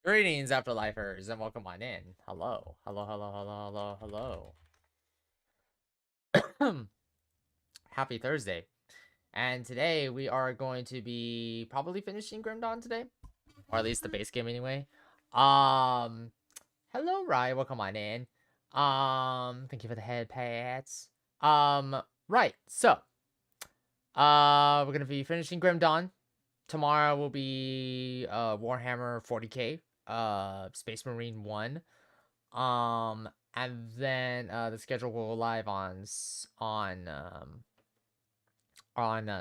Greetings, Afterlifers, and welcome on in. Hello, hello, hello, hello, hello, hello. Happy Thursday. And today we are going to be probably finishing Grim Dawn today, or at least the base game anyway. Um, Hello, Rye. Welcome on in. Thank you for the head pats. Right. So, we're gonna be finishing Grim Dawn. Tomorrow will be Warhammer 40K, Space Marine 1. And then the schedule will go live on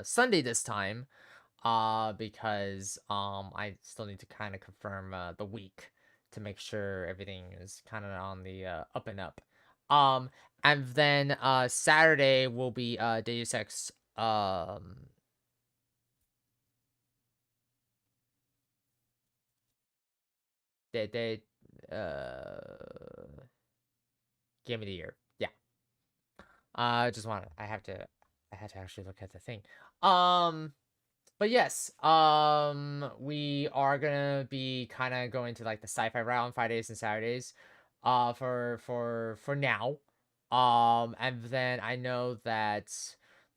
Sunday this time. Because I still need to kind of confirm the week to make sure everything is kind of on the up and up. Um, and then Saturday will be Deus Ex they Game of the Year. Yeah. Just want I had to actually look at the thing. Um, but yes, we are gonna be kind of going to like the sci-fi route on Fridays and Saturdays, for now. And then I know that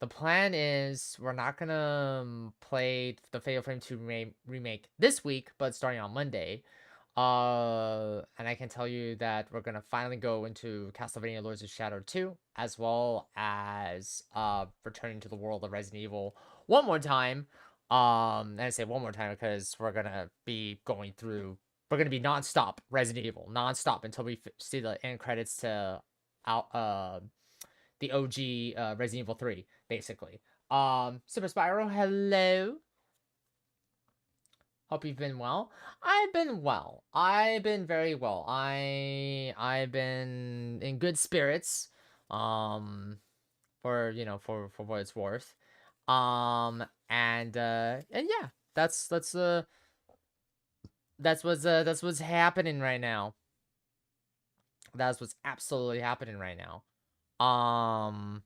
the plan is we're not gonna play the Fatal Frame 2 remake this week, but starting on Monday. And I can tell you that we're gonna finally go into Castlevania Lords of Shadow 2, as well as returning to the world of Resident Evil one more time. And I say one more time because we're gonna be nonstop Resident Evil, nonstop until we see the end credits to out the OG Resident Evil 3, basically. Super Spyro, hello. Hope you've been well. I've been well. I've been very well. I've been in good spirits. Um, for for what it's worth. And yeah, that's what's happening right now. That's what's absolutely happening right now. Um,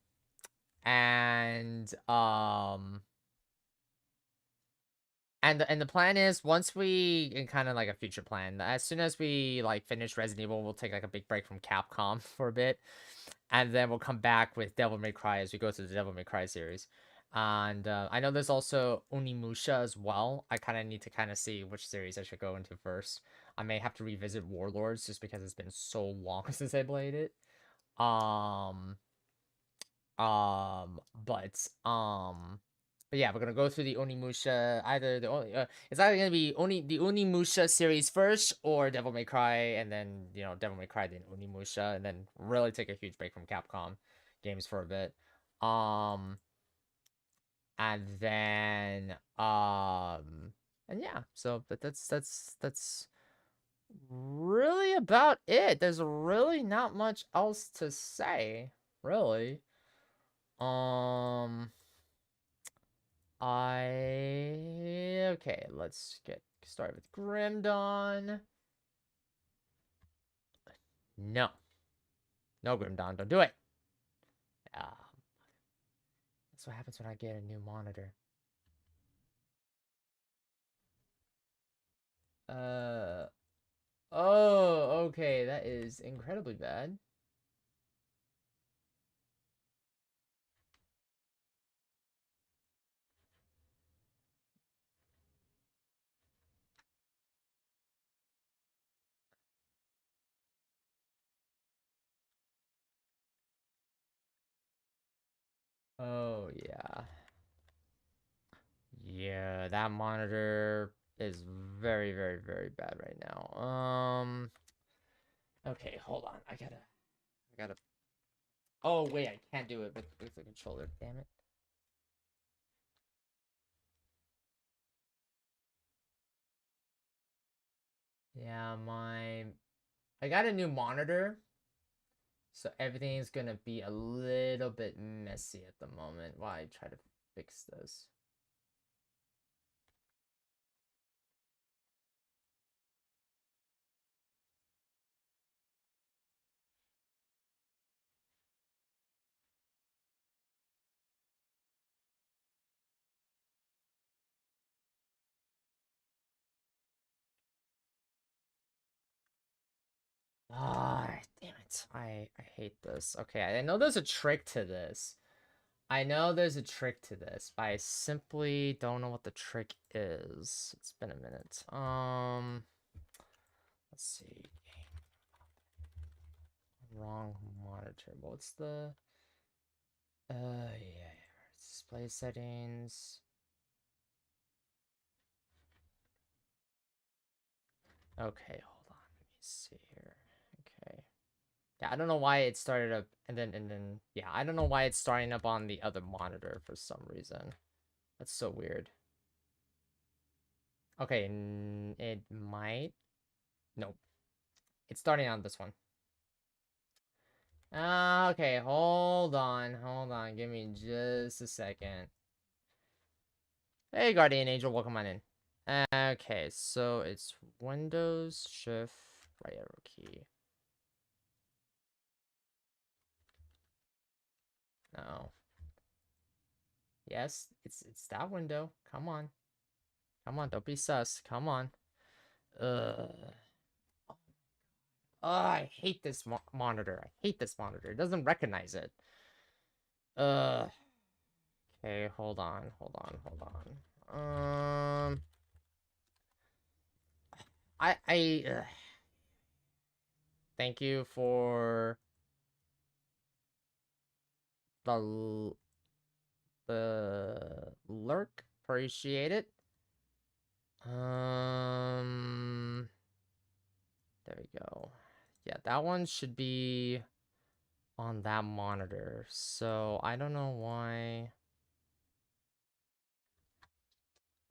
and and the plan is once we and kind of like a future plan, as soon as we like finish Resident Evil, we'll take like a big break from Capcom for a bit, and then we'll come back with Devil May Cry as we go through the Devil May Cry series. And I know there's also Onimusha as well. I kind of need to kind of see which series I should go into first. I may have to revisit Warlords just because it's been so long since I played it. Um, um, but um, but yeah, we're gonna go through the Onimusha. It's either gonna be the Onimusha series first, or Devil May Cry, and then Devil May Cry, then Onimusha, and then really take a huge break from Capcom games for a bit. Um, and then and yeah, so that's really about it. There's really not much else to say, really. Um. Okay, let's get started with Grim Dawn. No. No, Grim Dawn, don't do it. Uh, that's what happens when I get a new monitor. Uh oh, okay, that is incredibly bad. Oh yeah. Yeah, that monitor is very, very, very bad right now. Okay, hold on. I gotta Oh wait, I can't do it with the controller, damn it. Yeah, I got a new monitor, so everything's gonna be a little bit messy at the moment while I try to fix this. it. I hate this. Okay, I know there's a trick to this. I know there's a trick to this, but I simply don't know what the trick is. It's been a minute. Let's see. Wrong monitor. What's the yeah. Display settings. Okay, hold on. Let me see here. Okay. Yeah, I don't know why it started up and then yeah, I don't know why it's starting up on the other monitor for some reason. That's so weird. Okay, it might. Nope. It's starting on this one. Okay, hold on. Give me just a second. Hey, Guardian Angel, welcome on in. Okay, so it's Windows Shift right arrow key. No. Yes, it's that window. Come on. Come on, don't be sus. Come on. Oh, I hate this monitor. I hate this monitor. It doesn't recognize it. Okay, hold on. Thank you for the lurk. Appreciate it. There we go. Yeah, that one should be on that monitor. So I don't know why.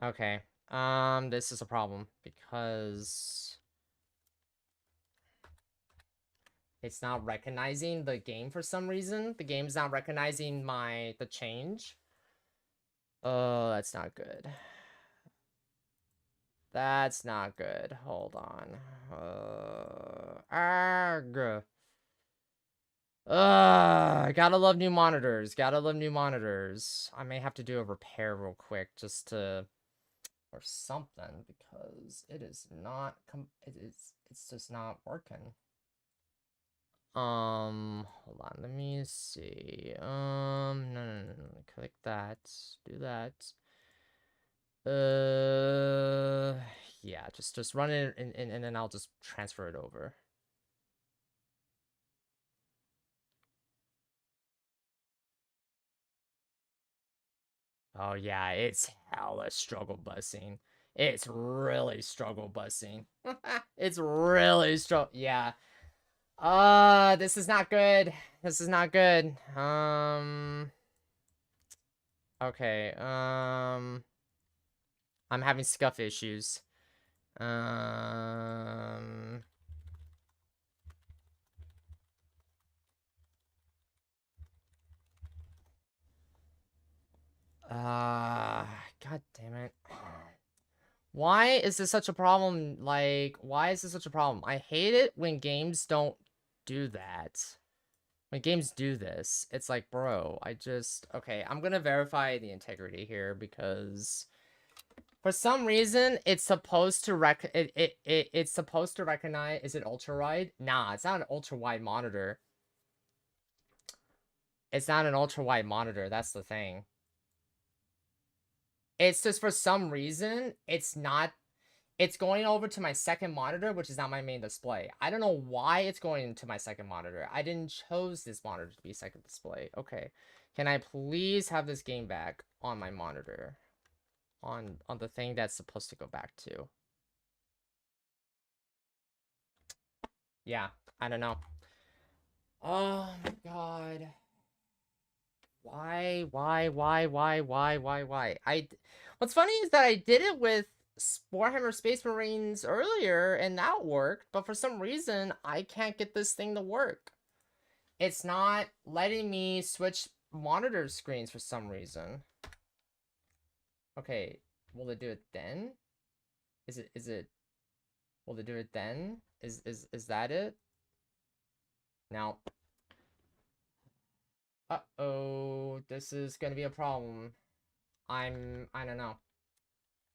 Okay. This is a problem because it's not recognizing the game for some reason. The game's not recognizing the change. Oh, that's not good. That's not good. Hold on. Arg. Gotta love new monitors. I may have to do a repair real quick just to or something because it is not it's just not working. Hold on, let me see. No. Click that. Do that. Yeah, just run it and then I'll just transfer it over. Oh yeah, it's hella struggle busing. It's really struggle busing. It's really yeah. This is not good. Okay, I'm having scuff issues. God damn it. Why is this such a problem? Like, why is this such a problem? I hate it when games don't do that. When games do this, it's like, bro, okay, I'm gonna verify the integrity here because for some reason it's supposed to it's supposed to recognize, is it ultra wide? Nah, it's not an ultra wide monitor. It's not an ultra wide monitor, that's the thing. It's just for some reason, it's going over to my second monitor, which is not my main display. I don't know why it's going into my second monitor. I didn't choose this monitor to be second display. Okay. Can I please have this game back on my monitor? On the thing that's supposed to go back to. Yeah, I don't know. Oh my god. Why? What's funny is that I did it with Warhammer Space Marines earlier and that worked, but for some reason I can't get this thing to work. It's not letting me switch monitor screens for some reason. Okay, will it do it then? Is it will it do it then? Is that it? Now. Uh-oh, this is gonna be a problem. I don't know.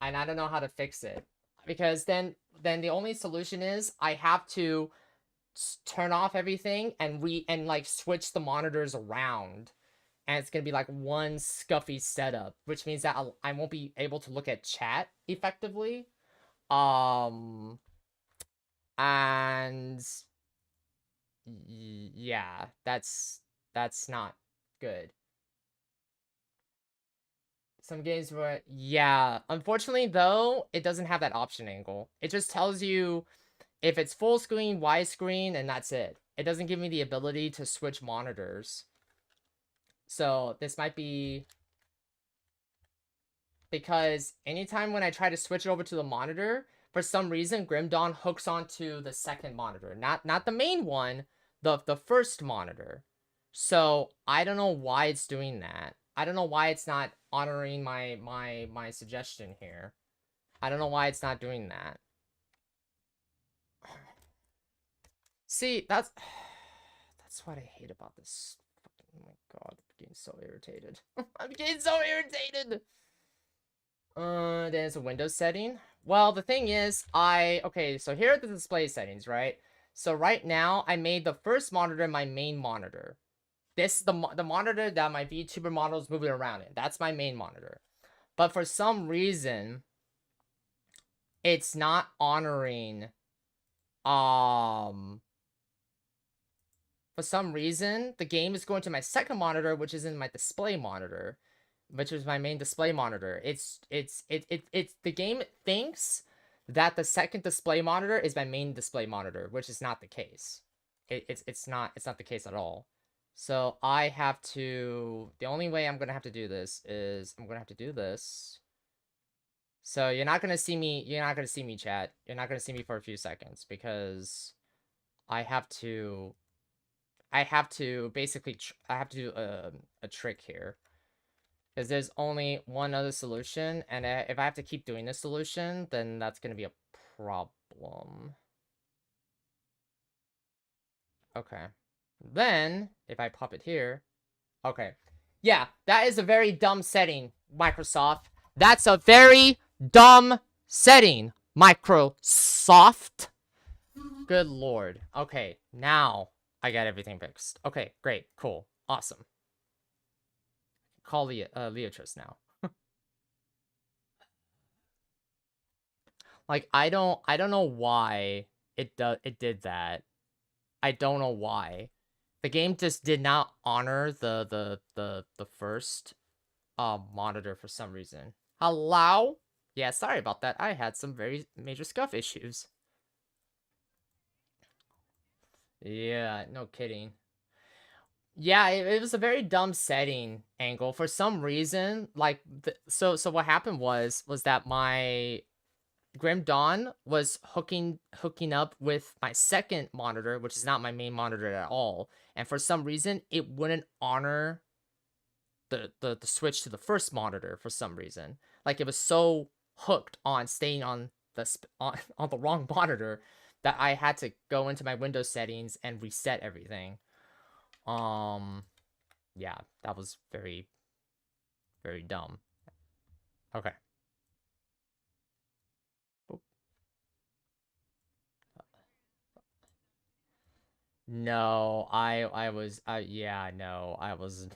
And I don't know how to fix it. Because then the only solution is I have to turn off everything and like switch the monitors around, and it's gonna be like one scuffy setup, which means that I won't be able to look at chat effectively. And yeah, that's not good. Some games where, yeah, unfortunately though, it doesn't have that option angle. It just tells you if it's full screen, widescreen, and that's it. It doesn't give me the ability to switch monitors. So this might be because anytime when I try to switch it over to the monitor, for some reason Grim Dawn hooks onto the second monitor, not the main one, the first monitor. So I don't know why it's doing that. I don't know why it's not honoring my suggestion here. I don't know why it's not doing that. See, that's what I hate about this. Oh my god, I'm getting so irritated. I'm getting so irritated. Then it's a Windows setting. Well, the thing is, okay, so here are the display settings, right? So right now, I made the first monitor my main monitor. The monitor that my VTuber model is moving around in. That's my main monitor. But for some reason, it's not honoring, for some reason, the game is going to my second monitor, which is in my display monitor, which is my main display monitor. It's the game thinks that the second display monitor is my main display monitor, which is not the case. It's not the case at all. So I have to, the only way I'm gonna have to do this is I'm gonna have to do this. So you're not gonna see me, chat. You're not gonna see me for a few seconds because I have to basically I have to do a trick here. Because there's only one other solution, and if I have to keep doing this solution, then that's going to be a problem. Okay. Then, if I pop it here... Okay. Yeah, that is a very dumb setting, Microsoft. That's a very dumb setting, Microsoft. Good lord. Okay, now I got everything fixed. Okay, great, cool, awesome. Call Liatriskitty now. Like, I don't know why it did that. I don't know why. The game just did not honor the first monitor for some reason. Hello? Yeah, sorry about that. I had some very major scuff issues. Yeah, no kidding. Yeah, it was a very dumb setting angle for some reason. Like, so what happened was that my Grim Dawn was hooking up with my second monitor, which is not my main monitor at all, and for some reason it wouldn't honor the switch to the first monitor for some reason. Like, it was so hooked on staying on on the wrong monitor that I had to go into my Windows settings and reset everything. Yeah, that was very, very dumb. Okay. No, I was, yeah, no, I wasn't.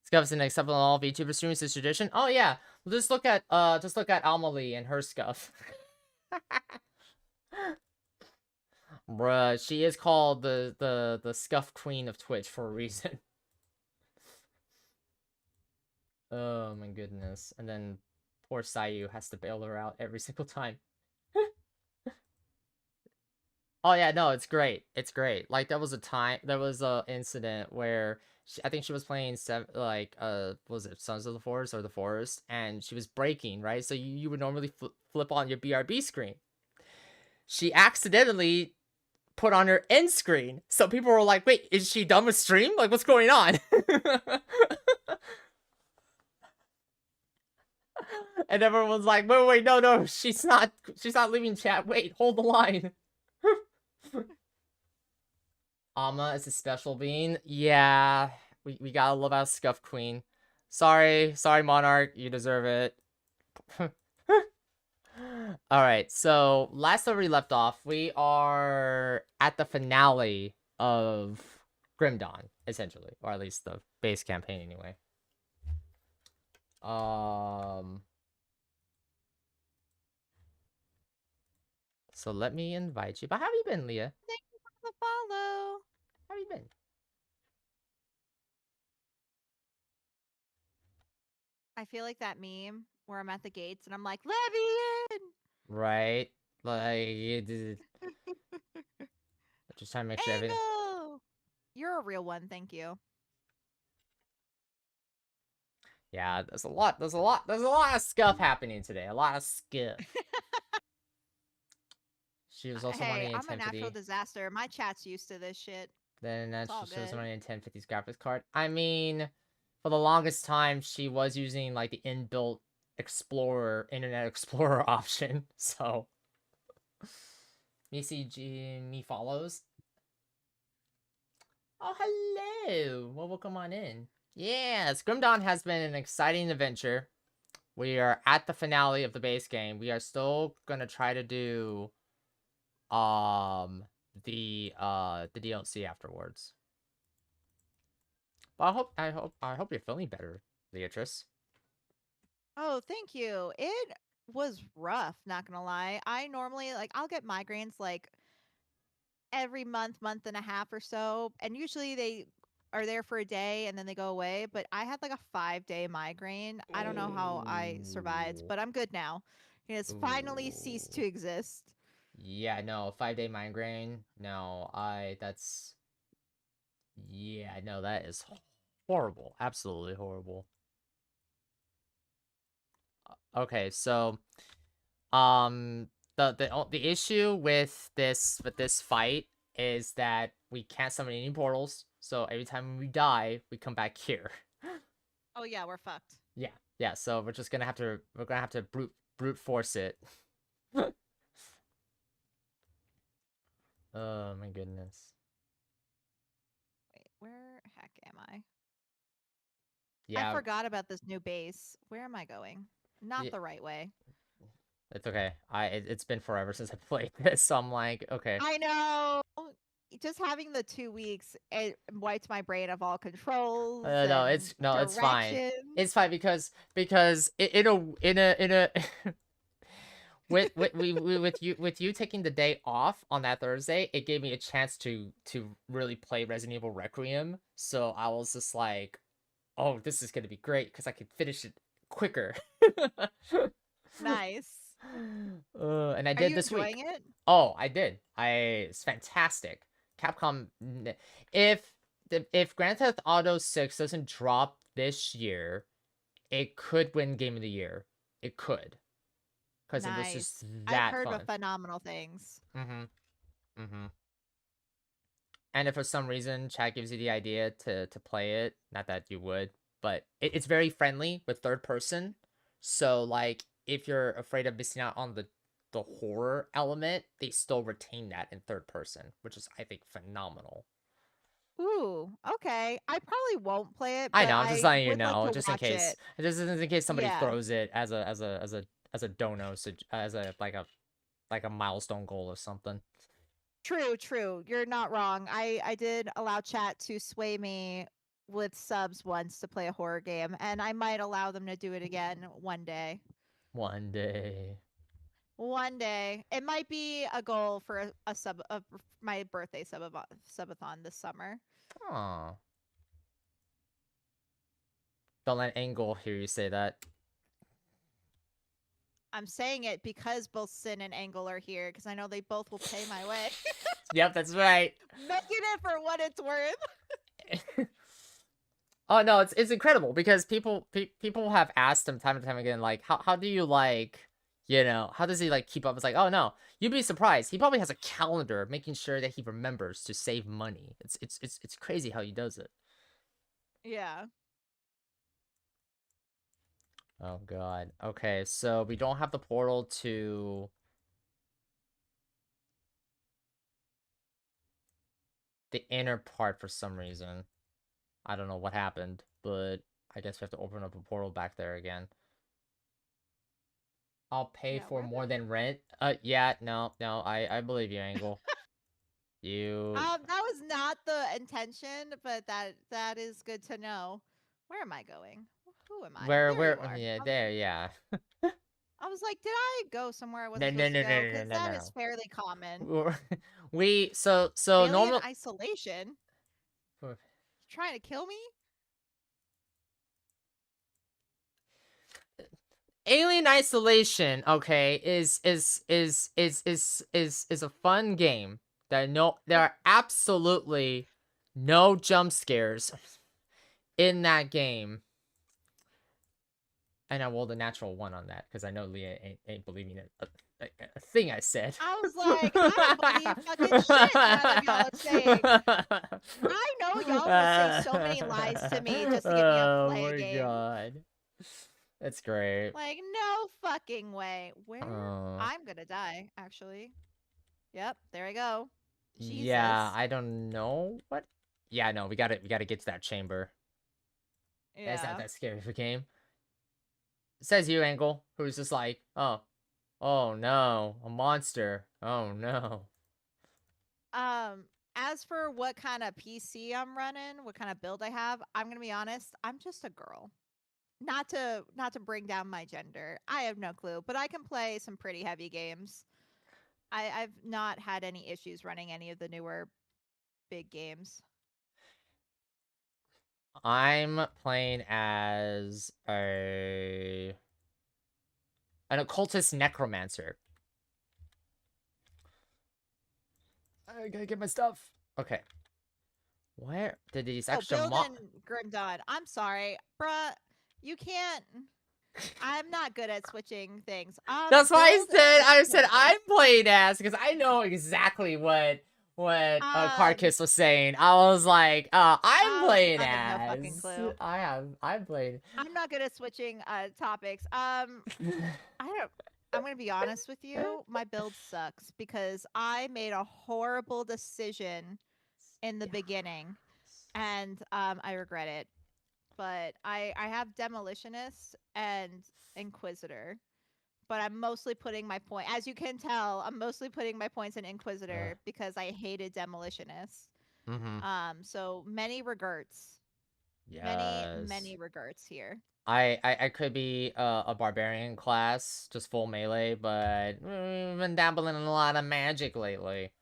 Scuff's an acceptable in all VTuber streamers this tradition. Oh yeah, just look at Amelie and her scuff. Bruh, she is called the scuff queen of Twitch for a reason. Oh my goodness. And then poor Sayu has to bail her out every single time. Oh yeah, no, it's great. It's great. Like, there was a incident where I think she was playing was it Sons of the Forest or the Forest, and she was breaking, right? So you would normally flip on your BRB screen. She accidentally put on her end screen, so people were like, "Wait, is she done with stream? Like, what's going on?" And everyone was like, "Wait, no, she's not leaving chat. Wait, hold the line." Amma is a special being. Yeah, we gotta love our Scuff Queen. Sorry, Monarch, you deserve it. All right, so last time we left off, we are at the finale of Grim Dawn, essentially, or at least the base campaign, anyway. So let me invite you. But how have you been, Leah? Thank you for the follow. How have you been? I feel like that meme where I'm at the gates and I'm like, let me in. Right, like just trying to make sure everything. Angle. You're a real one, thank you. Yeah, there's a lot of stuff happening today. A lot of stuff. She was also Hey, running a I'm a natural 1050. disaster. My chat's used to this shit. Then It's all she was good. running a 1050's graphics card. I mean, for the longest time, she was using like the inbuilt Internet Explorer option. So, me follows. Oh, hello. Well, come on in. Yes, Grim Dawn has been an exciting adventure. We are at the finale of the base game. We are still gonna try to do the DLC afterwards. But I hope you're feeling better, Beatrice. Oh, thank you. It was rough, not gonna lie. I normally I'll get migraines like every month and a half or so, and usually they are there for a day and then they go away, but I had like a 5-day migraine. I don't know how I survived, Ooh. but I'm good now. It has finally ceased to Ooh. exist. Yeah, no, 5-day migraine. No, yeah, no, that is horrible. Absolutely horrible. Okay, so um the issue with this fight is that we can't summon any portals, so every time we die, we come back here. Oh yeah, we're fucked. Yeah, yeah, so we're gonna have to brute force it. Oh my goodness. Wait, where heck am I? I Yeah, forgot about this new base. Where am I going? Not yeah, the right way. it's okay. It's been forever since I played this, so I'm like, okay. I know. Just having the 2 weeks, it wiped my brain of all controls No, and it's fine. directions. It's fine because in a with you taking the day off on that Thursday, it gave me a chance to really play Resident Evil Requiem. So I was just like, oh, this is gonna be great because I could finish it quicker. Nice. And I Are did you this week. enjoying it? Oh, I did. It's fantastic. Capcom, if if Grand Theft Auto 6 doesn't drop this year, it could win Game of the Year. It could, because it was just Nice. I've that heard of fun. phenomenal things. Mm-hmm. Mm-hmm. And if for some reason chat gives you the idea to play it, not that you would, but it's very friendly with third person. So like if you're afraid of missing out on the horror element, they still retain that in third person, which is I think phenomenal. Ooh, okay. I probably won't play it, I but know, I'm just I letting you would like know, to just watch it. in case somebody Yeah. throws it as a dono, so as a milestone goal or something. True, true. You're not wrong. I did allow chat to sway me with subs once to play a horror game, and I might allow them to do it again one day. One day. One day. It might be a goal for a sub of my birthday subathon this summer. Aw. Don't let Angle hear you say that. I'm saying it because both Sin and Angle are here because I know they both will pay my way. Yep, that's right. Making it for what it's worth. Oh no, it's incredible because people have asked him time and time again, like, how do you like, how does he like keep up? It's like, oh no, you'd be surprised. He probably has a calendar making sure that he remembers to save money. It's crazy how he does it. Yeah. Oh god. Okay, so we don't have the portal to the inner part for some reason. I don't know what happened, but I guess we have to open up a portal back there again. I'll pay Yeah, for where more the than rent. Yeah, no, I believe you, Angle. You that was not the intention, but that is good to know. Where am I going? Who am I? There you are. yeah, there, yeah. I was like, did I go somewhere I No, wasn't no, supposed to no, go? no, no, Because no, that no, is fairly common. no. So Alien normal. isolation? Trying to kill me? Alien Isolation, okay, is a fun game. There are absolutely no jump scares in that game. And I rolled a natural 1 on that because I know Leah ain't believing it. A thing I said. I was like, I don't believe fucking shit none of y'all are saying. I know y'all will say so many lies to me just to get me to play a game. Oh my god. That's great. Like, no fucking way. Where? Uh, I'm gonna die, actually. Yep, there I go. yeah, Jesus. I don't know what. Yeah, no, we gotta get to that chamber. That's not Yeah. that scary of a game. Says you, Angle, who's just like, oh no, a monster. Oh no. As for what kind of PC I'm running, what kind of build I have, I'm gonna be honest, I'm just a girl. Not to bring down my gender. I have no clue, but I can play some pretty heavy games. I've not had any issues running any of the newer big games. I'm playing as an occultist necromancer. I gotta get my stuff. Okay. Where did these Oh, extra building Grim Dawn. I'm sorry, bruh. You can't. I'm not good at switching things. That's why Build I the said chamber. I'm playing as because I know exactly what Carkiss was saying. I was like, I'm playing I have no fucking as. clue. I'm playing. I'm not good at switching topics. I don't. I'm gonna be honest with you. My build sucks because I made a horrible decision in the beginning, and I regret it. But I have demolitionist and inquisitor, but I'm mostly putting my point. As you can tell, I'm mostly putting my points in inquisitor because I hated demolitionist. Mm-hmm. So many regrets. Yes. Many regrets here. I could be a barbarian class, just full melee, but been dabbling in a lot of magic lately.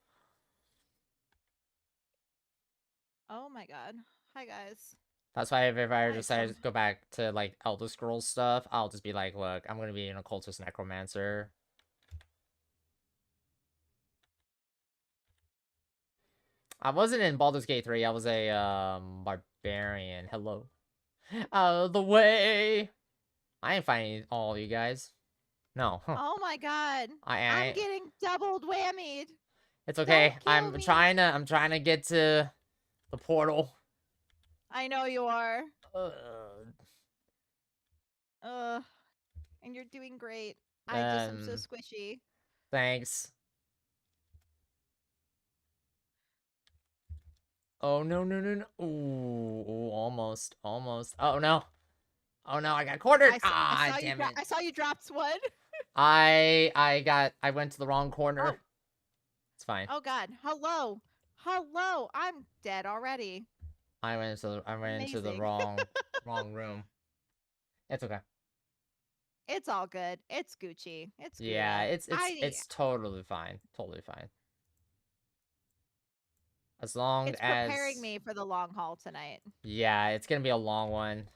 Oh my god. Hi guys. That's why if I I decide some to go back to like Elder Scrolls stuff, I'll just be like, look, I'm gonna be an occultist necromancer. I wasn't in Baldur's Gate 3. I was a barbarian. Hello. Out of the way. I ain't fighting all you guys. No. Oh my god. I'm I getting doubled whammied. It's okay. Don't kill me. I'm trying to get to the portal. I know you are. Uh, And you're doing great. I just am so squishy. Thanks. Oh no no no no! Ooh, almost. Oh no! Oh no! I got cornered. Damn it! I saw you dropped one. I went to the wrong corner. Oh. It's fine. Oh god. Hello. Hello. I'm dead already. I went into the wrong room. It's okay. It's all good. It's Gucci. It's good. Yeah, it's totally fine. Totally fine. As long it's as preparing me for the long haul tonight. Yeah, it's gonna be a long one.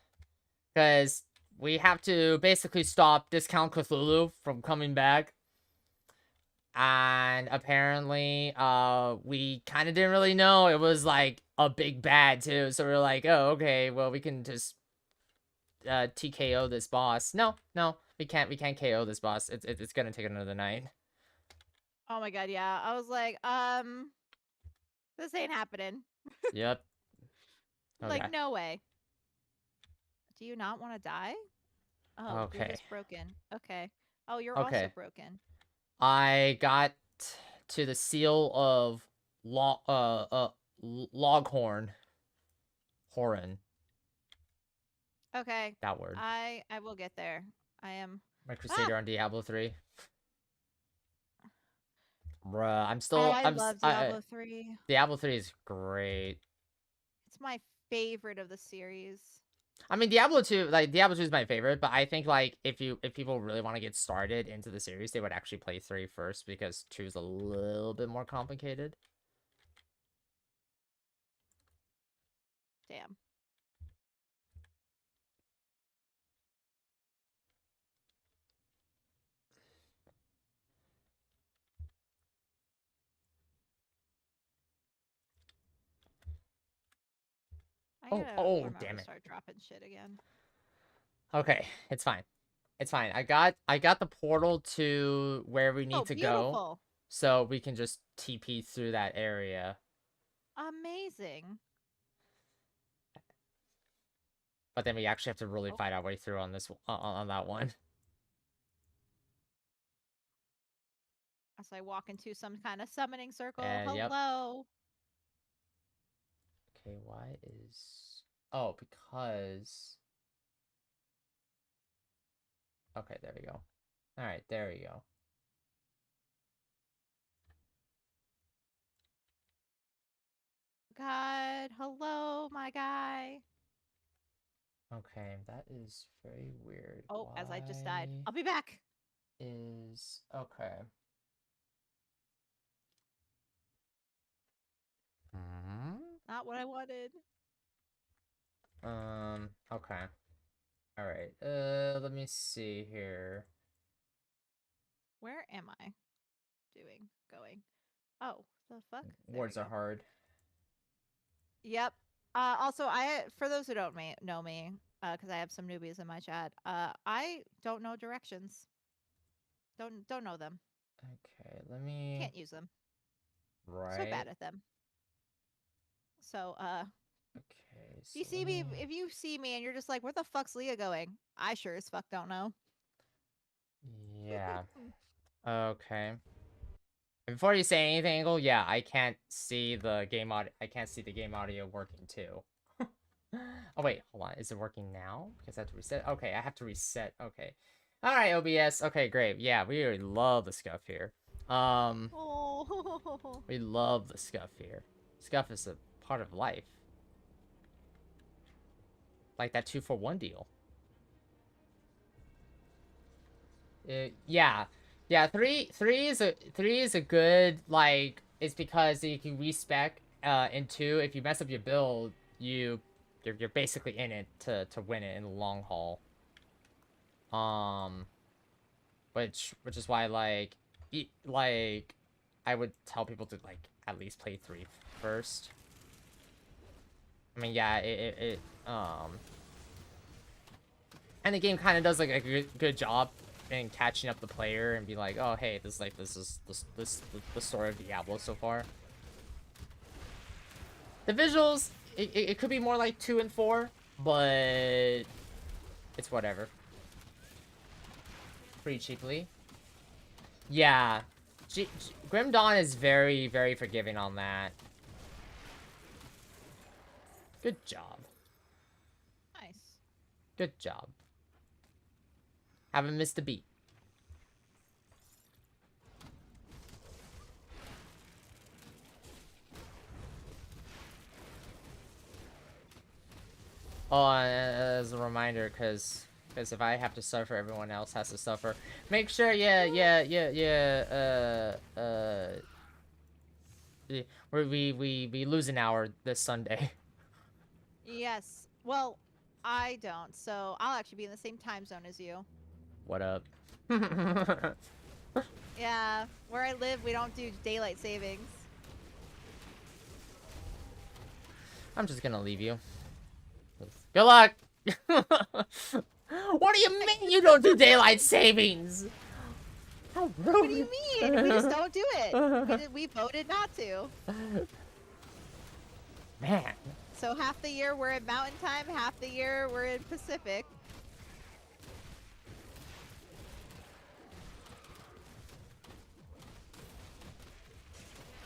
Because we have to basically stop Discount Cthulhu from coming back. And apparently, we kind of didn't really know it was like a big bad too. So we are like, oh, okay, well, we can just TKO this boss. No, we can't KO this boss. It's gonna take another night. Oh my god, yeah. I was like, this ain't happening. Yep. Okay. Like, no way. Do you not want to die? Oh, okay. You're just broken. Okay. Oh, you're also broken. I got to the seal of Loghorn. Horan. Okay. That word. I will get there. I am My Crusader on Diablo 3. Bruh, I love Diablo 3. Diablo 3 is great. It's my favorite of the series. I mean, Diablo 2, like, Diablo 2 is my favorite, but I think, like, if people really want to get started into the series, they would actually play 3 first, because 2 is a little bit more complicated. Damn. Oh, remember damn to it. start dropping shit again. Okay, it's fine. It's fine. I got the portal to where we need to go, beautiful. so we can just TP through that area. Amazing. But then we actually have to really fight our way through on this on that one. As I walk into some kind of summoning circle. Yep. Hello. Okay, why is... Oh, because... Okay, there we go. Alright, there we go. God, hello, my guy. Okay, that is very weird. Oh, Why as I just died. I'll be back. is... Okay. Not what I wanted. Okay. Alright, let me see here. Where am I going? Oh, the fuck? Words are hard. Yep. Also, for those who don't know me, because I have some newbies in my chat, I don't know directions. Don't know them. Okay, let me... Can't use them. Right. So bad at them. So, Okay, so if you see me and you're just like, where the fuck's Leah going? I sure as fuck don't know. Yeah. Okay. Before you say anything, Angle, yeah, I can't see the game audio. I can't see the game audio working too. Oh wait, hold on. Is it working now? Because I have to reset. Okay, I have to reset. Okay. All right, OBS. Okay, great. Yeah, we really love the scuff here. Oh. We love the scuff here. Scuff is a part of life. Like that 2-for-1 deal. Yeah. Yeah, three is a good, like, it's because you can respec in 2. If you mess up your build, you're basically in it to win it in the long haul. Which is why, like, I would tell people to, like, at least play 3 first. I mean, yeah, and the game kind of does, like, a good job in catching up the player and be like, oh, hey, this is the story of Diablo so far. The visuals, it could be more like 2 and 4, but it's whatever. Pretty cheaply. Yeah. Grim Dawn is very, very forgiving on that. Good job. Nice. Good job. Haven't missed a beat. Oh, as a reminder, because if I have to suffer, everyone else has to suffer. Make sure, we lose an hour this Sunday. Yes. Well, I don't, so I'll actually be in the same time zone as you. What up? Yeah, where I live, we don't do daylight savings. I'm just gonna leave you. Good luck! What do you mean you don't do daylight savings? How rude. What do you mean? We just don't do it. We voted not to. Man. So half the year we're in Mountain Time, half the year we're in Pacific.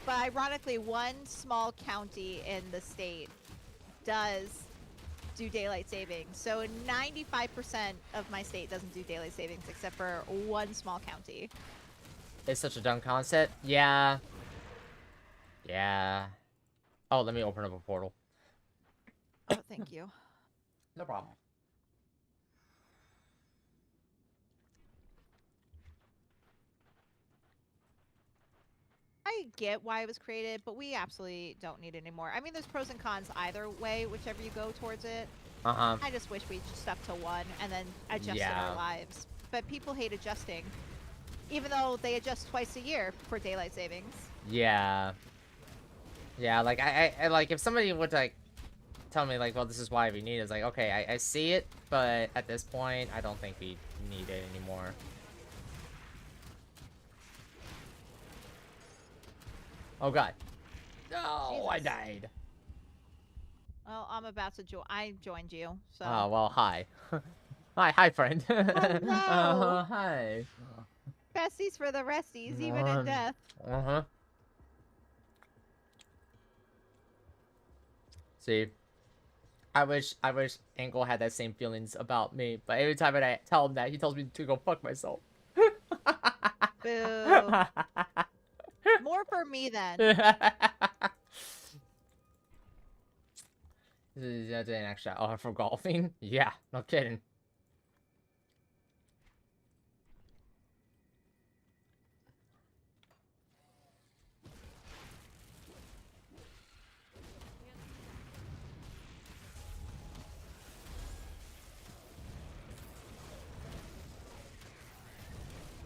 But ironically, one small county in the state does do daylight savings. So 95% of my state doesn't do daylight savings except for one small county. It's such a dumb concept. Yeah. Yeah. Oh, let me open up a portal. Oh, thank you. No problem. I get why it was created, but we absolutely don't need it anymore. I mean, there's pros and cons either way, whichever you go towards it. Uh-huh. I just wish we stuck to one and then adjusted Yeah. our lives. But people hate adjusting, even though they adjust twice a year for daylight savings. Yeah. Yeah, like, I like, if somebody would, like, tell me, like, well, this is why we need it, it's like, okay, I see it, but at this point, I don't think we need it anymore. Oh, God. No, I Jesus. died. Well, I'm about to join. I joined you, so. Oh, well, hi. Hi, friend. no. Hi. Besties for the resties, even in death. Uh-huh. See, I wish Angle had that same feelings about me, but every time I tell him that, he tells me to go fuck myself. Boo. More for me then. That's an extra. Oh, for golfing? Yeah, no kidding.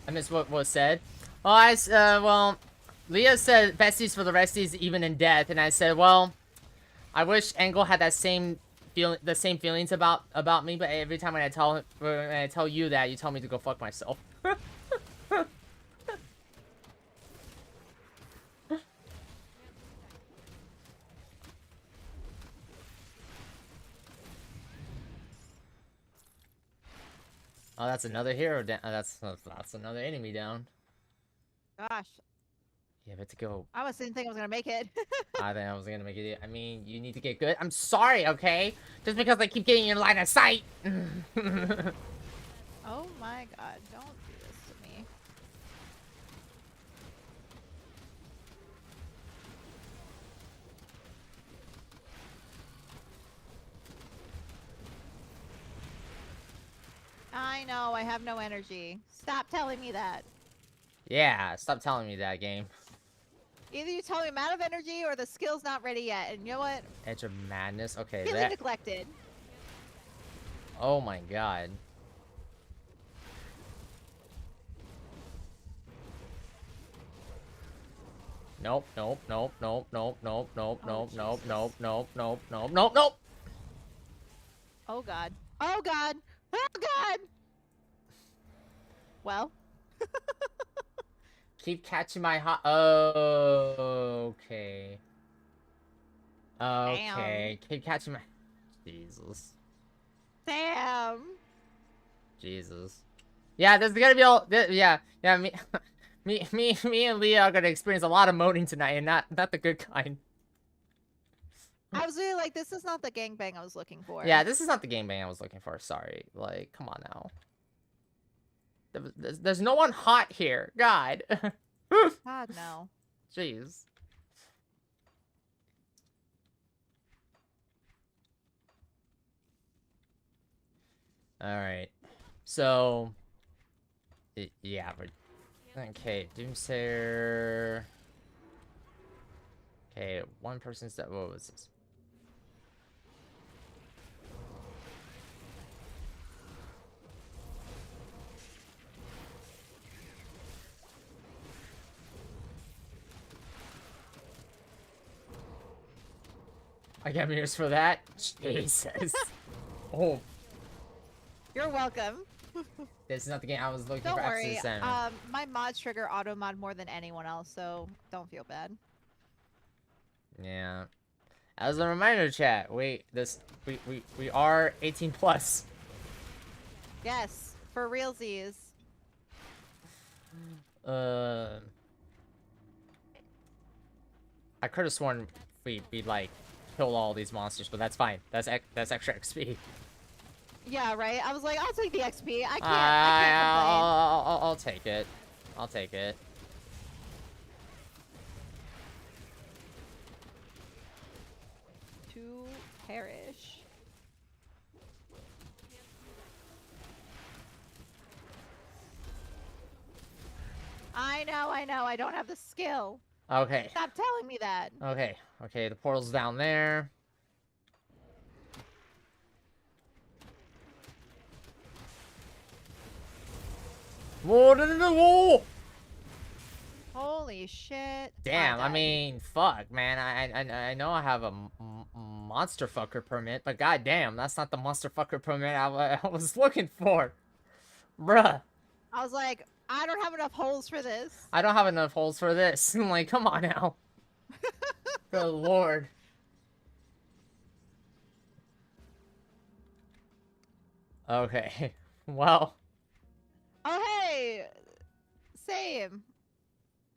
I missed what was said. Oh, well, Leah said besties for the resties even in death, and I said, well, I wish Angle had that same feelings about me, but every time when I tell you that, you tell me to go fuck myself. Oh, that's another hero down. That's another enemy down. Gosh. Yeah, but to go. I didn't think I was gonna make it. I think I was gonna make it. I mean, you need to get good. I'm sorry, okay? Just because I keep getting your line of sight. Oh my god, don't do this to me. I know, I have no energy. Stop telling me that. Yeah, stop telling me that, game. Either you tell me I'm out of energy or the skill's not ready yet, and you know what? Edge of Madness? Okay, Feeling that... neglected. Oh my god. Nope, nope, nope, nope, nope, nope, nope, nope, nope, nope, nope, nope, nope, nope, nope! Oh god. Oh god! Oh god! Well. Keep catching my hot. Oh, okay. Okay. Keep catching my. Jesus. Damn. Jesus. Yeah, there's gonna be all. Yeah. Me and Leah are gonna experience a lot of moaning tonight, and not the good kind. I was really like, this is not the gangbang I was looking for. Yeah, this is not the gangbang I was looking for. Sorry. Like, come on now. There's no one hot here. God. God, no. Jeez. Alright. So... yeah, but... Okay, Doomsayer... Okay, one person's that... What was this? I got mirrors for that? Jesus. Oh. You're welcome. This is not the game I was looking Don't for. worry. Absolute My mods trigger auto mod more than anyone else, so don't feel bad. Yeah. As a reminder, chat, we are 18 plus. Yes, for realsies. I could have sworn we like kill all these monsters, but that's fine. That's extra XP. Yeah, right? I was like, I'll take the XP. I can't complain. I'll take it. I'll take it. To perish. I know. I don't have the skill. Okay. Stop telling me that. Okay. Okay, the portal's down there. Whoa, no, no, no, whoa! Holy shit. Damn, I mean, fuck, man. I know I have a monster fucker permit, but goddamn, that's not the monster fucker permit I was looking for. Bruh. I was like, I don't have enough holes for this. I don't have enough holes for this. I'm like, come on now. Good lord. Okay. Well. Oh, hey. Same.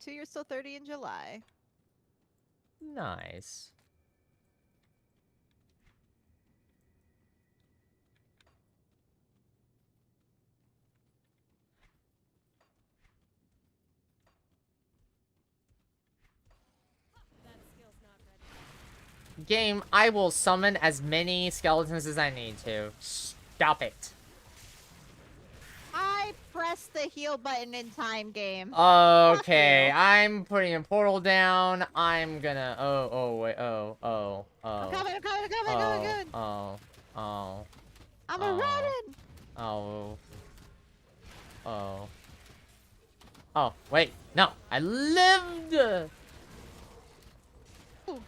2 years till 30 in July. Nice. Game, I will summon as many skeletons as I need to. Stop it. I pressed the heal button in time, game. Okay, I'm putting a portal down. I'm gonna. Wait. I'm coming. I'm a running. Oh, wait. No, I lived. Ooh.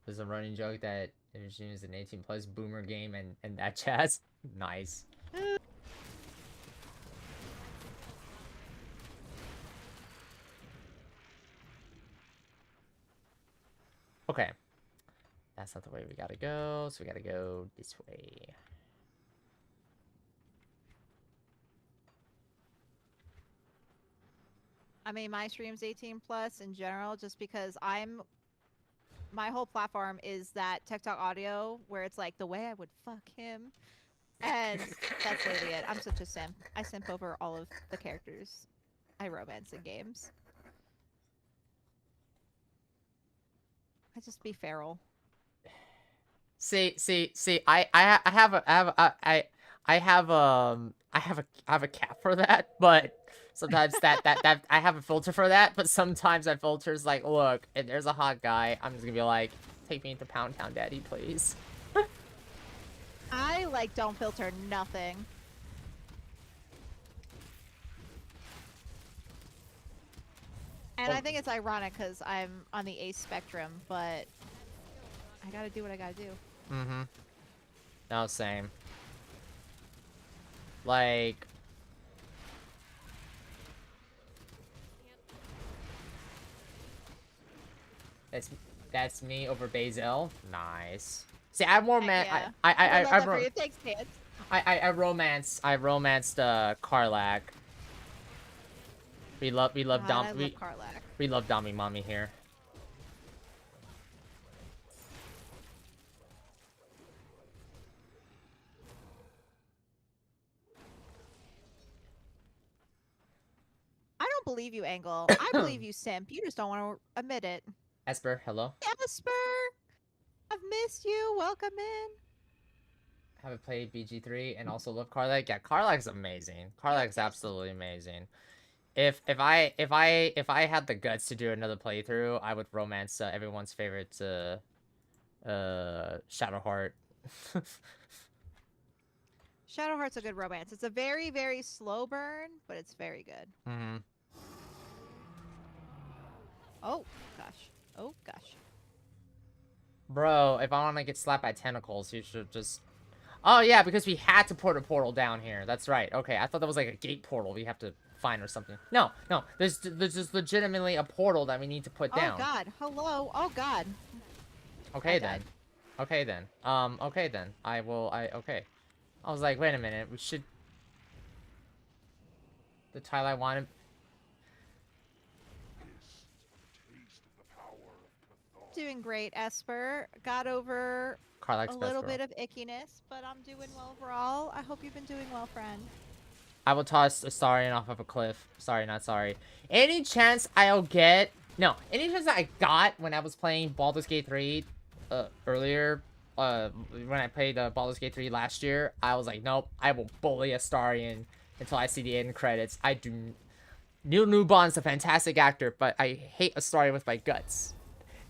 There's a running joke that it is an 18+ boomer game and that jazz. Nice. Okay. That's not the way we gotta go, so we gotta go this way. I mean, my stream's 18+ in general, just because my whole platform is that TikTok audio where it's like the way I would fuck him. And that's literally it. I'm such a simp. I simp over all of the characters I romance in games. I just be feral. See, I have a cap for that, but sometimes that I have a filter for that, but sometimes that filter's like, look, if there's a hot guy, I'm just gonna be like, take me into Pound Town Daddy, please. I like don't filter nothing. And I think it's ironic because I'm on the ace spectrum, but I gotta do what I gotta do. Mm-hmm. No, same. Like... That's me over Basil. Nice. See, I have more man. Yeah. I romanced Karlak. We love Karlak. We love Dami Mommy here. I don't believe you, Angle. I believe you, simp. You just don't want to admit it. Esper, hello. Esper, I've missed you. Welcome in. Haven't played BG3 and also love Karlak. Yeah, Karlak's amazing. Karlak's absolutely amazing. If I had the guts to do another playthrough, I would romance everyone's favorite Shadowheart. Shadowheart's a good romance. It's a very, very slow burn, but it's very good. Mm-hmm. Oh gosh. Oh gosh. Bro, if I want to get slapped by tentacles, you should just... Oh yeah, because we had to put a portal down here. That's right. Okay, I thought that was like a gate portal we have to find or something. No, there's just legitimately a portal that we need to put down. Oh god, hello. Oh god. Okay then. Okay then. Okay then. Okay. I was like, wait a minute, we should... the title I wanted. Doing great, Esper. Got over Carlax a best little girl. bit of ickiness, but I'm doing well overall. I hope you've been doing well, friend. I will toss Astarion off of a cliff. Sorry, not sorry. Any chance I'll get... No, any chance that I got when I was playing Baldur's Gate 3 earlier, when I played Baldur's Gate 3 last year, I was like, nope, I will bully Astarion until I see the end credits. I do... Neil Newbon's a fantastic actor, but I hate Astarion with my guts.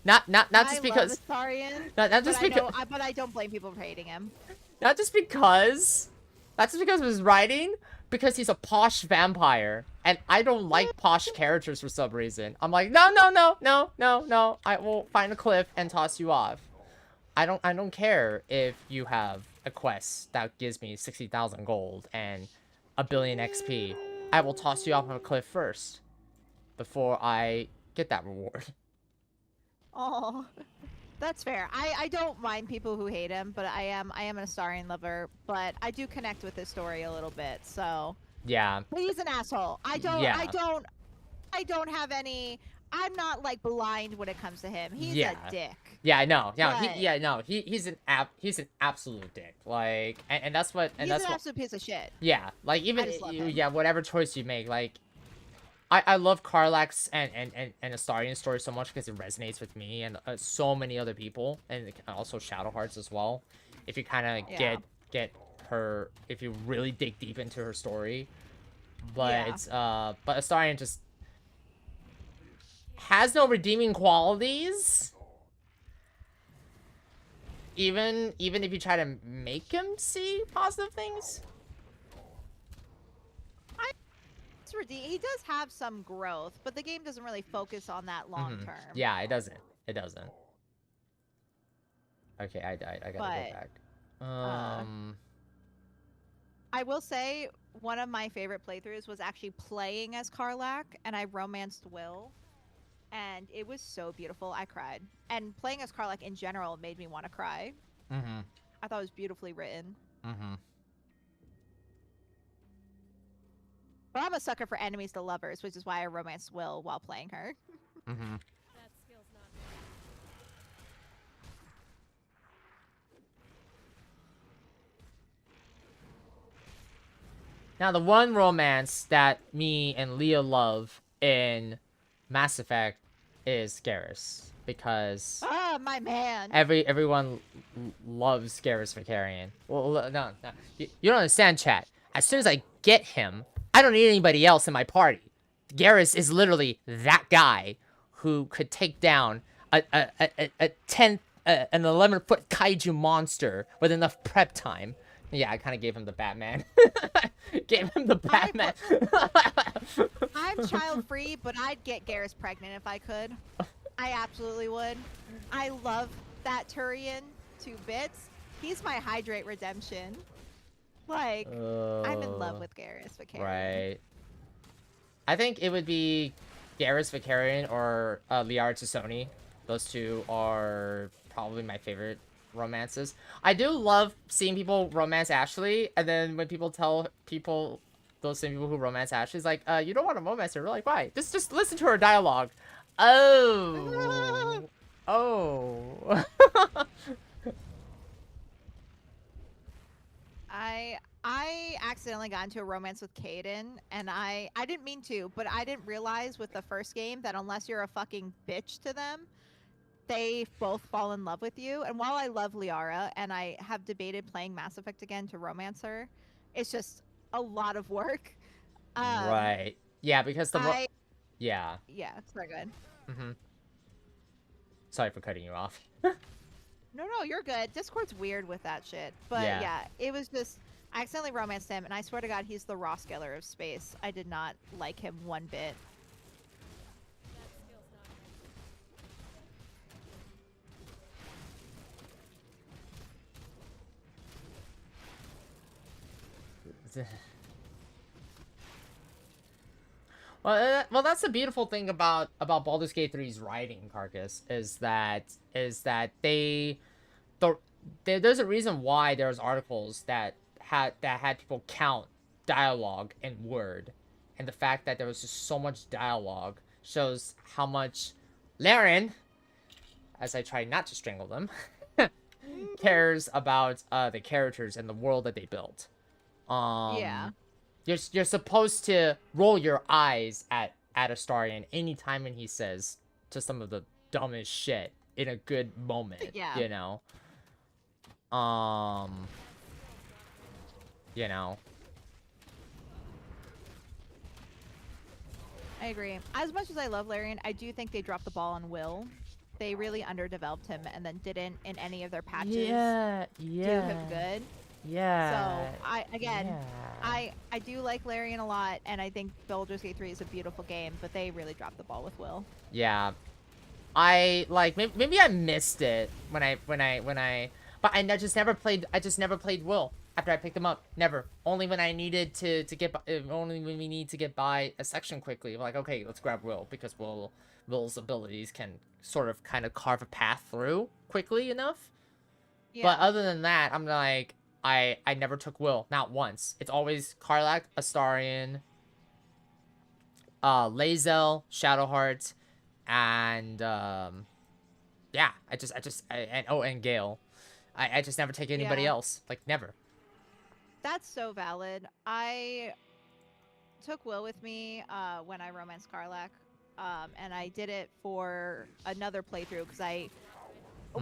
Not just because... I love Astarion, not just because... but I don't blame people for hating him. Not just because of his writing, because he's a posh vampire, and I don't like posh characters for some reason. I'm like, no, I will find a cliff and toss you off. I don't care if you have a quest that gives me 60,000 gold and a billion XP. I will toss you off of a cliff first before I get that reward. Oh, that's fair. I don't mind people who hate him, but I am an Astarion lover, but I do connect with his story a little bit, so. Yeah. But he's an asshole. I don't have any. I'm not like blind when it comes to him. He's a dick. Yeah, I know. But... He's an absolute dick. Like, and that's what. And he's that's an absolute piece of shit. Yeah, like even whatever choice you make, like. I love Carlax and Astarion's story so much because it resonates with me and so many other people, and also Shadowheart's as well. If you kind of get her, if you really dig deep into her story, but but Astarion just has no redeeming qualities. Even if you try to make him see positive things. He does have some growth, but the game doesn't really focus on that long term. Yeah, it doesn't. It doesn't. Okay, I gotta go back. I will say one of my favorite playthroughs was actually playing as Karlach, and I romanced Will, and it was so beautiful. I cried, and playing as Karlach in general made me want to cry. I thought it was beautifully written. But I'm a sucker for enemies to lovers, which is why I romanced Will while playing her. That skill's not Now, the one romance that me and Leah love in Mass Effect is Garrus, because my man. Everyone loves Garrus Vicarian. Well, no, you don't understand, chat. As soon as I get him, I don't need anybody else in my party. Garrus is literally that guy who could take down an 11-foot kaiju monster with enough prep time. Yeah, I kind of gave him the Batman. Gave him the Batman. I'm child-free, but I'd get Garrus pregnant if I could. I absolutely would. I love that Turian to bits. He's my hydrate redemption. Like, I'm in love with Garrus Vicarian. Right. I think it would be Garrus Vicarian or Liatriskitty. Those two are probably my favorite romances. I do love seeing people romance Ashley, and then when people tell people, those same people who romance Ashley, is like, you don't want to romance her. We're like, why? Just listen to her dialogue. Oh. Oh. I accidentally got into a romance with Caden, and I didn't mean to, but I didn't realize with the first game that unless you're a fucking bitch to them, they both fall in love with you. And while I love Liara, and I have debated playing Mass Effect again to romance her, it's just a lot of work. Right. Yeah, because the yeah. Yeah, it's not good. Sorry for cutting you off. No, you're good. Discord's weird with that shit. But yeah, it was just, I accidentally romanced him, and I swear to God, he's the Ross Geller of space. I did not like him one bit. Well, that's the beautiful thing about Baldur's Gate 3's writing, Carcass, is that there's a reason why there's articles that had people count dialogue and word and the fact that there was just so much dialogue shows how much Laren, as I try not to strangle them, cares about the characters and the world that they built. Yeah. You're supposed to roll your eyes at Astarion anytime when he says to some of the dumbest shit in a good moment. Yeah. You know. You know. I agree. As much as I love Larian, I do think they dropped the ball on Will. They really underdeveloped him and then didn't in any of their patches do him good. Yeah. So I do like Larian a lot, and I think Baldur's Gate 3 is a beautiful game, but they really dropped the ball with Will. Yeah. I like maybe I missed it when I but I just never played Will after I picked him up. Never. Only when I needed to get only when we need to get by a section quickly. Like, okay, let's grab Will because Will's abilities can sort of kind of carve a path through quickly enough. Yeah. But other than that, I'm like I never took Will, not once. It's always Karlach, Astarion, Lae'zel, Shadowheart, and yeah, and Gale. I just never take anybody else. Like, never. That's so valid. I took Will with me when I romanced Karlach, and I did it for another playthrough because I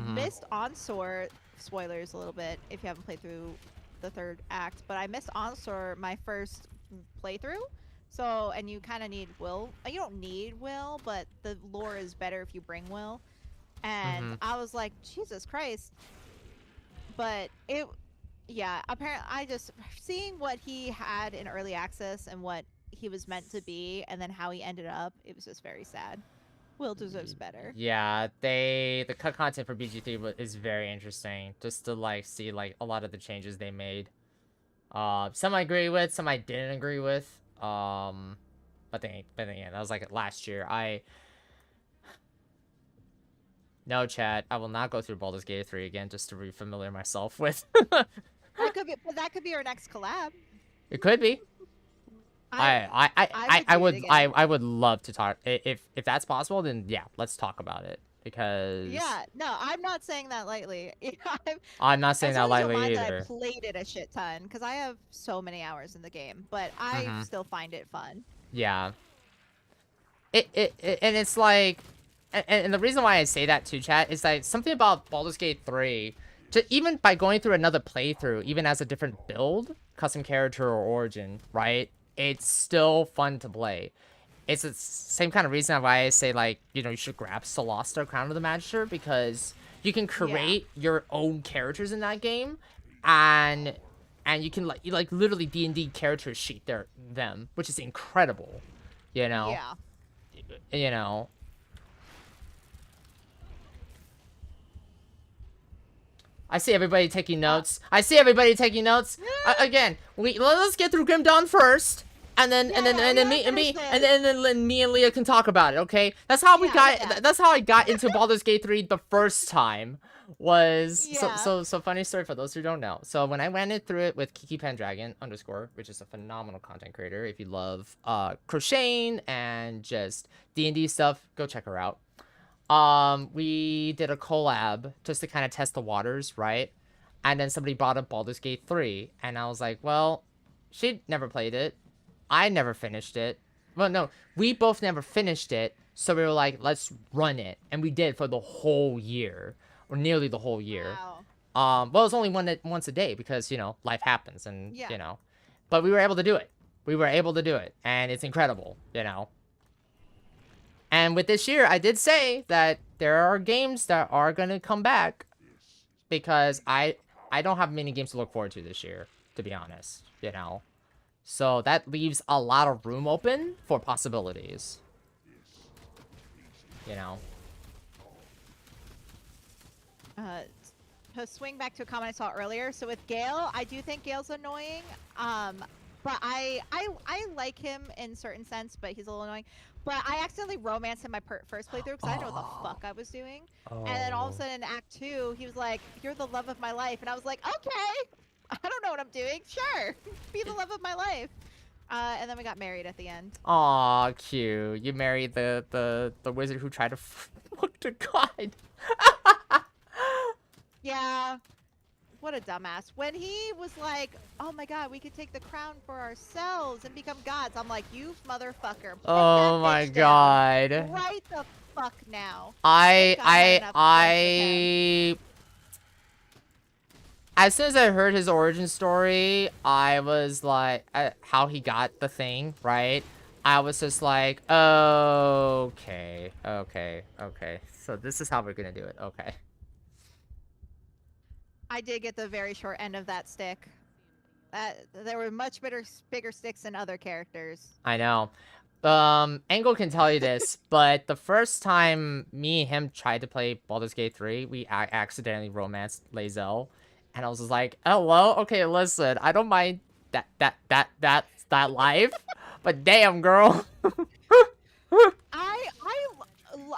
missed Onsor. Spoilers a little bit if you haven't played through the third act, but I missed Onsor my first playthrough. So, and you kind of need Will. You don't need Will, but the lore is better if you bring Will. And I was like, Jesus Christ. But it, yeah, apparently I just, seeing what he had in early access and what he was meant to be and then how he ended up, it was just very sad. Will deserves better. Yeah, the cut content for BG3 is very interesting. Just to like see like a lot of the changes they made. Some I agree with, some I didn't agree with. But then again, that was like last year. No, chat. I will not go through Baldur's Gate 3 again just to refamiliar myself with. That could be our next collab. It could be. I would love to talk if that's possible. Then yeah, let's talk about it because yeah, no, I'm not saying that lightly. I'm not saying that lightly either. I played it a shit ton because I have so many hours in the game, but I still find it fun. Yeah. And it's like, and the reason why I say that too, chat, is that something about Baldur's Gate 3, even by going through another playthrough, even as a different build, custom character or origin, right? It's still fun to play. It's the same kind of reason why I say, like, you know, you should grab Solasta, Crown of the Magister, because you can create your own characters in that game, and you can like literally D&D character sheet them, which is incredible, you know. Yeah. You know. I see everybody taking notes. Again, let's get through Grim Dawn first, and then me and Leah can talk about it. Okay, that's how That's how I got into Baldur's Gate 3 the first time. So funny story for those who don't know. So when I went through it with Kiki Pendragon _, which is a phenomenal content creator. If you love crocheting and just D&D stuff, go check her out. We did a collab just to kind of test the waters, right? And then somebody brought up Baldur's Gate 3, and I was like, well, she never played it. I never finished it. Well, no, we both never finished it, so we were like, let's run it. And we did for the whole year, or nearly the whole year. Wow. Well, it was only once a day because, you know, life happens, and, you know. But we were able to do it. And it's incredible, you know. And with this year, I did say that there are games that are going to come back because I don't have many games to look forward to this year, to be honest, you know. So that leaves a lot of room open for possibilities, you know. To swing back to a comment I saw earlier, so with Gale, I do think Gale's annoying, but I like him in certain sense, but he's a little annoying. But I accidentally romanced him my first playthrough because I didn't know what the fuck I was doing. And then all of a sudden in Act 2, he was like, "You're the love of my life," and I was like, "Okay, I don't know what I'm doing. Sure, be the love of my life." And then we got married at the end. Aw, cute. You married the wizard who tried to fuck the god. Yeah. What a dumbass. When he was like, oh my god, we could take the crown for ourselves and become gods. I'm like, you motherfucker. Put Oh that my bitch down god. right the fuck now. Thank God I had enough words with him. As soon as I heard his origin story, I was like, how he got the thing, right? I was just like, okay. So this is how we're gonna do it. Okay. I did get the very short end of that stick. There were much bigger sticks than other characters. I know. Angle can tell you this, but the first time me and him tried to play Baldur's Gate 3, we accidentally romanced Lae'zel. And I was just like, oh, well, okay, listen, I don't mind that life, but damn, girl.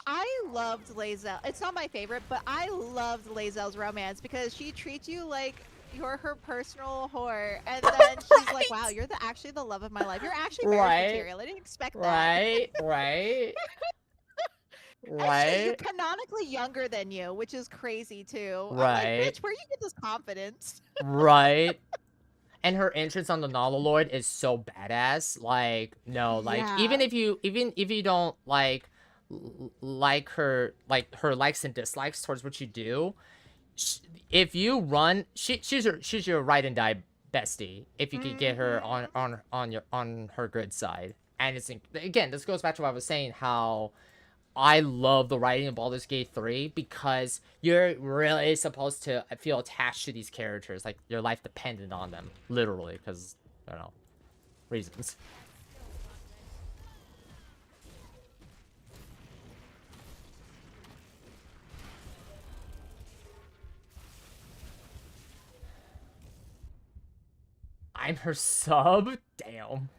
I loved Lae'zel. It's not my favorite, but I loved Lae'zel's romance because she treats you like you're her personal whore, and then she's like, "Wow, you're actually the love of my life. You're actually marriage material. I didn't expect that." Right. You're canonically younger than you, which is crazy too. I'm like, bitch, where you get this confidence? Right. And her entrance on the Nautiloid is so badass. Like, no, like Yeah. even if you don't like her likes and dislikes towards what you do, if you run, she's your ride and die bestie. If you could get her on her good side. And it's again, this goes back to what I was saying, how I love the writing in Baldur's Gate 3 because you're really supposed to feel attached to these characters, like your life depended on them, literally, because, you know, reasons. I'm her sub? Damn.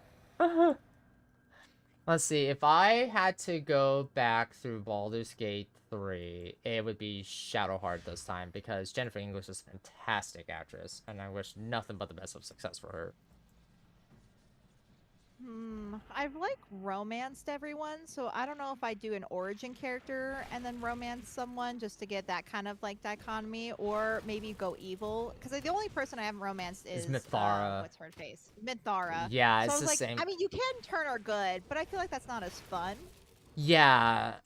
Let's see, if I had to go back through Baldur's Gate 3, it would be Shadowheart this time, because Jennifer English is a fantastic actress, and I wish nothing but the best of success for her. I've like romanced everyone, so I don't know if I do an origin character and then romance someone just to get that kind of like dichotomy, or maybe go evil. Because the only person I haven't romanced is Mythara. What's her face? Mythara. Yeah, So it's I was the like, same. I mean, you can turn her good, but I feel like that's not as fun. Yeah.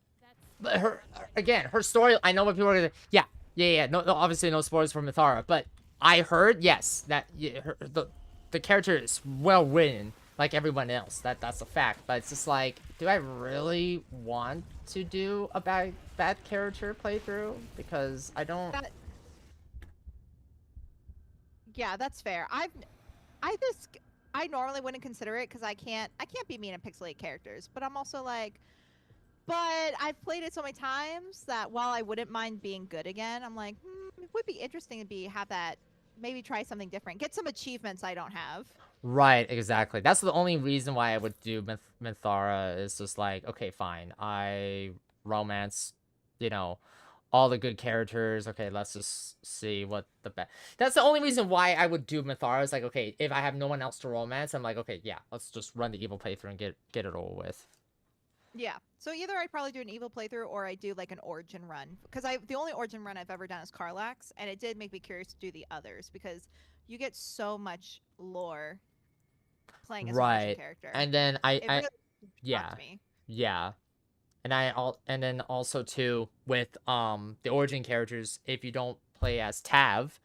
But her story, I know what people are gonna... Yeah. No, obviously no spoilers for Mythara, but I heard, yes, that the character is well written. Like everyone else, that's a fact. But it's just like, do I really want to do a bad character playthrough? Because I don't. Yeah, that's fair. I normally wouldn't consider it because I can't be mean at pixelate characters. But I'm also like, but I've played it so many times that while I wouldn't mind being good again, I'm like, it would be interesting to have that. Maybe try something different. Get some achievements I don't have. Right, exactly. That's the only reason why I would do Mythara, is just like, okay, fine. I romance, you know, all the good characters. Okay, let's just see what the best. That's the only reason why I would do Mythara. Is like, okay, if I have no one else to romance, I'm like, okay, yeah, let's just run the evil playthrough and get it over with. Yeah. So either I'd probably do an evil playthrough or I do like an origin run, because the only origin run I've ever done is Karlax, and it did make me curious to do the others because you get so much lore playing as an origin character. And then yeah. And then also too with the origin characters, if you don't play as Tav,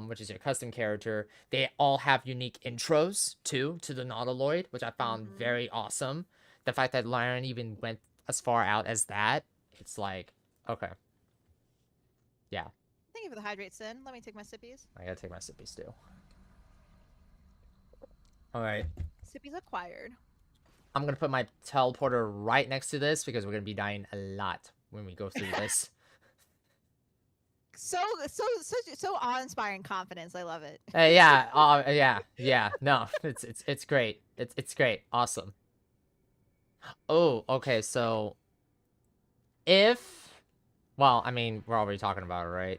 which is your custom character, they all have unique intros too to the Nautiloid, which I found very awesome. The fact that Lyron even went as far out as that, it's like, okay. Yeah. Thank you for the hydrate, Sin. Let me take my sippies. I gotta take my sippies too. Alright. Sippies acquired. I'm gonna put my teleporter right next to this because we're gonna be dying a lot when we go through this. So awe-inspiring confidence. I love it. Yeah. No, it's great. It's great. Awesome. Oh, okay. So, well, I mean, we're already talking about it, right?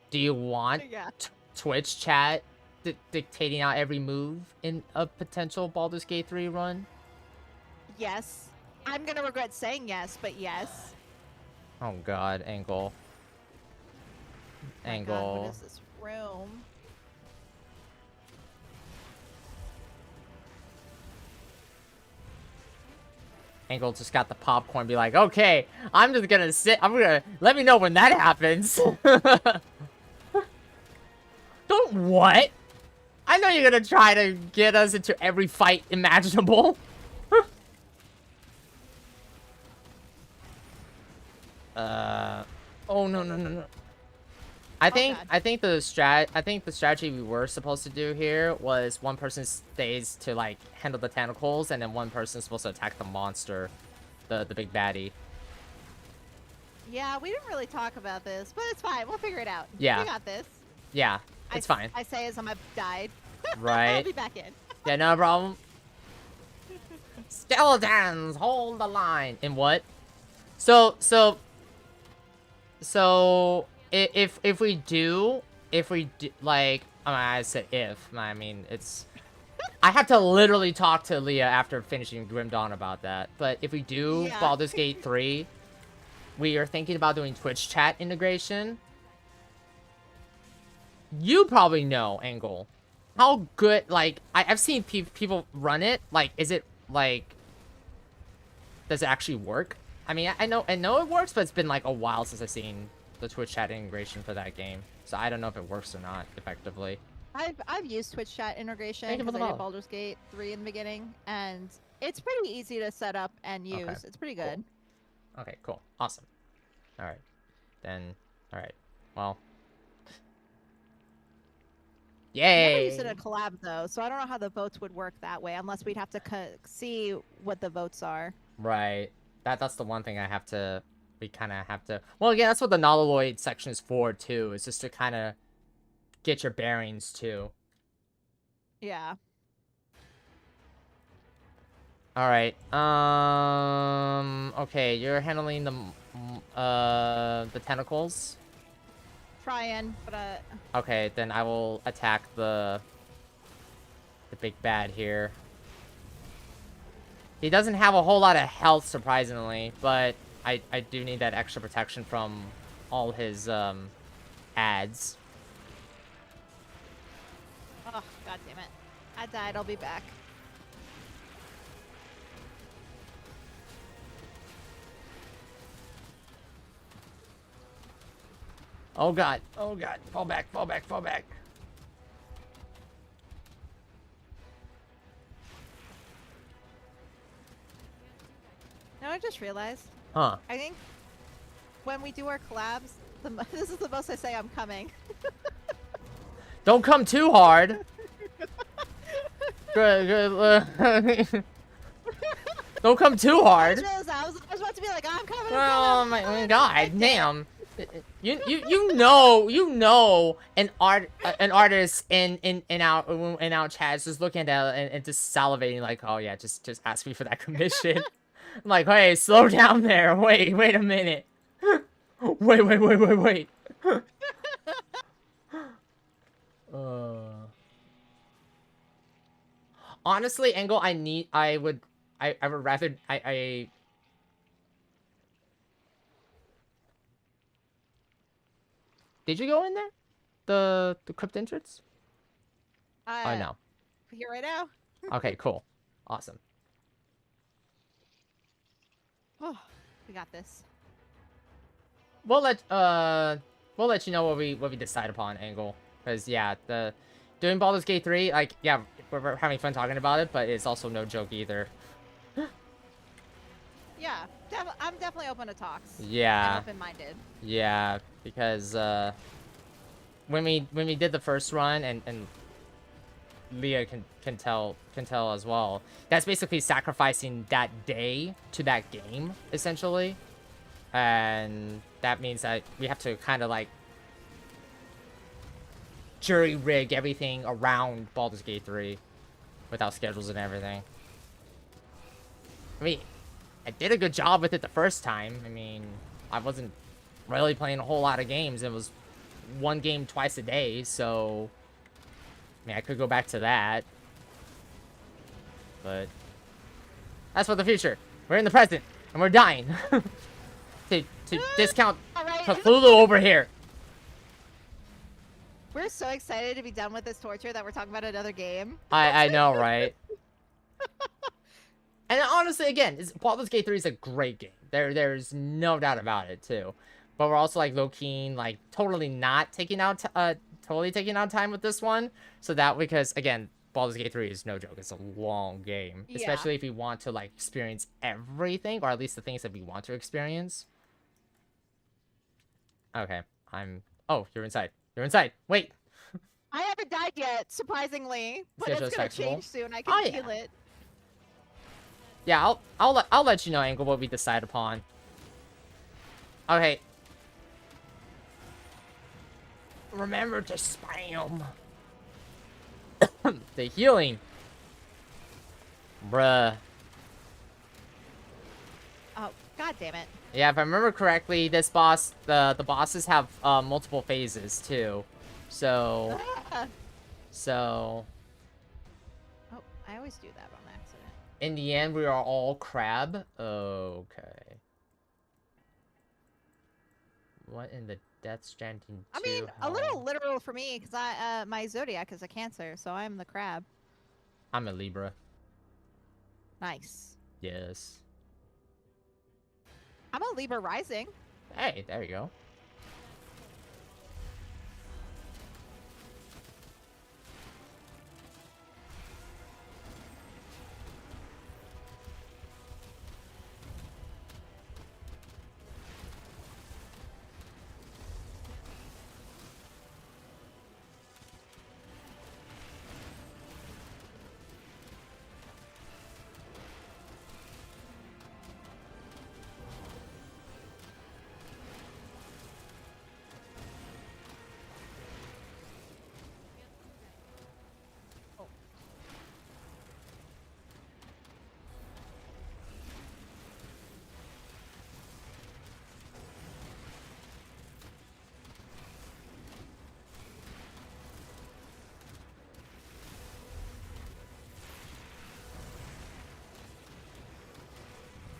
Do you want Twitch chat dictating out every move in a potential Baldur's Gate 3 run? Yes. I'm gonna regret saying yes, but yes. Oh god, angle. My Angle. God, what is this room? Angle just got the popcorn, be like, okay, I'm just gonna sit, let me know when that happens. Don't what? I know you're gonna try to get us into every fight imaginable. Oh no. I think the strategy we were supposed to do here was one person stays to like handle the tentacles, and then one person's supposed to attack the monster, the big baddie. Yeah, we didn't really talk about this, but it's fine. We'll figure it out. Yeah. We got this. Yeah, it's fine. I say as I've died. Right. I'll be back in. Yeah, no problem. Skeletons, hold the line. And what? So if we do like, I said if, I mean it's, I have to literally talk to Leah after finishing Grim Dawn about that. But if we do Baldur's Gate 3, we are thinking about doing Twitch chat integration. You probably know, Angle, how good, like, I've seen people run it. Like, is it, like, does it actually work? I mean, I know it works, but it's been, like, a while since I've seen the Twitch chat integration for that game. So I don't know if it works or not, effectively. I've used Twitch chat integration Thank you for because the I did follow. Baldur's Gate 3 in the beginning, and it's pretty easy to set up and use. Okay, It's pretty good. Cool. Okay, cool. Awesome. Alright. Then, alright. Well. Yay! Never used it in a collab though, so I don't know how the votes would work that way, unless we'd have to see what the votes are. Right. That's the one thing we kind of have to... Well, yeah, that's what the Nautiloid section is for, too. Is just to kind of get your bearings, too. Yeah. Alright. Okay, you're handling the tentacles. Trying, but Okay, then I will attack the big bad here. He doesn't have a whole lot of health, surprisingly, but I do need that extra protection from all his ads. oh god damn it. I died, I'll be back. Oh god, oh god, fall back, fall back, fall back. Now I just realized, Huh. I think when we do our collabs, this is the most I say I'm coming. Don't come too hard. Good. Don't come too hard. I was about to be like, I'm coming. Oh my god, damn. You know an artist in our chats just looking at it and just salivating like, oh yeah, just ask me for that commission. I'm like, hey, slow down there. Wait a minute. Wait. Honestly, Angle, I would rather Did you go in there? The crypt entrance? Oh no. Here right now. Okay, cool. Awesome. Oh, we got this. We'll let you know what we decide upon, Angle. Cause yeah, doing Baldur's Gate 3, like, yeah, we're having fun talking about it, but it's also no joke either. Yeah, I'm definitely open to talks. Yeah. I'm open-minded. Yeah, because when we did the first run, and Leah can tell as well, that's basically sacrificing that day to that game, essentially. And that means that we have to kind of like jury rig everything around Baldur's Gate 3 without schedules and everything. I mean, I did a good job with it the first time. I mean, I wasn't really playing a whole lot of games. It was one game twice a day, so mean, I could go back to that. But that's for the future. We're in the present, and we're dying. to discount Alright. Cthulhu over here. We're so excited to be done with this torture that we're talking about another game. I know, right? And honestly, again, Baldur's Gate 3 is a great game. There's no doubt about it, too. But we're also, like, low-key, like, totally taking out time with this one. So that, because, again, Baldur's Gate 3 is no joke. It's a long game. Yeah. Especially if you want to, like, experience everything, or at least the things that we want to experience. Okay, oh, you're inside. You're inside. Wait. I haven't died yet, surprisingly. But Schedule's it's gonna flexible. change soon. I can Oh, feel it. Yeah, I'll let you know, Angle, what we decide upon. Okay. Remember to spam. The healing. Bruh. Oh, god damn it. Yeah, if I remember correctly, this boss, the bosses have multiple phases too. So, Ah. so Oh, I always do that on accident. in the end, we are all crab. Okay. What in the Death Stranding 2? I mean, a little literal for me, because my zodiac is a Cancer, so I'm the crab. I'm a Libra. Nice. Yes. I'm a Libra rising. Hey, there you go.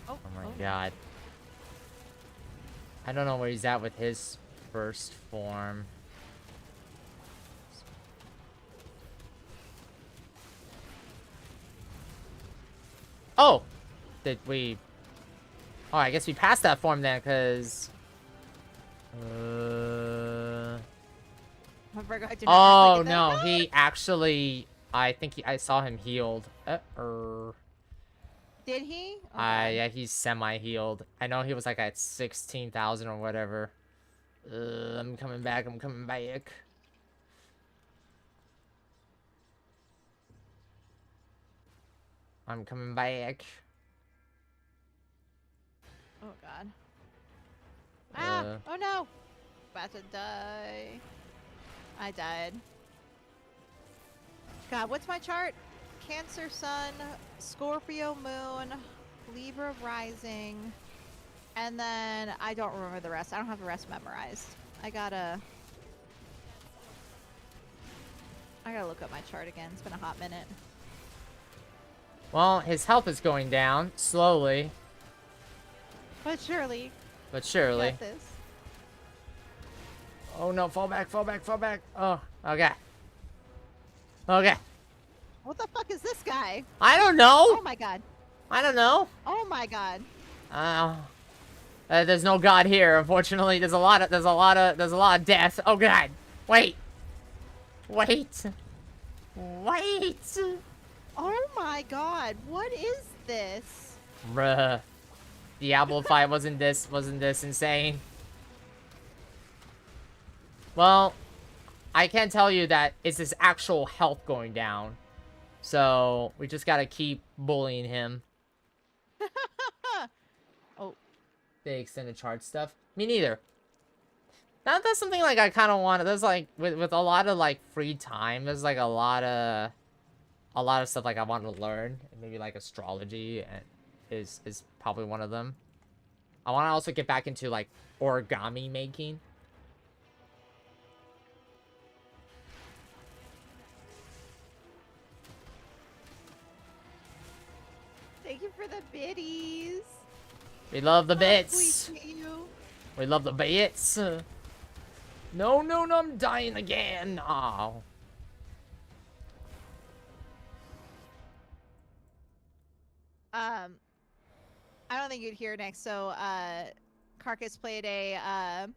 Oh, Oh my god. I don't know where he's at with his first form. Oh! Did we... Oh, I guess we passed that form then, because... I forgot to Oh, not no, click it. he actually... I think I saw him healed. Did he? Oh, God. Yeah, he's semi-healed. I know he was like at 16,000 or whatever. I'm coming back, I'm coming back. I'm coming back. Oh, God. Ah! Uh. Oh, no! About to die. I died. God, what's my chart? Cancer Sun, Scorpio Moon, Libra Rising, and then I don't remember the rest. I don't have the rest memorized. I gotta look up my chart again. It's been a hot minute. Well, his health is going down, slowly, But surely, but you surely. got this. Oh no, fall back, fall back, fall back. Oh, okay. Okay. What the fuck is this guy? I don't Oh know. my god. I don't know. Oh my god. There's no god here, unfortunately. There's a lot of death. Oh god. Wait. Wait. Wait. Oh my god. What is this? Bruh. Diablo 5 wasn't this insane. Well, I can tell you that it's his actual health going down. So, we just gotta keep bullying him. Oh. The extended charge stuff. Me neither. That's something like I kind of want. There's like with a lot of like free time. There's like a lot of stuff like I want to learn. And maybe like astrology and is probably one of them. I want to also get back into like origami making. Thank you for the biddies. We love the How bits. sweet to you. We love the bits. No, no, no, I'm dying again. Oh. I don't think you'd hear next. So, Carcass played a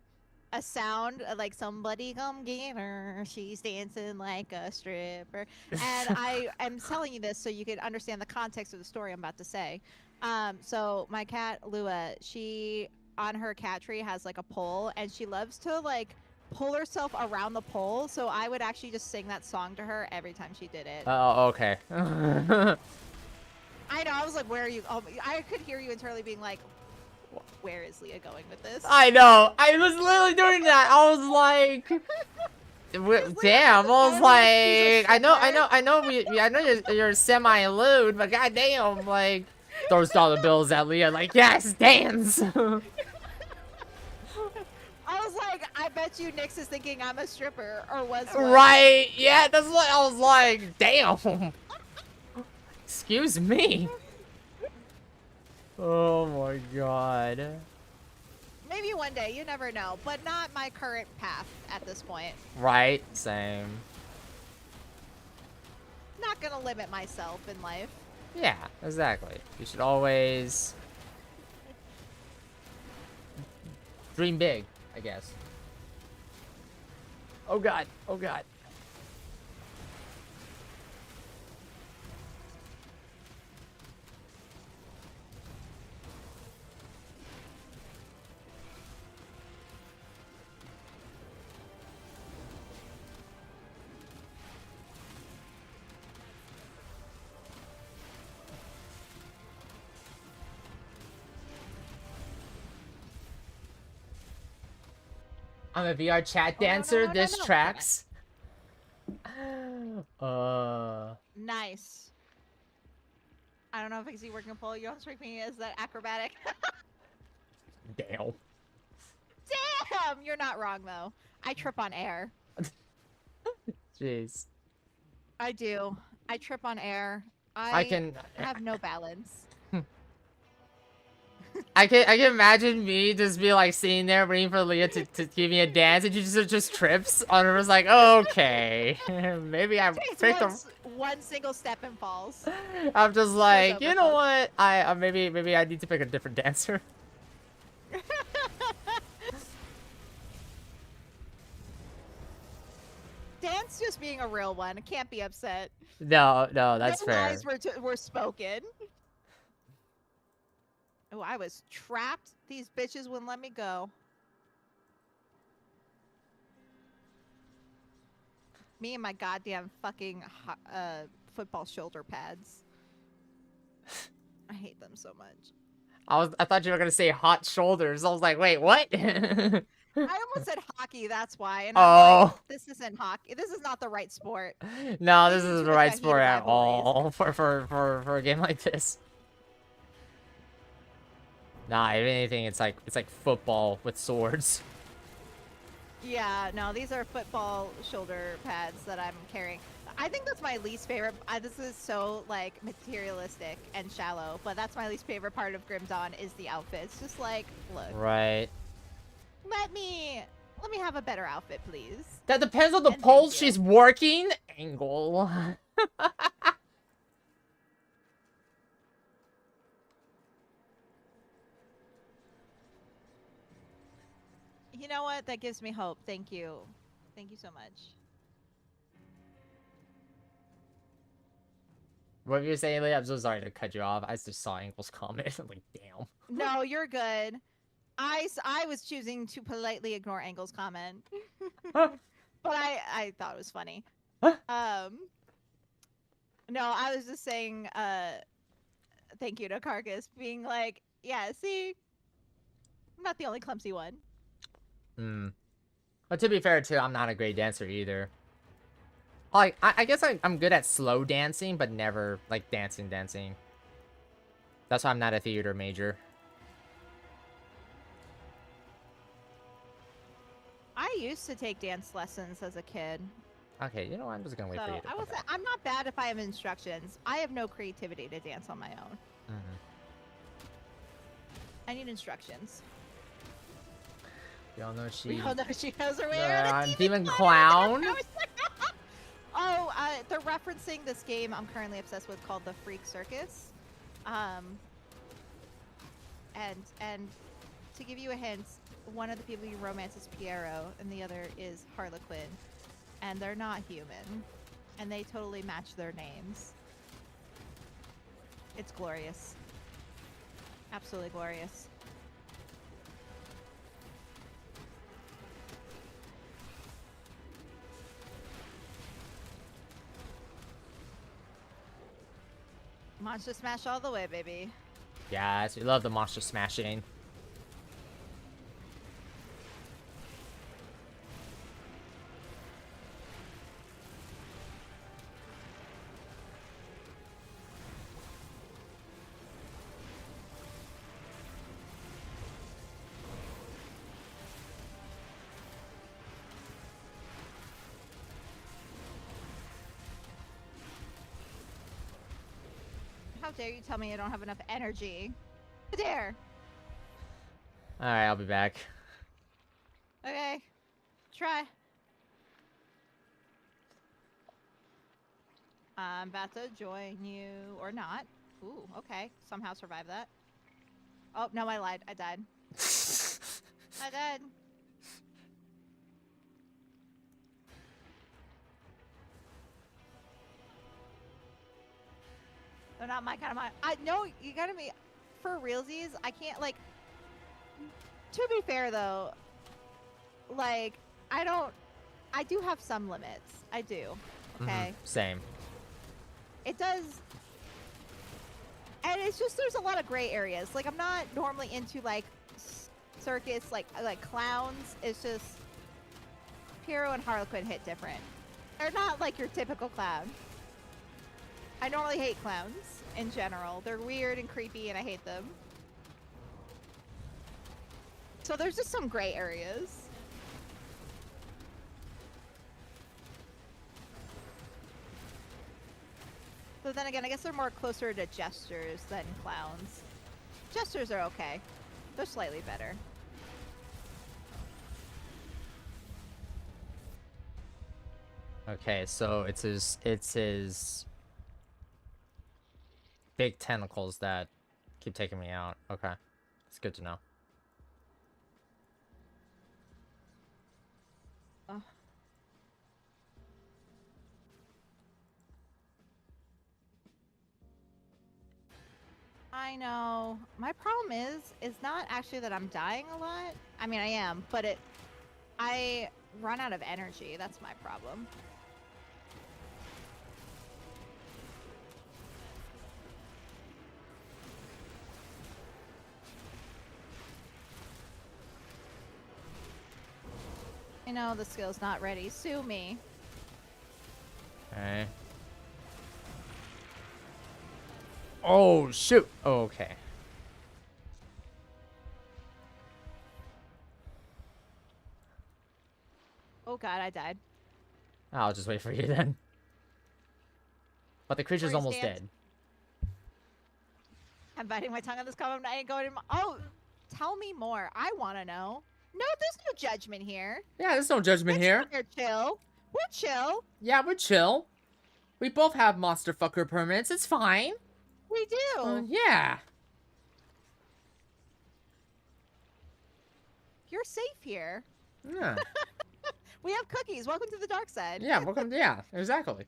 sound like somebody come get her. She's dancing like a stripper. And I am telling you this so you can understand the context of the story I'm about to say. So my cat Lua, she on her cat tree has like a pole, and she loves to like pull herself around the pole. So I would actually just sing that song to her every time she did it. Oh, okay. I know. I was like, "Where are you?" Oh, I could hear you internally being like, "Where is Leah going with this?" I know. I was literally doing that. I was like, damn. I was like, I know. I know you're semi-lewd, but goddamn, like, throws dollar bills at Leah. Like, yes, dance. I was like, I bet you Nyx is thinking I'm a stripper or was one. Right? Yeah, that's what I was like. Damn. Excuse me. Oh my god. Maybe one day, you never know, but not my current path at this point. Right? Same. Not gonna limit myself in life. Yeah, exactly. You should always dream big, I guess. Oh god. Oh god. I'm a VR chat dancer. no, This no. tracks. Nice. I don't know if I can see working pole. You don't strike me as that acrobatic. Damn. Damn! You're not wrong, though. I trip on air. Jeez. I do. I trip on air. I can have no balance. I can imagine me just be like sitting there waiting for Leah to give me a dance, and she just trips on her. Was like, oh, okay, maybe I picked one single step and falls. I'm just like, over, you know folks. what? I maybe I need to pick a different dancer. Dance just being a real one. I can't be upset. No, that's No fair. lies were spoken. Oh, I was trapped. These bitches wouldn't let me go. Me and my goddamn fucking football shoulder pads. I hate them so much. I thought you were gonna say hot shoulders. I was like, wait, what? I almost said hockey, that's why. And Oh. I'm like, this isn't hockey. This is not the right sport. No, this These isn't are the right the sport heated at all rivalries. for a game like this. Nah, if anything, it's like football with swords. Yeah, no, these are football shoulder pads that I'm carrying. I think that's my least favorite. This is so like materialistic and shallow, but that's my least favorite part of Grim Dawn is the outfits. Just like, look, Right. let me have a better outfit, please. That depends on the And pole thank you. she's working. Angle. You know what? That gives me hope. Thank you. Thank you so much. What were you saying, Leah? I'm so sorry to cut you off. I just saw Angle's comment. I'm like, damn. No, you're good. I was choosing to politely ignore Angle's comment. But I thought it was funny. No, I was just saying thank you to Carcass being like, yeah, see? I'm not the only clumsy one. But to be fair, too, I'm not a great dancer either. Like, I guess I'm good at slow dancing, but never, like, dancing. That's why I'm not a theater major. I used to take dance lessons as a kid. Okay, you know what? I'm just gonna wait for you to come back. I'm not bad if I have instructions. I have no creativity to dance on my own. I need instructions. We all know she. We all know she knows her way around the Demon Clown. Oh, they're referencing this game I'm currently obsessed with called The Freak Circus. And to give you a hint, one of the people you romance is Piero, and the other is Harlequin, and they're not human, and they totally match their names. It's glorious. Absolutely glorious. Monster Smash all the way, baby. Yes, we love the monster smashing. How dare you tell me I don't have enough energy? How dare? Alright, I'll be back. Okay. Try. I'm about to join you, or not. Ooh, okay. Somehow survive that. Oh, no, I lied. I died. I died. They're not my kind of I know you gotta be for realsies. I can't like. To be fair though, like I do have some limits. I do. Okay. Same. It does. And it's just there's a lot of gray areas. Like I'm not normally into like circus like clowns. It's just Piero and Harlequin hit different. They're not like your typical clown. I normally hate clowns in general. They're weird and creepy and I hate them. So there's just some gray areas. So then again, I guess they're more closer to gestures than clowns. Gestures are okay. They're slightly better. Okay, so it's his big tentacles that keep taking me out. Okay. It's good to know. I know. My problem is not actually that I'm dying a lot. I mean, I am, but I run out of energy. That's my problem. I know the skill's not ready. Sue me. Okay. Oh, shoot. Oh, okay. Oh god, I died. I'll just wait for you then. But the creature's Free almost stance. dead. I'm biting my tongue on this comment. I ain't going in. Oh, tell me more. I want to know. No, there's no judgment here. Yeah, there's no judgment here. We're chill. We're chill. Yeah, we're chill. We both have monster fucker permanents. It's fine. We do. Yeah. You're safe here. Yeah. We have cookies. Welcome to the dark side. Yeah, welcome. Yeah, exactly.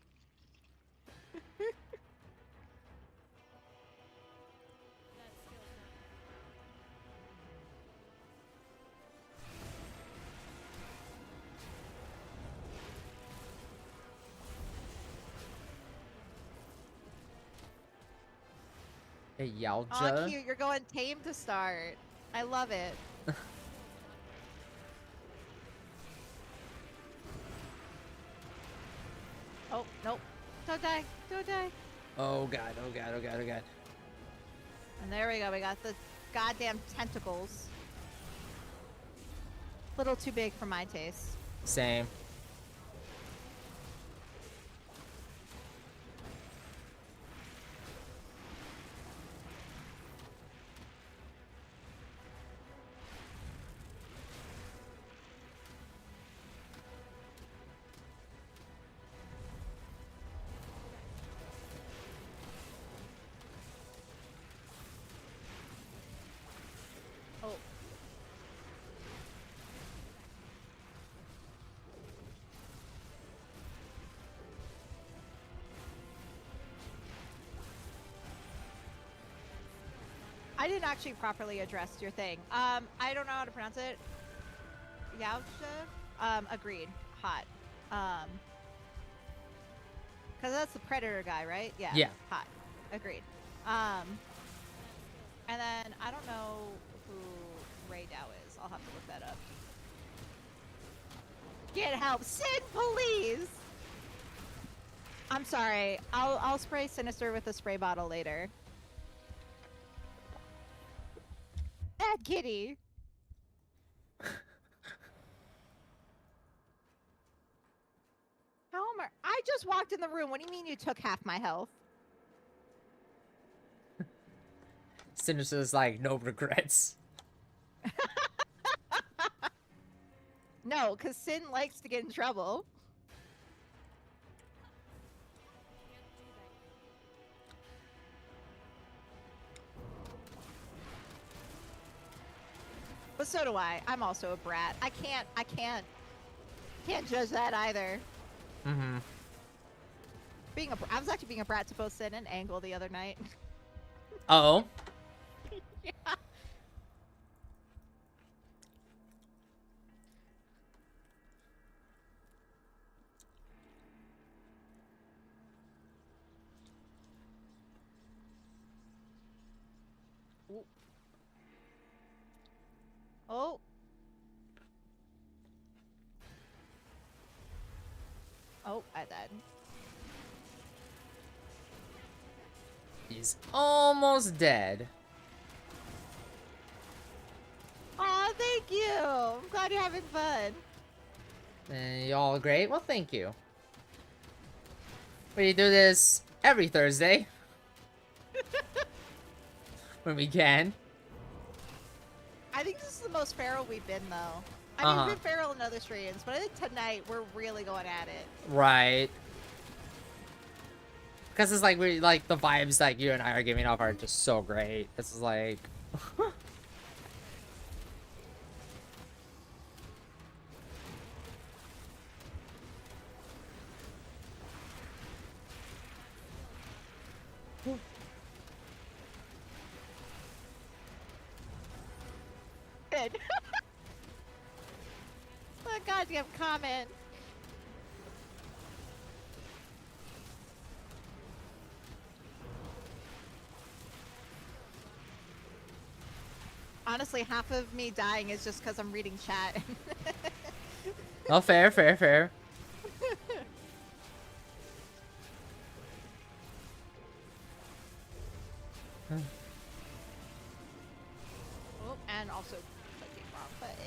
Hey, Oh, Yalja. cute. You're going tame to start. I love it. Oh, nope. Don't die. Don't die. Oh god, oh god, oh god, oh god. And there we go. We got the goddamn tentacles. Little too big for my taste. Same. I didn't actually properly address your thing. I don't know how to pronounce it. Yausha? Agreed. Hot. Because that's the Predator guy, right? Yeah. Yeah. Hot. Agreed. And then I don't know who Ray Dow is. I'll have to look that up. Get help. Sin, please! I'm sorry. I'll spray Sinister with a spray bottle later. That kitty. How am I just walked in the room. What do you mean you took half my health? Sinister's like, no regrets. No, because Sin likes to get in trouble. But so do I. I'm also a brat. I can't judge that either. Mm-hmm. I was actually being a brat to both Sin and Angle the other night. Oh. Yeah. Ooh. Oh. Oh, I died. He's almost dead. Aw, thank you. I'm glad you're having fun. Y'all great? Well, thank you. We do this every Thursday. When we can. I think this is the most feral we've been, though. I mean, we've been feral in other streams, but I think tonight we're really going at it. Right. Because it's like, we like, the vibes like you and I are giving off are just so great. This is like... Good. Oh, God, you have a comment. Honestly, half of me dying is just because I'm reading chat. Oh, fair, fair, fair. Oh, and also clicking wrong buttons.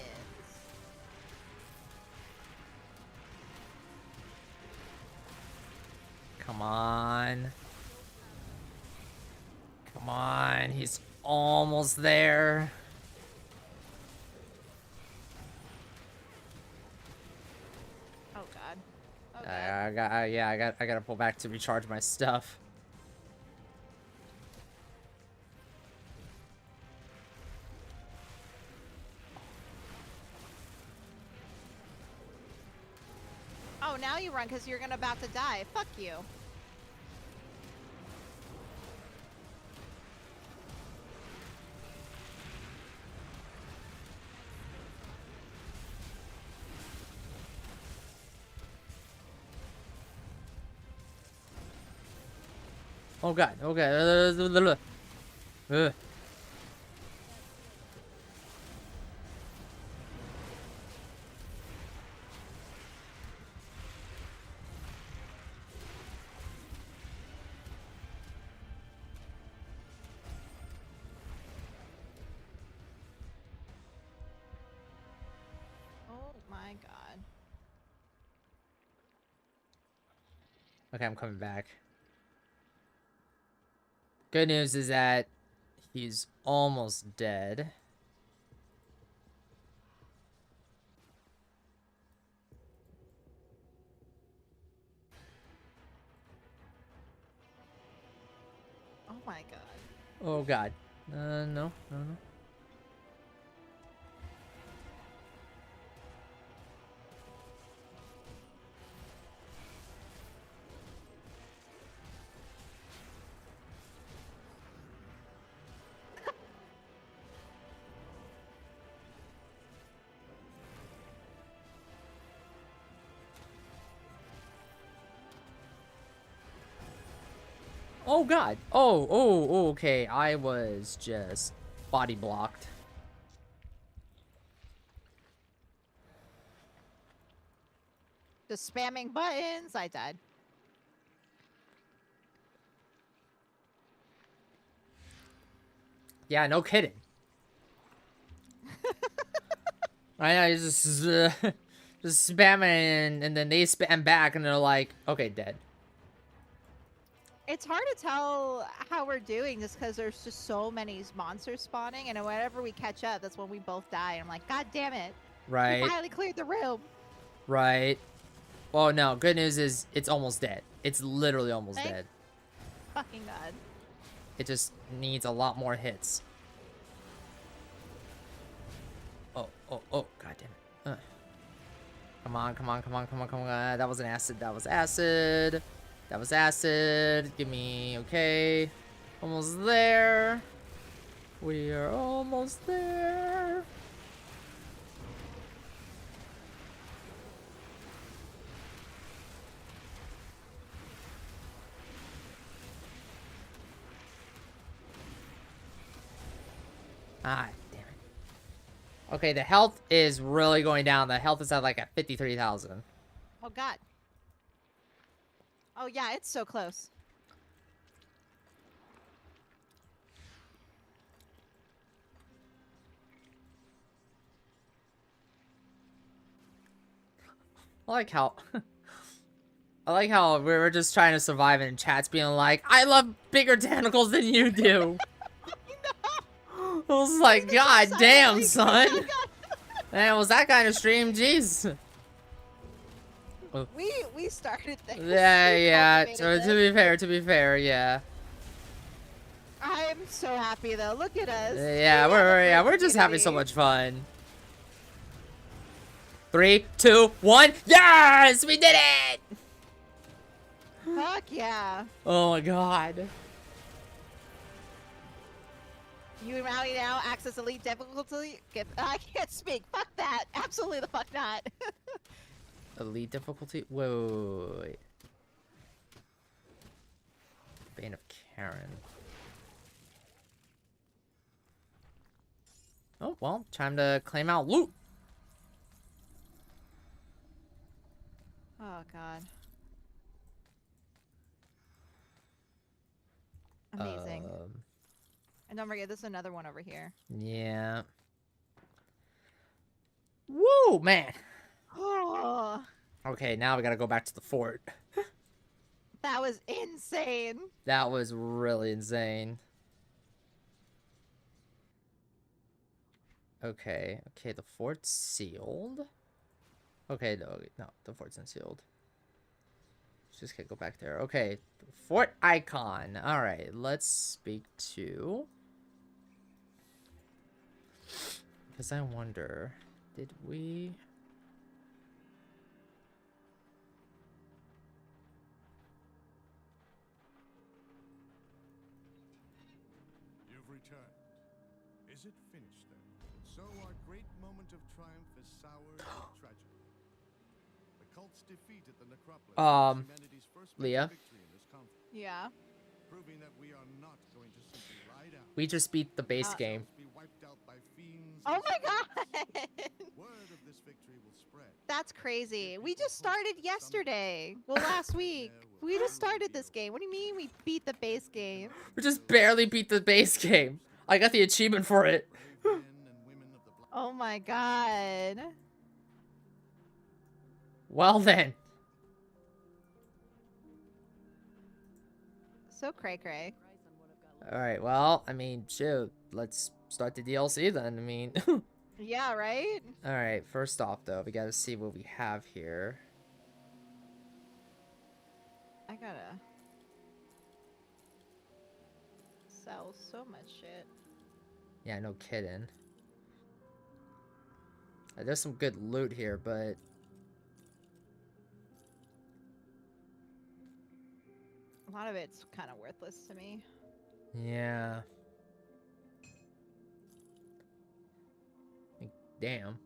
Come on. Come on, he's almost there. Oh, God. Oh, God. I gotta pull back to recharge my stuff. Oh, now you run because you're about to die. Fuck you. Oh god, okay. Oh, my God. Okay, I'm coming back. Good news is that he's almost dead. Oh, my God. Oh god. No. Oh god. Oh, okay. I was just body blocked. Just spamming buttons. I died. Yeah, no kidding. I know, it's just spamming, and then they spam back, and they're like, okay, dead. It's hard to tell how we're doing just because there's just so many monsters spawning, and whenever we catch up, that's when we both die. And I'm like, God damn it! We Right, finally cleared the room. right. Well, no, good news is it's almost dead. It's literally almost Thank dead. fucking God. It just needs a lot more hits. Oh, god damn it. Come on. That was an acid. That was acid. That was acid. Give me, okay. Almost there. We are almost there. Ah, damn it. Okay, the health is really going down. The health is at like at 53,000. Oh God. Oh yeah, it's so close. I like how I like how we were just trying to survive and chat's being like, I love bigger tentacles than you do. I was like, God damn, son. Man, was that kind of stream? Jeez. We started this. Yeah. We To be fair, yeah. I'm so happy though. Look at us. Yeah, we're just having so much fun. 3, 2, 1. Yes, we did it! Fuck yeah. Oh my god. You and Rowdy now access elite difficulty. I can't speak. Fuck that. Absolutely the fuck not. Elite difficulty? Wait. Bane of Karen. Oh, well, time to claim out loot. Oh God. Amazing. And don't forget, there's another one over here. Yeah. Woo, man. Oh, Okay, now we gotta go back to the fort. that was insane. That was really insane. Okay, the fort's sealed. Okay, no, the fort's unsealed. Just can't go back there. Okay, fort icon. All right, let's speak to. Because I wonder, did we? You've returned. Is it finished then? So our great moment of triumph is soured with tragedy. The cult's defeat at the necropolis was humanity's first major Leah? victory in this conflict, Yeah. proving that we are not going to simply lie down. We just beat the base game. Be wiped out by fiends. Oh and my spiders. God. Word of this victory will spread. That's crazy. We just started yesterday. Well, last week. We just started this game. What do you mean we beat the base game? We just barely beat the base game. I got the achievement for it. Brave men and women of the blood. Oh my God. Well then. So cray cray. All right. Well, I mean, shoot. Let's start the DLC then. I mean. Yeah, right? All right. First off, though, we gotta see what we have here. I gotta sell so much shit. Yeah, no kidding. There's some good loot here, but A lot of it's kind of worthless to me. yeah. Damn.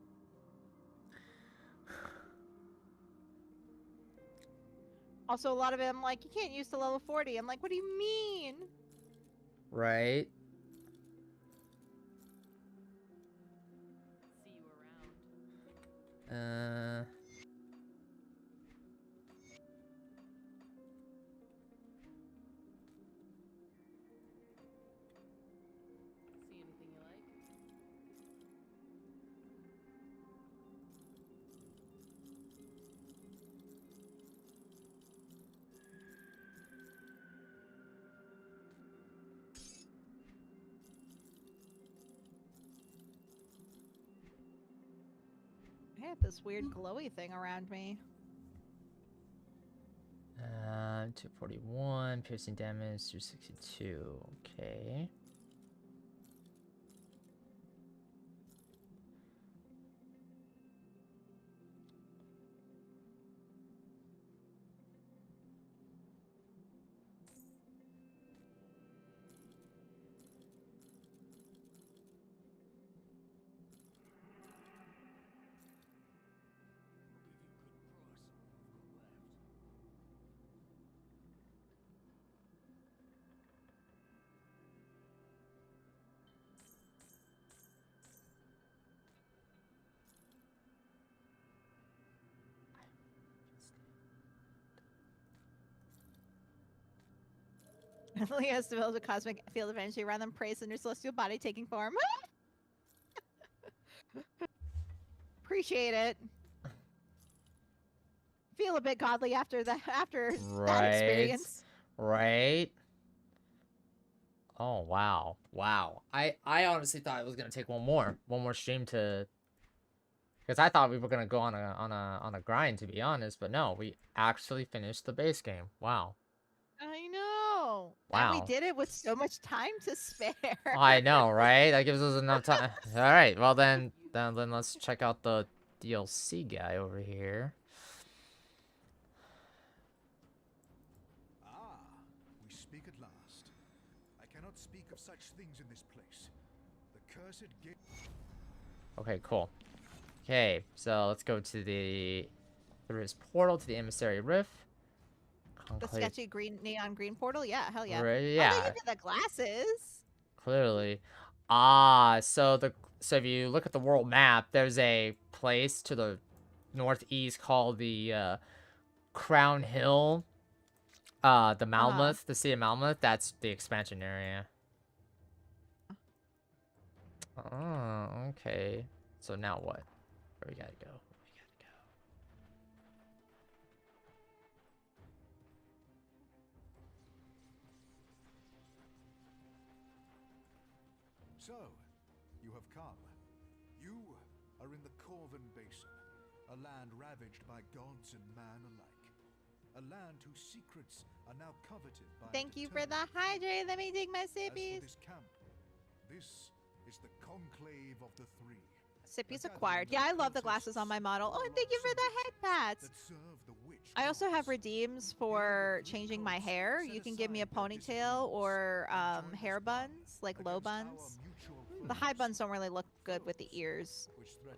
Also, a lot of it, I'm like, you can't use to level 40. I'm like, what do you mean? Right? See you around. See anything you like? I have this weird glowy thing around me. 241, piercing damage, 262. Okay. Leos develops a cosmic field of energy around them, prays in her celestial body taking form. Appreciate it. Feel a bit godly after that that experience. Right. Oh wow. Wow. I honestly thought it was gonna take one more stream to, because I thought we were gonna go on a grind, to be honest, but no, we actually finished the base game. Wow. I know. Wow. And we did it with so much time to spare. I know, right? That gives us enough time. All right. Well then let's check out the DLC guy over here. Ah, we speak at last. I cannot speak of such things in this place. The cursed gate. Okay, cool. Okay, so let's go to through his portal to the emissary rift. The sketchy neon green portal? Yeah, hell yeah. Right, Oh, yeah. they give you the glasses. Clearly. So if you look at the world map, there's a place to the northeast called the Crown Hill. The Malmuth, the city of Malmuth, that's the expansion area. Oh, okay. So now what? Where we gotta go? So, you have come. You are in the Corvin Basin, a land ravaged by gods and man alike. A land whose secrets are now coveted by. Thank you for the hydrate. Let me dig my As for sippies. this camp, this is the conclave of the three. Sippies acquired. Yeah, I love the glasses on my model. Oh, and thank you for the head pats. That serve the witch I also have gods. redeems for changing my hair. You can give me a ponytail or hair buns, like low buns. The high buns don't really look good with the ears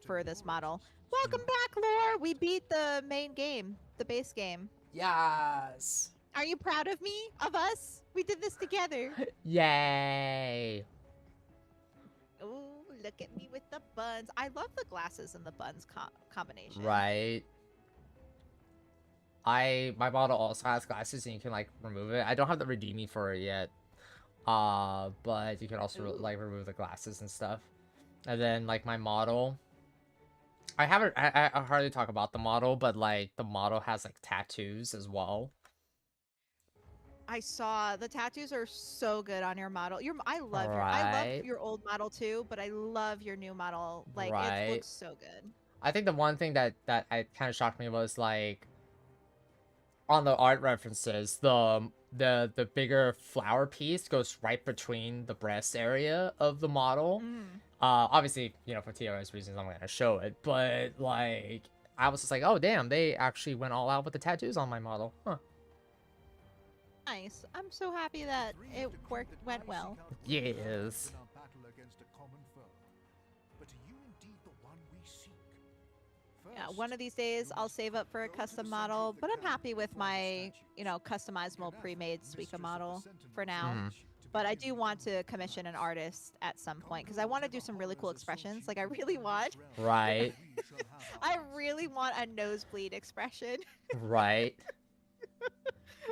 for this model. Welcome back, Lore! We beat the main game, the base game. Yes. Are you proud of me? Of us? We did this together. Yay. Ooh, look at me with the buns. I love the glasses and the buns combination. Right. My model also has glasses and you can like remove it. I don't have the redeeming for it yet. But you can also like remove the glasses and stuff. And then like my model, I hardly talk about the model, but like the model has like tattoos as well. I saw the tattoos are so good on your model. I love your old model too, but I love your new model. Like it looks so good. I think the one thing that I kind of shocked me was like on the art references, the bigger flower piece goes right between the breast area of the model. Obviously, you know, for TOS reasons, I'm gonna show it, but like I was just like, oh damn, they actually went all out with the tattoos on my model. Huh. Nice. I'm so happy that it went well. Yes. But are you indeed the one we seek? Yeah, one of these days I'll save up for a custom model, but I'm happy with my, customizable pre-made Suika model for now. Mhm. But I do want to commission an artist at some point because I want to do some really cool expressions. Like I really want, Right. I really want a nosebleed expression. Right.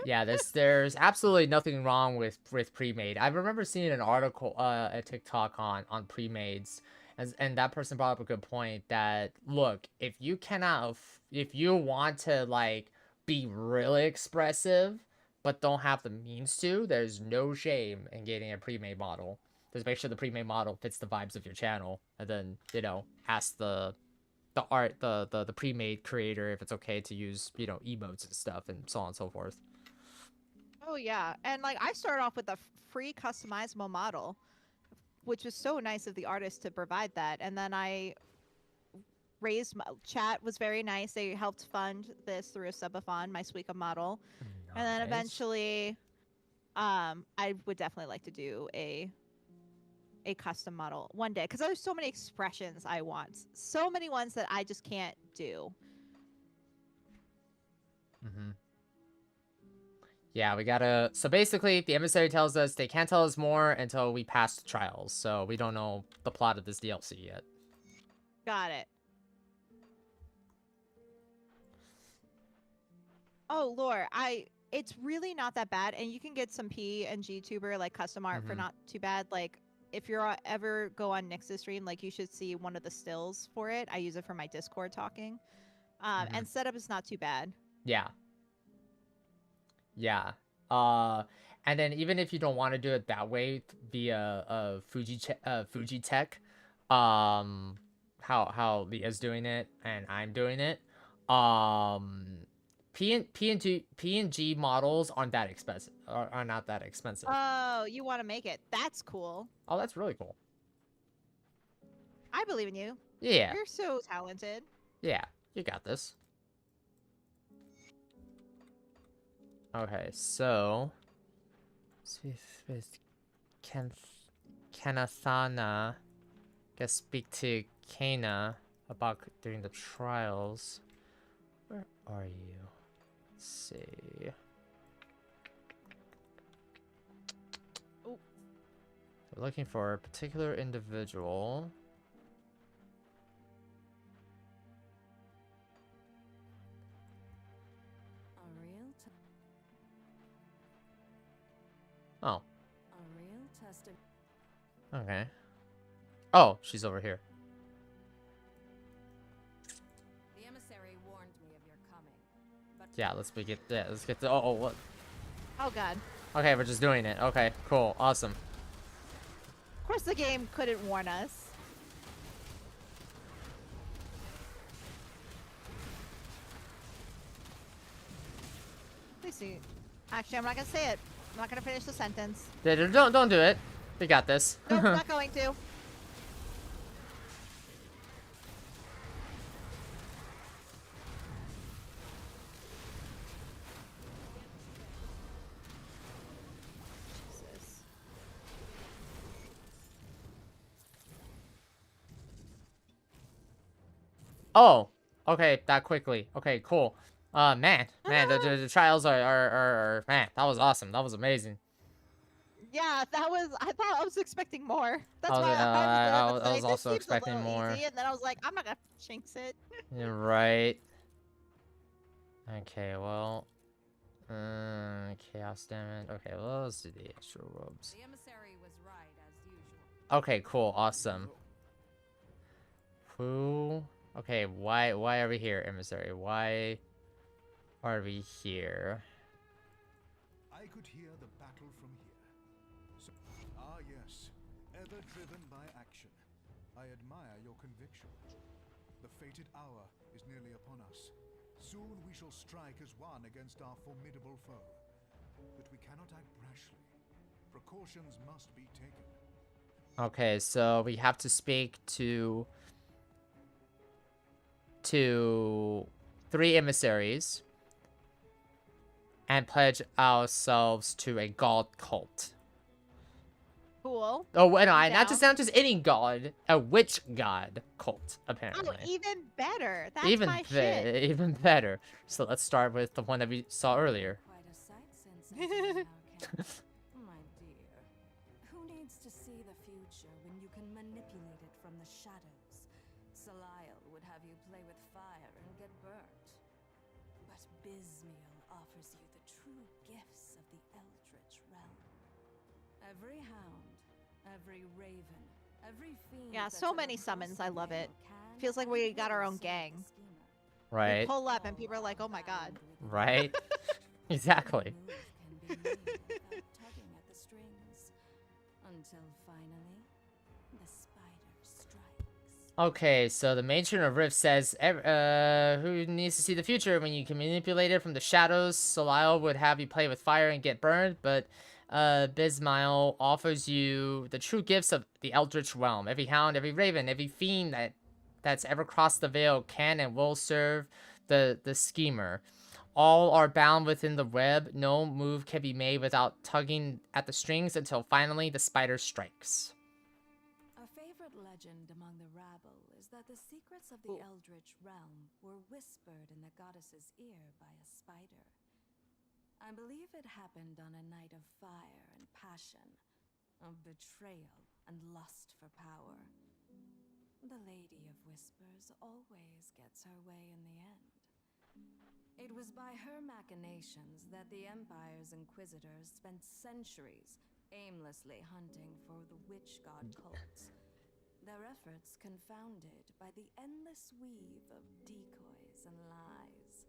Yeah, there's absolutely nothing wrong with pre-made. I remember seeing an article, a TikTok on pre-mades, and that person brought up a good point that look, if you want to like be really expressive, but don't have the means to, there's no shame in getting a pre-made model. Just make sure the pre-made model fits the vibes of your channel, and then ask the pre-made creator if it's okay to use emotes and stuff and so on and so forth. Oh yeah, and like I started off with a free customizable model, which was so nice of the artist to provide that, and then I raised chat was very nice. They helped fund this through a subathon, my Suika model, and then Nice. eventually, I would definitely like to do a custom model one day because there's so many expressions I want, so many ones that I just can't do. Mm-hmm. Yeah, we gotta. So basically, the emissary tells us they can't tell us more until we pass the trials. So we don't know the plot of this DLC yet. Got it. Oh, lore, it's really not that bad, and you can get some P and G tuber like custom art for Mhm. not too bad. Like if you're ever go on Nix's stream, like you should see one of the stills for it. I use it for my Discord talking, and setup is not too bad. Yeah. Yeah. And then even if you don't want to do it that way via Fuji Tech, how Leah's doing it and I'm doing it, PNG models aren't that expensive. Are not that expensive. Oh, you want to make it? That's cool. Oh, that's really cool. I believe in you. Yeah. You're so talented. Yeah. You got this. Okay, so with Kanathana, guess speak to Kana about doing the trials. Where are you? Let's see. Oh. We're looking for a particular individual. A real Oh, test of okay. Oh, she's over here. the emissary warned me of your coming. But Yeah, let's get to. Oh, what? Oh god. Okay, we're just doing it. Okay, cool, awesome. Of course, the game couldn't warn us. Please see. Actually, I'm not gonna say it. I'm not gonna finish the sentence. Don't do it. We got this. Nope, not going to. Jesus. Oh, okay, that quickly. Okay, cool. Man, the trials are man, that was awesome. That was amazing. Yeah, I thought I was expecting more. That's I was- why I was was like, also this seems expecting a little more. easy, and then I was like, I'm not gonna jinx it. You're right. Okay, well, chaos damage. Okay, well, let's do the extra robes. the emissary was right as usual. Okay, cool, awesome. Who? Okay, why are we here, emissary? Why are we here? I could hear the battle from here. So, yes, ever driven by action. I admire your conviction. The fated hour is nearly upon us. Soon we shall strike as one against our formidable foe. But we cannot act brashly. Precautions must be taken. Okay, so we have to speak to 3 emissaries and pledge ourselves to a god cult. Cool. Oh, wait, no, I'm not just any god, a witch god cult, Oh, apparently. even better. That's Even my shit. even better. So let's start with the one that we saw earlier. Quite a sight since entering our camp. My dear, who needs to see the future when you can manipulate it from the shadows? Salile would have you play with fire and get burnt. But Bismiel offers you the true gifts of the Eldritch realm. Every hound, every raven, every fiend. Yeah, that's so ever many crossed summons. the I love veil it. can Feels like and we got our will own serve gang. the schemer. We Right. pull up and people are like, oh my god. Right. Exactly. Move can be made without tugging at the strings, until finally the spider strikes. Okay, so the Matron of Rift says, who needs to see the future when you can manipulate it from the shadows? Solile would have you play with fire and get burned, but Bismael offers you the true gifts of the Eldritch realm. Every hound, every raven, every fiend that's ever crossed the veil can and will serve the schemer. All are bound within the web. No move can be made without tugging at the strings until finally the spider strikes. A favorite legend among the rabble is that the secrets of the Eldritch realm were whispered in the goddess's ear by a spider. I believe it happened on a night of fire and passion, of betrayal and lust for power. The Lady of Whispers always gets her way in the end. It was by her machinations that the Empire's inquisitors spent centuries aimlessly hunting for the witch god cults, their efforts confounded by the endless weave of decoys and lies.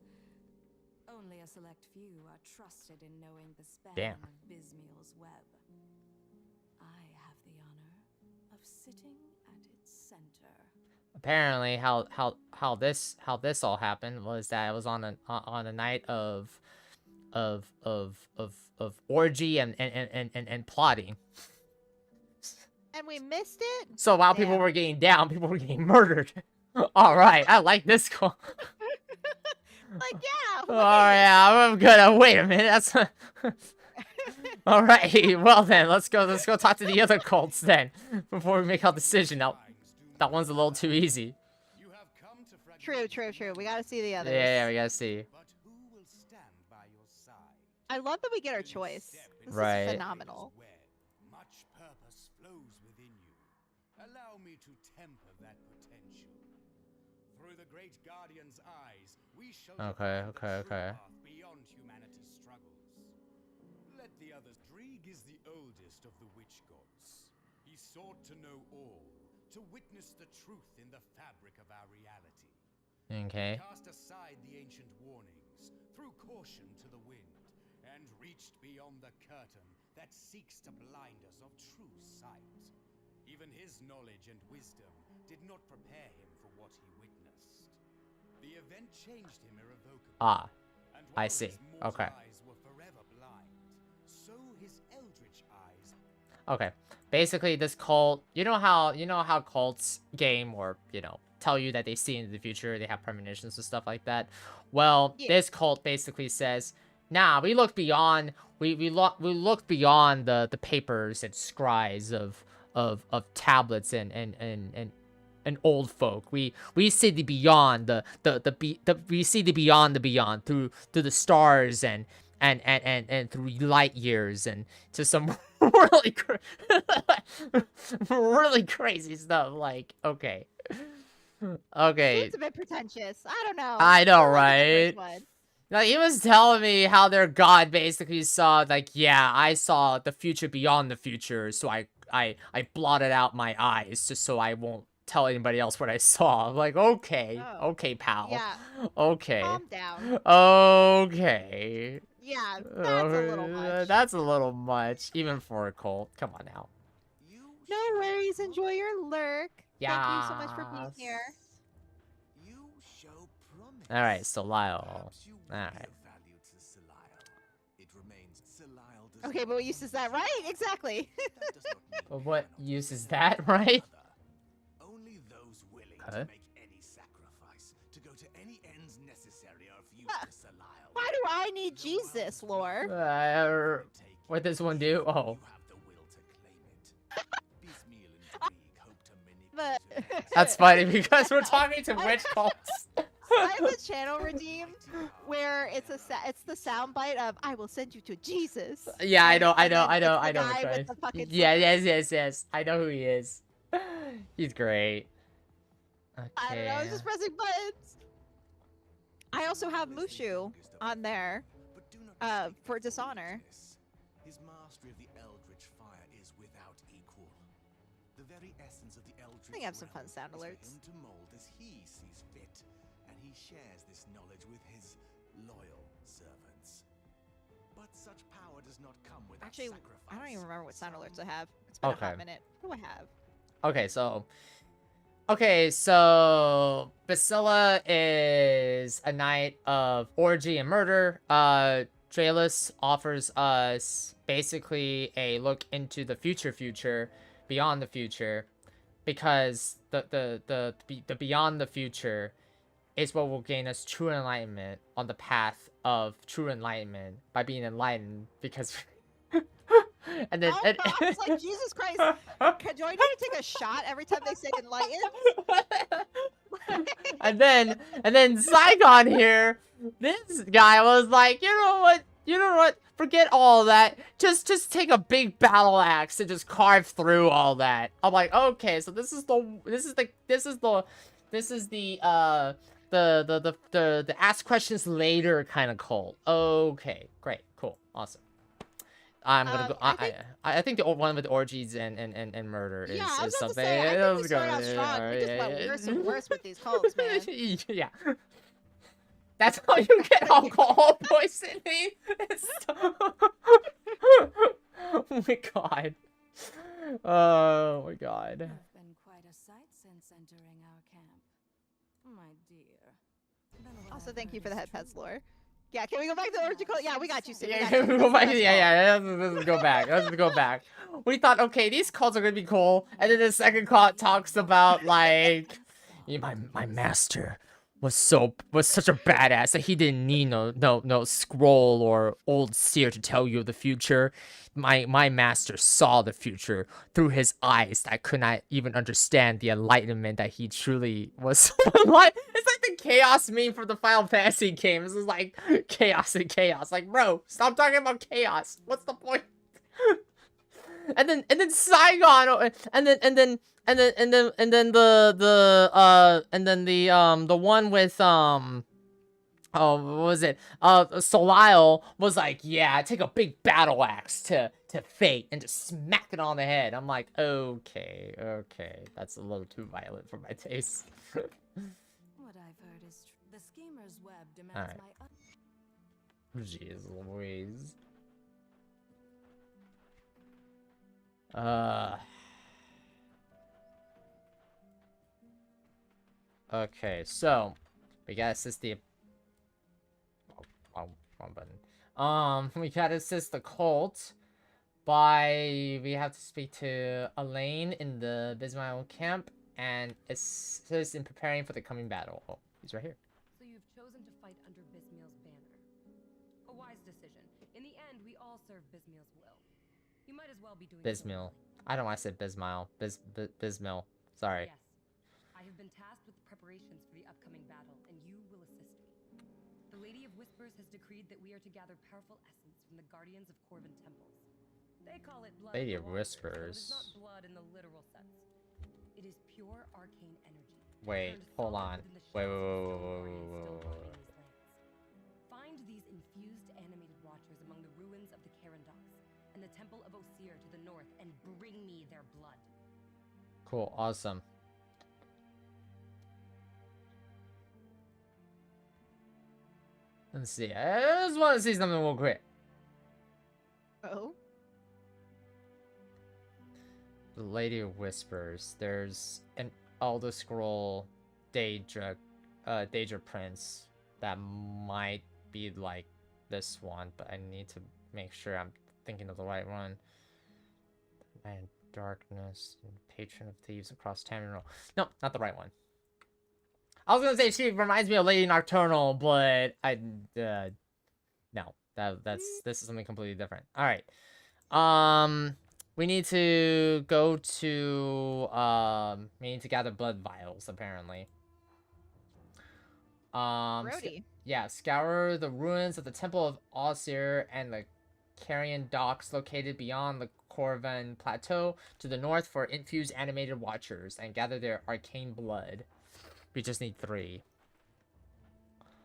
Only a select few are trusted in knowing the span Damn. of Bismiel's web. I have the honor of sitting at its center. Apparently, how this all happened was that it was on a night of orgy and plotting. And we missed it? So while people Damn. were getting down, people were getting murdered. All right, I like this call. Like, yeah. Oh what is it? yeah, I'm good. Wait a minute, that's. All right, well then, let's go talk to the other cults then before we make our decision. Now, that one's a little too easy. You have come to True. We gotta see the others. Yeah, we gotta see. But who will stand by your side? I love that we get our choice. This Right. is phenomenal. Where much purpose flows within you. Allow me to temper that potential. Through the great guardian's eyes, we shall Okay. define the true path beyond humanity's struggles. Let the others. Drieg is the oldest of the witch gods. He sought to know all, to witness the truth in the fabric of our reality. Okay. Cast aside the ancient warnings, threw caution to the wind, and reached beyond the curtain that seeks to blind us of true sight. Even his knowledge and wisdom did not prepare him for what he witnessed. The event changed him irrevocably. Ah, And I while see. his mortal Okay. eyes were forever blind, so his eldritch eyes. okay. Basically, this cult. You know how cults game or tell you that they see into the future, they have premonitions and stuff like that. Well, Yeah. this cult basically says, nah, we look beyond. We look beyond the papers and scries of tablets and old folk. We see the beyond we see the beyond the beyond through the stars and through light years and to some really really crazy stuff. Like, okay. It's a bit pretentious. I don't know. I know, Still like the first right? one. Like, he was telling me how their god basically saw, like, yeah, I saw the future beyond the future, so I blotted out my eyes just so I won't tell anybody else what I saw. I'm like, okay, Oh. okay, pal. Yeah. Okay. Calm down. Okay. Yeah, that's a little much. That's a little much, even for a cult. Come on now. You No worries. Enjoy your lurk. Thank you so much for being Yes. here. You show promise. All right, so Lyle. Perhaps you will All be right. of value to Salile. It remains Salile does Okay, not but what use is that, right? Exactly. That does not mean But we what cannot use is work that, with one right? another. Only those willing Okay. to make any sacrifice, to go to any ends necessary are of use Ah, to Salile. Why do I need The world Jesus, we lore? What does one do? Oh. You have the will to claim it. a. That's funny because we're talking to witch cults. I have a channel redeemed where it's the soundbite of "I will send you to Jesus." Yeah, I know. And then it's the I know. guy Which with the fucking yeah, slippers. yes. I know who he is. He's great. I don't know. I was Okay. just pressing buttons. I also have Mushu on there for Dishonor. His mastery of the Eldritch fire is without equal. The very essence of the Eldritch I think I have some fun realm sound is for alerts. him to mold as he sees fit, and he shares this knowledge with his loyal servants. But such power does not come without Actually, sacrifice. I don't even remember what sound alerts I have. It's been a hot minute. What do I have? Okay, so Basilla is a night of orgy and murder. Draelus offers us basically a look into the future, beyond the future, because the beyond the future is what will gain us true enlightenment on the path of true enlightenment by being enlightened, because and then I was like, Jesus Christ, do I need to take a shot every time they say enlightened? and then Saigon here, this guy was like, you know what, forget all that, just take a big battle axe and just carve through all that. I'm like, okay, so this is the ask questions later kind of cult. Okay, great, cool, awesome. I'm gonna go. I think the one with orgies and murder is, yeah, I was about something. to say, I think we started out strong. We just went worse and worse with these cults, man. Yeah. That's how you get alcohol poisoning. Oh my god. Oh my god. Have been quite a sight since entering our camp, my dear. Then what Also, I've thank you heard for the is head pets true. lore. Yeah, can we go back to the orgy cult? Yeah, we got you, Sid. We Yeah, got you. go back. That's the best Yeah. Let's go back. Let's go back. We thought, okay, these cults are gonna be cool, and then the second cult talks about like, my master was such a badass that he didn't need no scroll or old seer to tell you the future. My master saw the future through his eyes that could not even understand the enlightenment that he truly was. Like, it's like the chaos meme from the Final Fantasy games. It's like chaos and chaos. Like, bro, stop talking about chaos. What's the point? and then Saigon, and then the one with oh, what was it? Solisle was like, yeah, take a big battle axe to Fate and just smack it on the head. I'm like, okay, that's a little too violent for my taste. What I've heard is the schemer's web demands my Jeez Louise. Okay, so we gotta assist the wrong button. We gotta assist the cult by we have to speak to Elaine in the Bismail camp and assist in preparing for the coming battle. Oh, he's right here. So you've chosen to fight under Bismail's banner. A wise decision. In the end, we all serve Bismail's will. You might as well be doing Bismail. I don't want to say Bismail. Bismail. Sorry. Yes. I have been tasked with preparations for the upcoming battle, and you will assist me. The Lady of Whispers has decreed that we are to gather powerful essence from the guardians of Corvin temples. They call it blood. Lady of for water, but Whispers. it's not blood in the literal sense. It is pure arcane energy. Wait, turned hold solid on. within the Wait. shells of the stone guardians still guarding these lands. Find these infused animated watchers among the ruins of the Carandox and the Temple of Osir to the north, and bring me their blood. Cool, awesome. Let's see. I just want to see something real quick. Oh. The Lady of Whispers. There's an Elder Scroll Daedra Prince that might be like this one, but I need to make sure I'm thinking of the right one. And Darkness and Patron of Thieves across Tamriel. No, not the right one. I was gonna say she reminds me of Lady Nocturnal, but no. This is something completely different. All right. We need to go to we need to gather blood vials apparently. Grody. Yeah, scour the ruins of the Temple of Osir and the Carrion Docks located beyond the Corvan Plateau to the north for infused animated watchers and gather their arcane blood. We just need 3.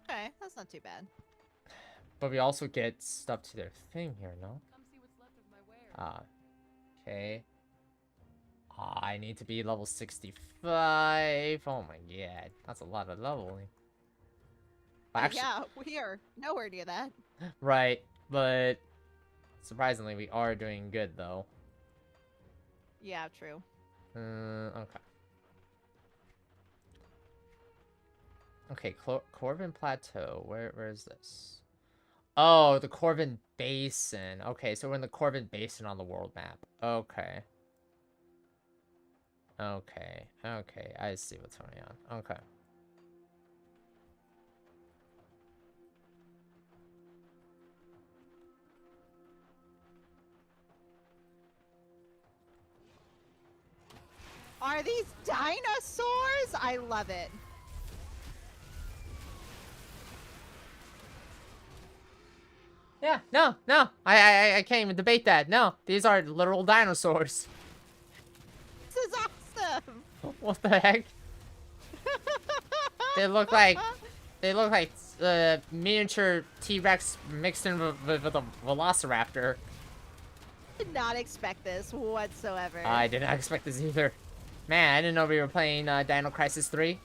Okay, that's not too bad. But we also get stuff to their thing here, no? Come see what's left of my wares. Okay. I need to be level 65. Oh my god, that's a lot of leveling. But actually, Yeah, we are nowhere near that. right, but surprisingly, we are doing good though. Yeah, true. Okay. Okay, Corvan Plateau. Where is this? Oh, the Corvan Basin. Okay, so we're in the Corvan Basin on the world map. Okay. Okay. Okay, I see what's going on. Okay. Are these dinosaurs? I love it. Yeah, no. I can't even debate that. No, these are literal dinosaurs. This is awesome. What the heck? They look like miniature T-Rex mixed in with a Velociraptor. Did not expect this whatsoever. I did not expect this either. Man, I didn't know we were playing Dino Crisis 3.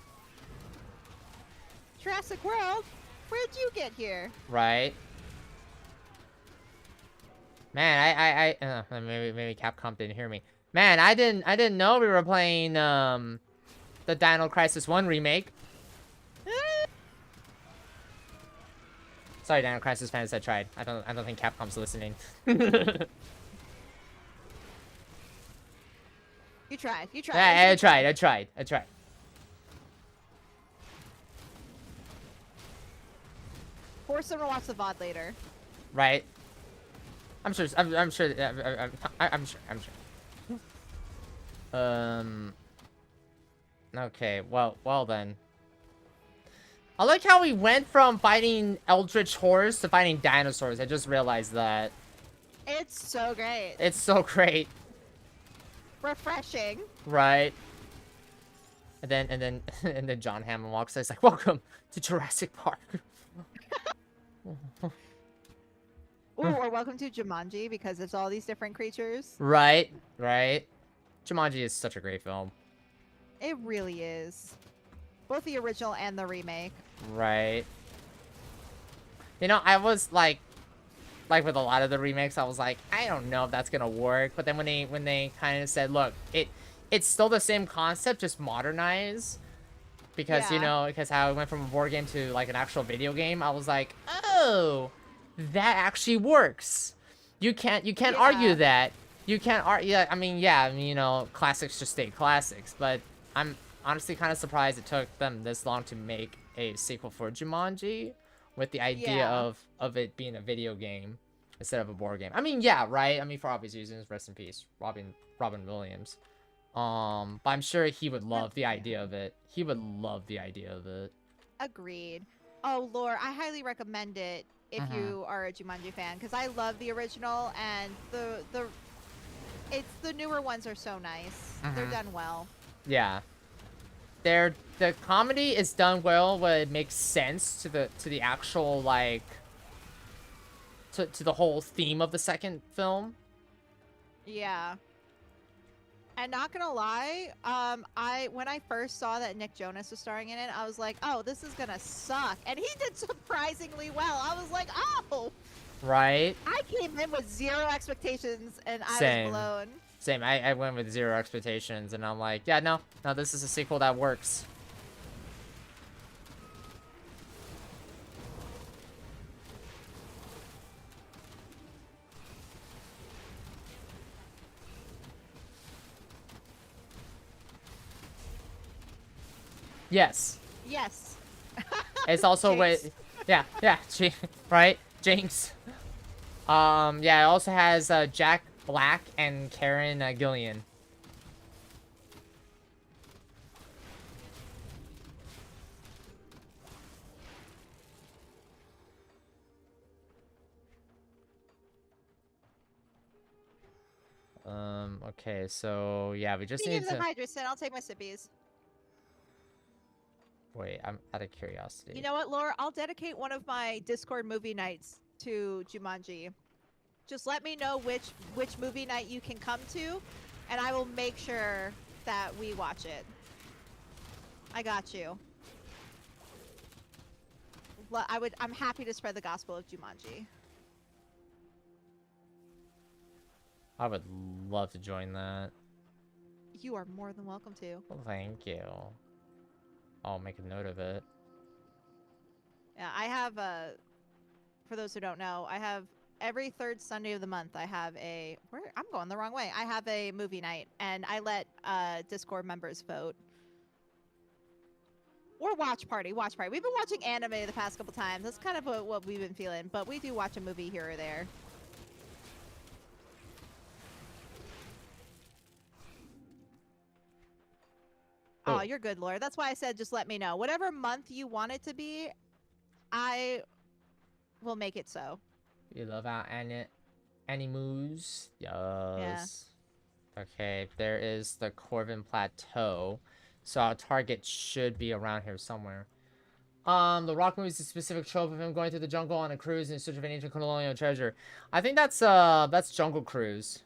Jurassic World? Where'd you get here? Right. Man, maybe Capcom didn't hear me. Man, I didn't know we were playing the Dino Crisis 1 remake. Sorry, Dino Crisis fans, I tried. I don't think Capcom's listening. You tried. I tried. Force them to watch the VOD later. Right. I'm sure. Okay. Well then. I like how we went from fighting eldritch horrors to fighting dinosaurs. I just realized that. It's so great. It's so great. Refreshing. Right. And then John Hammond walks in. He's like, "Welcome to Jurassic Park." Ooh, or welcome to Jumanji because it's all these different creatures. Right. Jumanji is such a great film. It really is. Both the original and the remake. Right. You know, I was like with a lot of the remakes, I was like, I don't know if that's gonna work. But then when they kind of said, look, it's still the same concept, just modernized. Because, you know, because how it went from a board game to like an actual video game, I was like, oh, that actually works. You can't argue that. You can't argue. I mean, you know, classics just stay classics. But I'm honestly kind of surprised it took them this long to make a sequel for Jumanji, with the idea of it being a video game instead of a board game. I mean, yeah, right. I mean, for obvious reasons, rest in peace, Robin Williams. But I'm sure he would love the idea of it. He would love the idea of it. Agreed. Oh, Lord, I highly recommend it if you are a Jumanji fan, because I love the original, and the newer ones are so nice. They're done well. Yeah. The comedy is done well when it makes sense to the actual, like, to the whole theme of the second film. Yeah. And not gonna lie, when I first saw that Nick Jonas was starring in it, I was like, oh, this is gonna suck. And he did surprisingly well. I was like, oh! Right? I came in with 0 expectations, and I was blown. Same. I went with 0 expectations, and I'm like, yeah, no, this is a sequel that works. Yes. Yes. It's also with, right, Jinx. Yeah, it also has Jack Black and Karen Gillian. Okay, so yeah, we just Speaking need of the to hydrogen, I'll take my sippies. wait. I'm out of curiosity. You know what, Laura? I'll dedicate one of my Discord movie nights to Jumanji. Just let me know which movie night you can come to, and I will make sure that we watch it. I got you. I'm happy to spread the gospel of Jumanji. I would love to join that. You are more than welcome to. Well, thank you. I'll make a note of it. Yeah, I have for those who don't know, I have every third Sunday of the month. I have I'm going the wrong way. I have a movie night, and I let Discord members vote. Or watch party. We've been watching anime the past couple times. That's kind of what we've been feeling. But we do watch a movie here or there. Oh, you're good, Laura. That's why I said just let me know. Whatever month you want it to be, I will make it so. You love our animus? Yes. Yeah. Okay, there is the Corvin Plateau. So our target should be around here somewhere. The Rock movie is a specific trope of him going to the jungle on a cruise in search of an ancient colonial treasure. I think that's Jungle Cruise.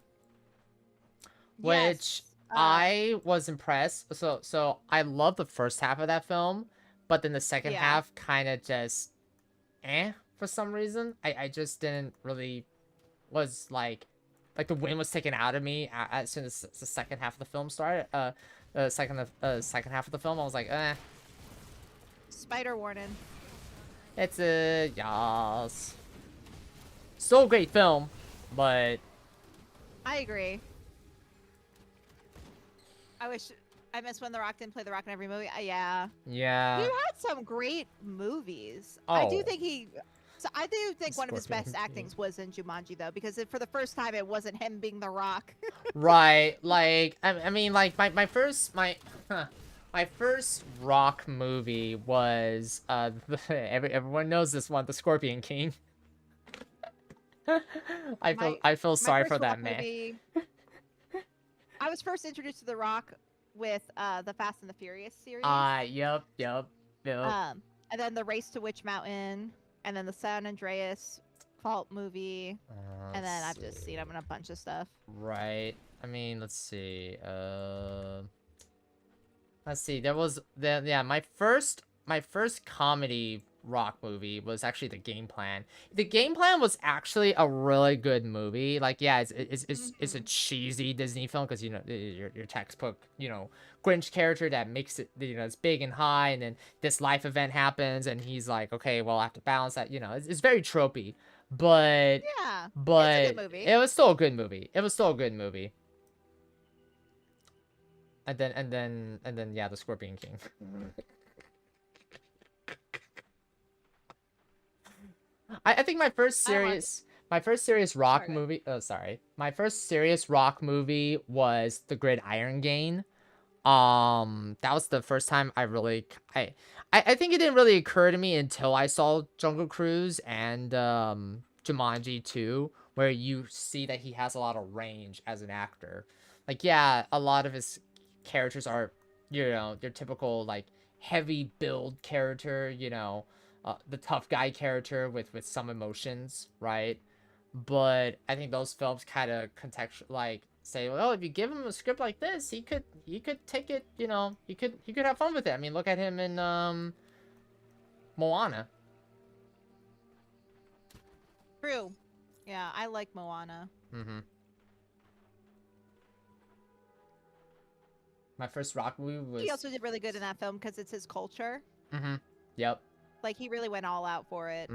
Which Yes. I was impressed. So I love the first half of that film, but then the second half kind of just for some reason. I just didn't really was like the wind was taken out of me as soon as the second half of the film started. Second half of the film, I was like, Spider warning. It's a yas. Still a great film, but I agree. I miss when The Rock didn't play The Rock in every movie. Yeah. Yeah. He had some great movies. I do Oh. think one of his best actings was in Jumanji, though, because for the first time it wasn't him being The Rock. Right, like I mean, like my first Rock movie was everyone knows this one, The Scorpion King. I feel sorry for that man. I was first introduced to The Rock with the Fast and the Furious series. Yep. And then the Race to Witch Mountain, and then the San Andreas Fault movie, and then I've just seen him in a bunch of stuff. Right. I mean, let's see. There was my first comedy Rock movie was actually The Game Plan. The Game Plan was actually a really good movie. Like, yeah, it's a cheesy Disney film because, you know, your textbook, you know, Grinch character that makes it, you know, it's big and high, and then this life event happens, and he's like, okay, well, I have to balance that. You know, it's very tropey, but yeah, but it's a good movie. it was still a good movie. And then yeah, The Scorpion King. I think my first serious Rock movie. Oh, sorry. My first serious Rock movie was The Gridiron Gang. That was the first time I really I think it didn't really occur to me until I saw Jungle Cruise and Jumanji 2, where you see that he has a lot of range as an actor. Like, yeah, a lot of his characters are, you know, your typical like heavy build character, you know, the tough guy character with some emotions, right? But I think those films kind of contextual say, well, if you give him a script like this, he could take it, you know, he could have fun with it. I mean, look at him in Moana. True. Yeah, I like Moana. My first Rock movie was. He also did really good in that film because it's his culture. Yep. Like, he really went all out for it.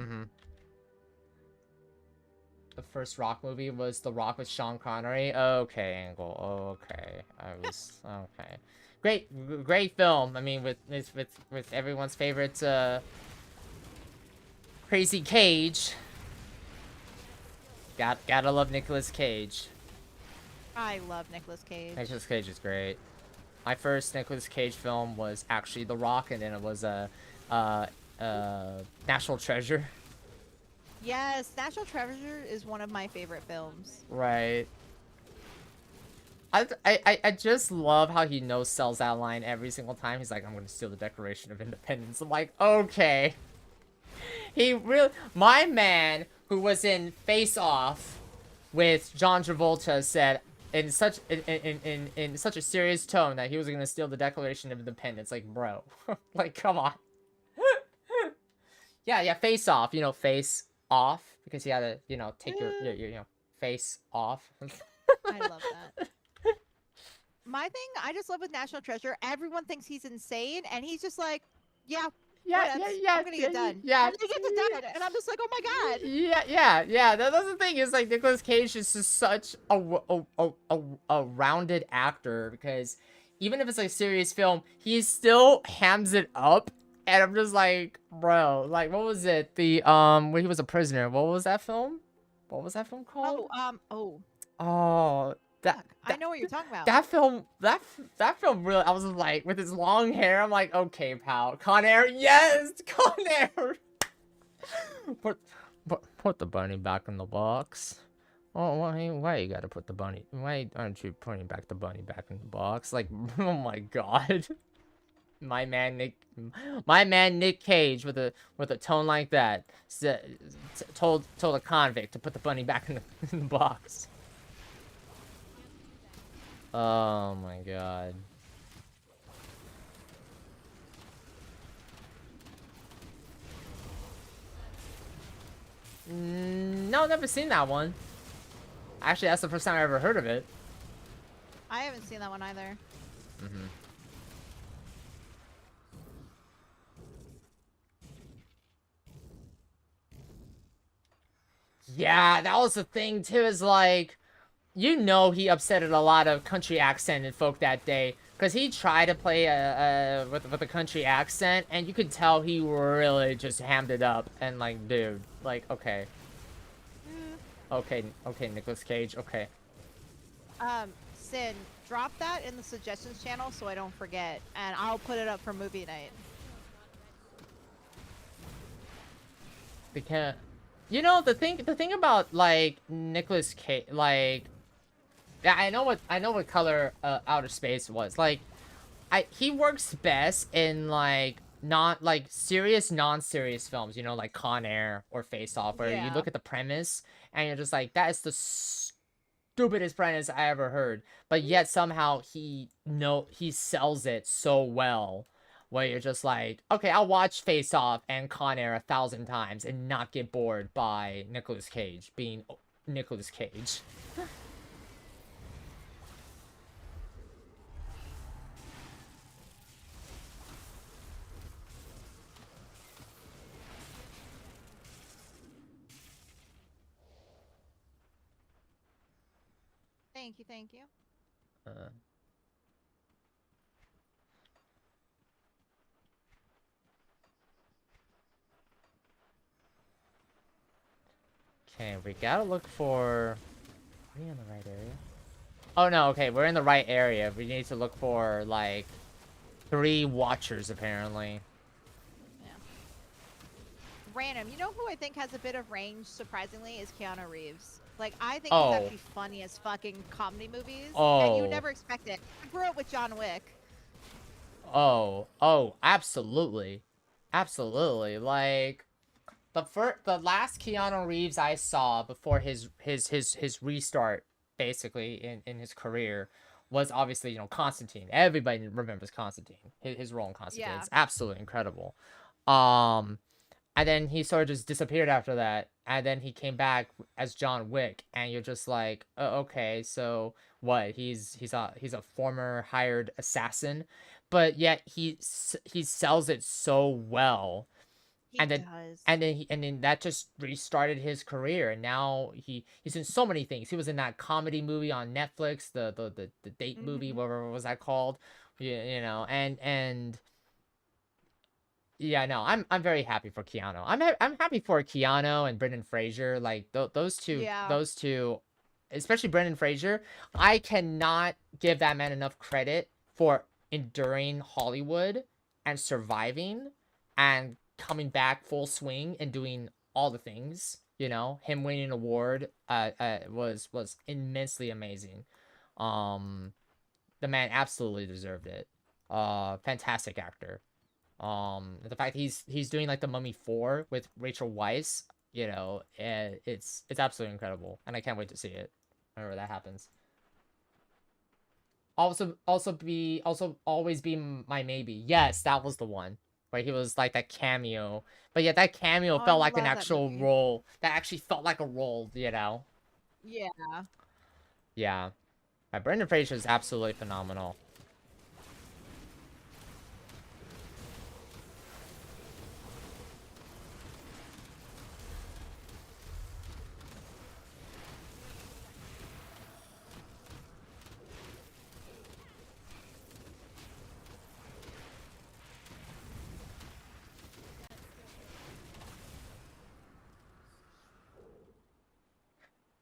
The first Rock movie was The Rock with Sean Connery. Okay, Angle. Okay, okay. Great film. I mean, with everyone's favorite Crazy Cage. Gotta love Nicolas Cage. I love Nicolas Cage. Nicolas Cage is great. My first Nicolas Cage film was actually The Rock, and then it was a National Treasure. Yes, National Treasure is one of my favorite films. Right. I just love how he no-sells that line every single time. He's like, I'm gonna steal the Declaration of Independence. I'm like, okay. He really, my man who was in Face Off with John Travolta said in such in such a serious tone that he was gonna steal the Declaration of Independence. Like, bro, like, come on. Yeah, Face Off. You know, face off because you had to, you know, take your face off. I love that. My thing, I just love with National Treasure, everyone thinks he's insane, and he's just like, yeah, I'm gonna get done. Yeah. And they get to done, and I'm just like, oh my god. Yeah. That's the thing. Is like Nicolas Cage is just such a rounded actor because even if it's like a serious film, he still hams it up, and I'm just like, bro, like what was it? The when he was a prisoner. What was that film? What was that film called? Oh, I know what you're talking about. That film really, I was like, with his long hair, I'm like, okay, pal. Con Air, yes! Con Air! Put the bunny back in the box. Oh, why you gotta put the bunny? Why aren't you putting the bunny back in the box? Like, oh my god. My man Nick Cage with a tone like that told a convict to put the bunny back in the box. Oh my god. No, never seen that one. Actually, that's the first time I ever heard of it. I haven't seen that one either. Yeah, that was the thing too, is like, you know, he upsetted a lot of country accented folk that day because he tried to play with a country accent, and you could tell he really just hammed it up. And like, dude, like, okay, Nicolas Cage, okay. Sin, drop that in the suggestions channel so I don't forget, and I'll put it up for movie night. Because, you know, the thing about like Nicolas Cage, like, yeah, I know what color Outer Space was. Like, he works best in like non-serious films, you know, like Con Air or Face Off, where you look at the premise and you're just like, that is the stupidest premise I ever heard. But yet somehow he sells it so well, where you're just like, okay, I'll watch Face Off and Con Air 1,000 times and not get bored by Nicolas Cage being Nicolas Cage. Thank you. Okay, we gotta look for... Are we in the right area? Oh no, okay, we're in the right area. We need to look for, like, 3 watchers, apparently. Yeah. Random. You know who I think has a bit of range, surprisingly, is Keanu Reeves. Like, I think he's actually funny as fucking comedy movies. And you would never expect it. I grew up with John Wick. Oh, absolutely. Absolutely. Like, the last Keanu Reeves I saw before his restart, basically, in his career, was obviously, you know, Constantine. Everybody remembers Constantine. His role in Constantine. Yeah. It's absolutely incredible. And then he sort of just disappeared after that. And then he came back as John Wick, and you're just like, oh, okay, so what? He's a former hired assassin, but yet he sells it so well. And then that just restarted his career, and now he's in so many things. He was in that comedy movie on Netflix, the date movie, whatever was that called, you know, and yeah, no, I'm very happy for Keanu. I'm happy for Keanu and Brendan Fraser. Like those two especially Brendan Fraser, I cannot give that man enough credit for enduring Hollywood and surviving and coming back full swing and doing all the things. You know, him winning an award was immensely amazing. The man absolutely deserved it. Fantastic actor. The fact he's doing like the Mummy 4 with Rachel Weisz, you know, it's absolutely incredible, and I can't wait to see it whenever that happens. Also always be my maybe. Yes, that was the one where he was like that cameo, but yet that cameo Oh, I felt like an love that actual movie. role. That actually felt like a role, you know. Yeah. Yeah, Brendan Fraser is absolutely phenomenal.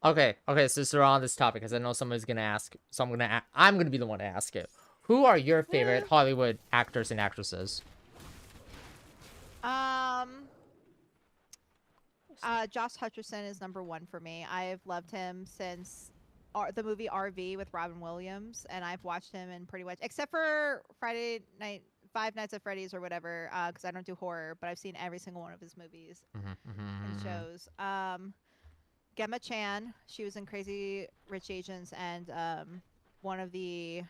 Okay, since we're on this topic, because I know somebody's gonna ask, so I'm gonna be the one to ask it. Who are your favorite Hollywood actors and actresses? Josh Hutcherson is number one for me. I've loved him since the movie RV with Robin Williams, and I've watched him in pretty much, except for Five Nights at Freddy's or whatever, because I don't do horror, but I've seen every single one of his movies and shows. Gemma Chan, she was in Crazy Rich Asians and one of the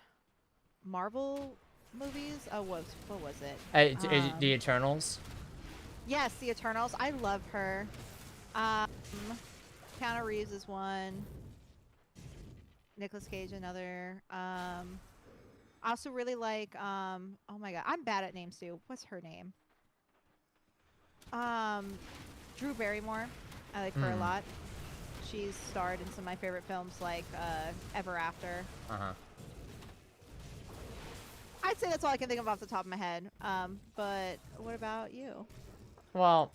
Marvel movies. Oh, what was it? The Eternals. Yes, the Eternals. I love her. Keanu Reeves is one. Nicolas Cage another. I also really like oh my god, I'm bad at names too. What's her name? Drew Barrymore. I like her a lot. She's starred in some of my favorite films like Ever After. I'd say that's all I can think of off the top of my head. But what about you? Well,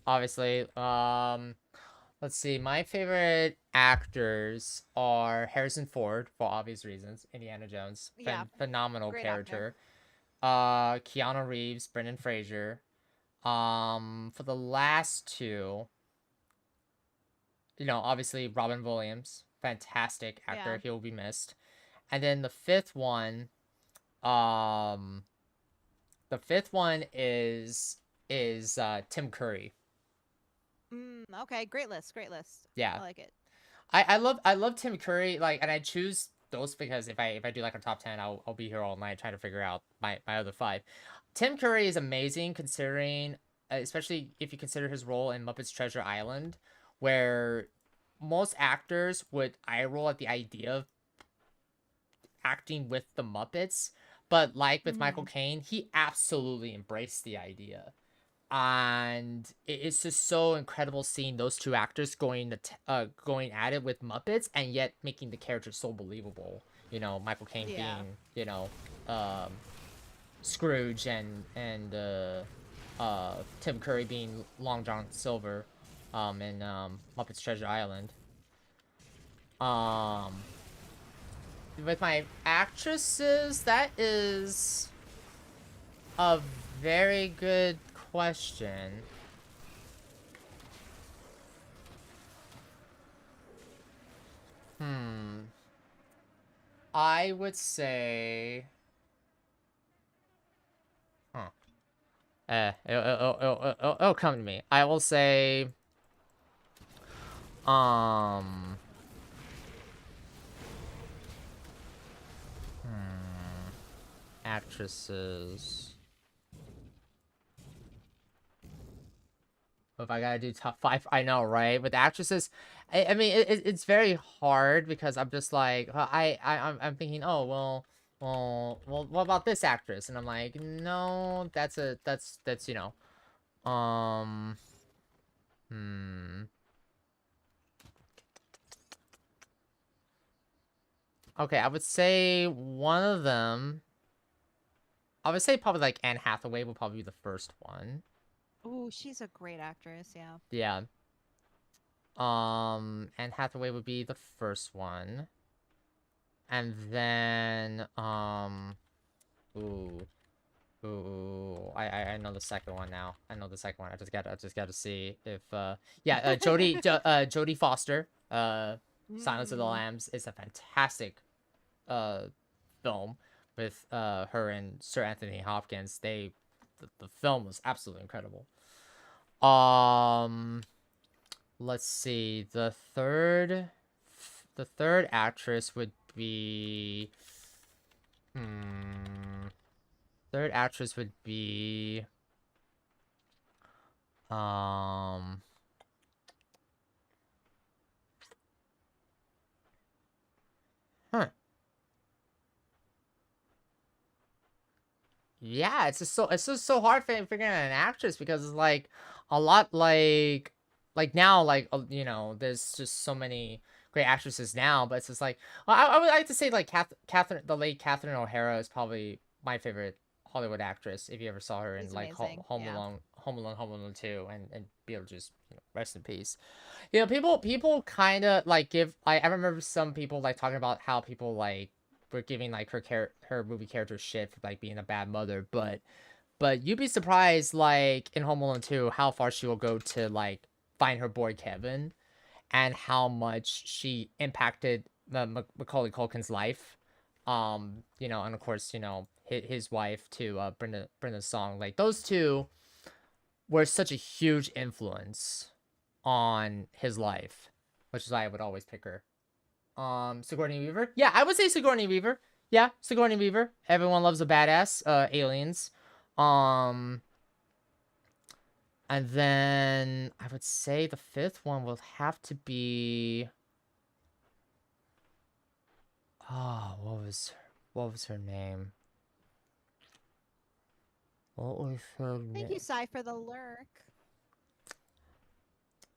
obviously, let's see. My favorite actors are Harrison Ford for obvious reasons. Indiana Jones, Yeah, phenomenal great character. Keanu Reeves, Brendan Fraser. For the last two, you know, obviously Robin Williams, fantastic actor. Yeah. He will be missed. And then the fifth one, is Tim Curry. Okay, great list. Yeah, I like it. I love Tim Curry, like, and I choose those because if I do like a top 10, I'll be here all night trying to figure out my other 5. Tim Curry is amazing considering, especially if you consider his role in Muppets Treasure Island, where most actors would eye roll at the idea of acting with the Muppets, but like with Michael Caine, he absolutely embraced the idea. And it's just so incredible seeing those two actors going at it with Muppets and yet making the characters so believable. You know, Michael Caine being, you know, Scrooge and Tim Curry being Long John Silver in Muppets Treasure Island. With my actresses, that is a very good question. I would say, it'll come to me. I will say, actresses. If I gotta do top 5, I know, right? With actresses, I mean, it's very hard because I'm just like, I'm thinking, oh, well, what about this actress? And I'm like, no, that's you know, Okay, I would say one of them. I would say probably like Anne Hathaway will probably be the first one. Ooh, she's a great actress. Yeah. Yeah. Anne Hathaway would be the first one. And then, ooh, I know the second one now. I know the second one. I just gotta see if, yeah, Jodie Foster, Silence of the Lambs is a fantastic, film with, her and Sir Anthony Hopkins. The film was absolutely incredible. Let's see. The third actress would be. Third actress would be. Yeah, it's just so hard figuring out an actress because it's like a lot like now you know, there's just so many great actresses now, but it's just like I would like to say like the late Catherine O'Hara is probably my favorite Hollywood actress. If you ever saw her in She's like amazing, yeah. Home Alone 2, and Beetlejuice, you know, rest in peace. You know, people kind of like I remember some people like talking about how people like were giving like her movie character shit for like being a bad mother, but you'd be surprised like in Home Alone 2 how far she will go to like find her boy Kevin, and how much she impacted Macaulay Culkin's life. You know, and of course, you know, his wife too, Brenda Song. Like those two were such a huge influence on his life, which is why I would always pick her. Sigourney Weaver? Yeah, I would say Sigourney Weaver. Yeah, Sigourney Weaver. Everyone loves a badass, aliens. And then I would say the fifth one will have to be. Oh, what was her name? What was her name? Thank you, Cy, for the lurk.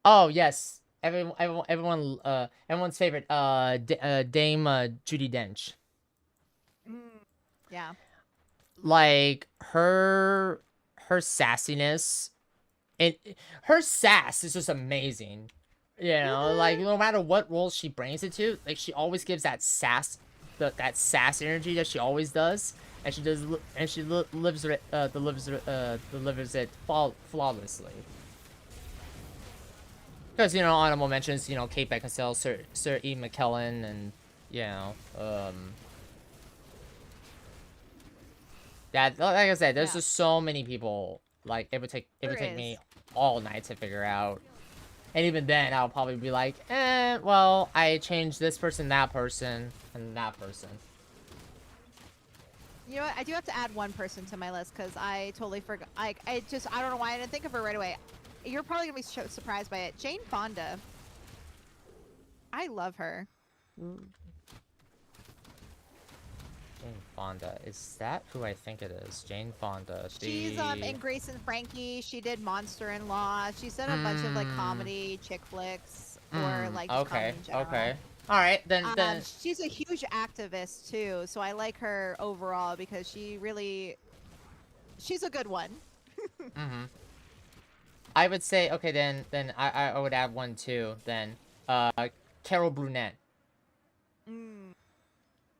Oh yes, everyone's favorite, Dame Judi Dench. Yeah. Like her sassiness, and her sass is just amazing. You know, like no matter what role she brings it to, like she always gives that sass, that sass energy that she always does, and she delivers it flawlessly. Because, you know, honorable mentions, you know, Kate Beckinsale, Sir Ian McKellen, and, you know, yeah, like I said, there's just so many people, like, it would take me all night to figure out. And even then, I'll probably be like, well, I changed this person, that person, and that person. You know what? I do have to add one person to my list because I totally forgot. I don't know why I didn't think of her right away. You're probably gonna be surprised by it. Jane Fonda. I love her. Jane Fonda. Is that who I think it is? Jane Fonda. She's in Grace and Frankie. She did Monster-in-Law. She's done a bunch of like comedy chick flicks or like just comedy in general. Okay. All right, then. She's a huge activist too, so I like her overall because she's a good one. I would say, okay, then I would add one too. Then, Carol Burnett.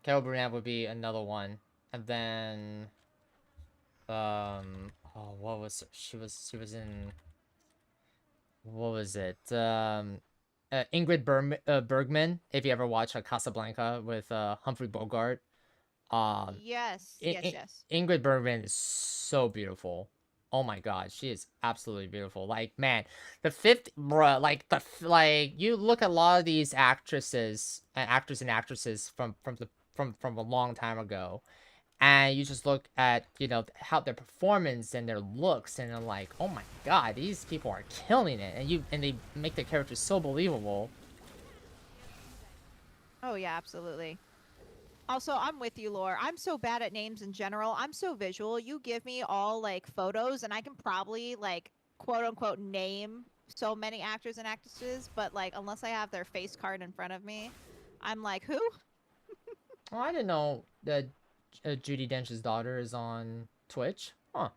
Carol Burnett would be another one, and then, oh, what was she was in? What was it? Ingrid Bergman. If you ever watch Casablanca with Humphrey Bogart. Yes. Ingrid Bergman is so beautiful. Oh my god, she is absolutely beautiful. Like, man, the fifth, bruh, like you look at a lot of these actors and actresses from a long time ago, and you just look at, you know, how their performance and their looks, and they're like, oh my god, these people are killing it, and they make their characters so believable. Oh yeah, absolutely. Also, I'm with you, Lore. I'm so bad at names in general. I'm so visual. You give me all like photos, and I can probably like quote unquote name so many actors and actresses, but like unless I have their face card in front of me, I'm like, who? Oh, I didn't know that Judi Dench's daughter is on Twitch. Huh.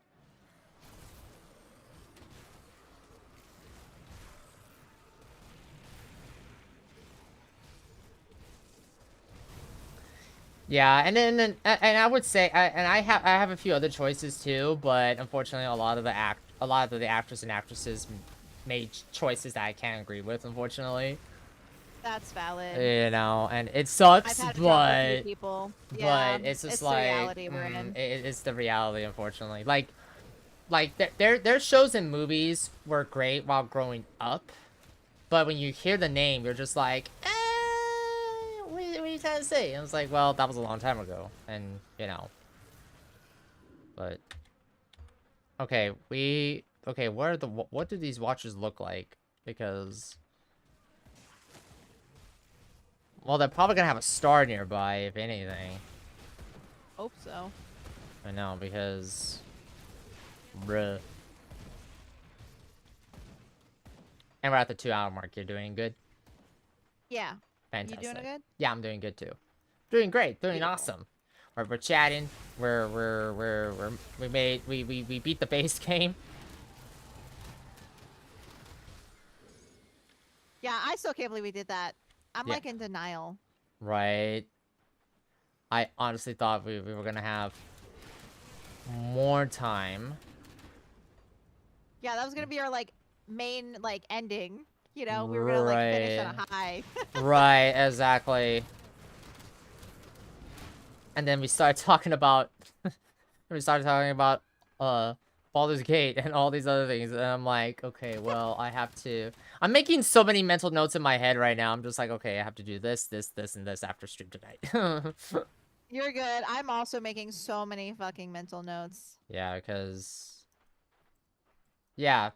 Yeah, and then I would say I have a few other choices too, but unfortunately a lot of the actors and actresses made choices that I can't agree with, unfortunately. That's valid. You know, and it I've sucks, had to drop a few but people. Yeah, it's just the like reality we're in. it's the reality, unfortunately. Like their shows and movies were great while growing up, but when you hear the name, you're just like, what are you trying to say? And I was like, well, that was a long time ago, and you know. But okay, what do these watches look like? Because well, they're probably gonna have a star nearby, if anything. Hope so. I know, because bruh. And we're at the 2-hour mark. You're doing good? Yeah. Fantastic. You doing good? Yeah, I'm doing good too. Doing great. Doing Beautiful. awesome. We're chatting. We beat the base game. Yeah, I still can't believe we did that. I'm Yeah. like in denial. Right. I honestly thought we were gonna have more time. Yeah, that was gonna be our like main like ending. You know, we were gonna like finish on a high. Right, exactly. And then we started talking about Baldur's Gate and all these other things, and I'm like, okay, well, I'm making so many mental notes in my head right now. I'm just like, okay, I have to do this, this, this, and this after stream tonight. You're good. I'm also making so many fucking mental notes. Yeah, because yeah,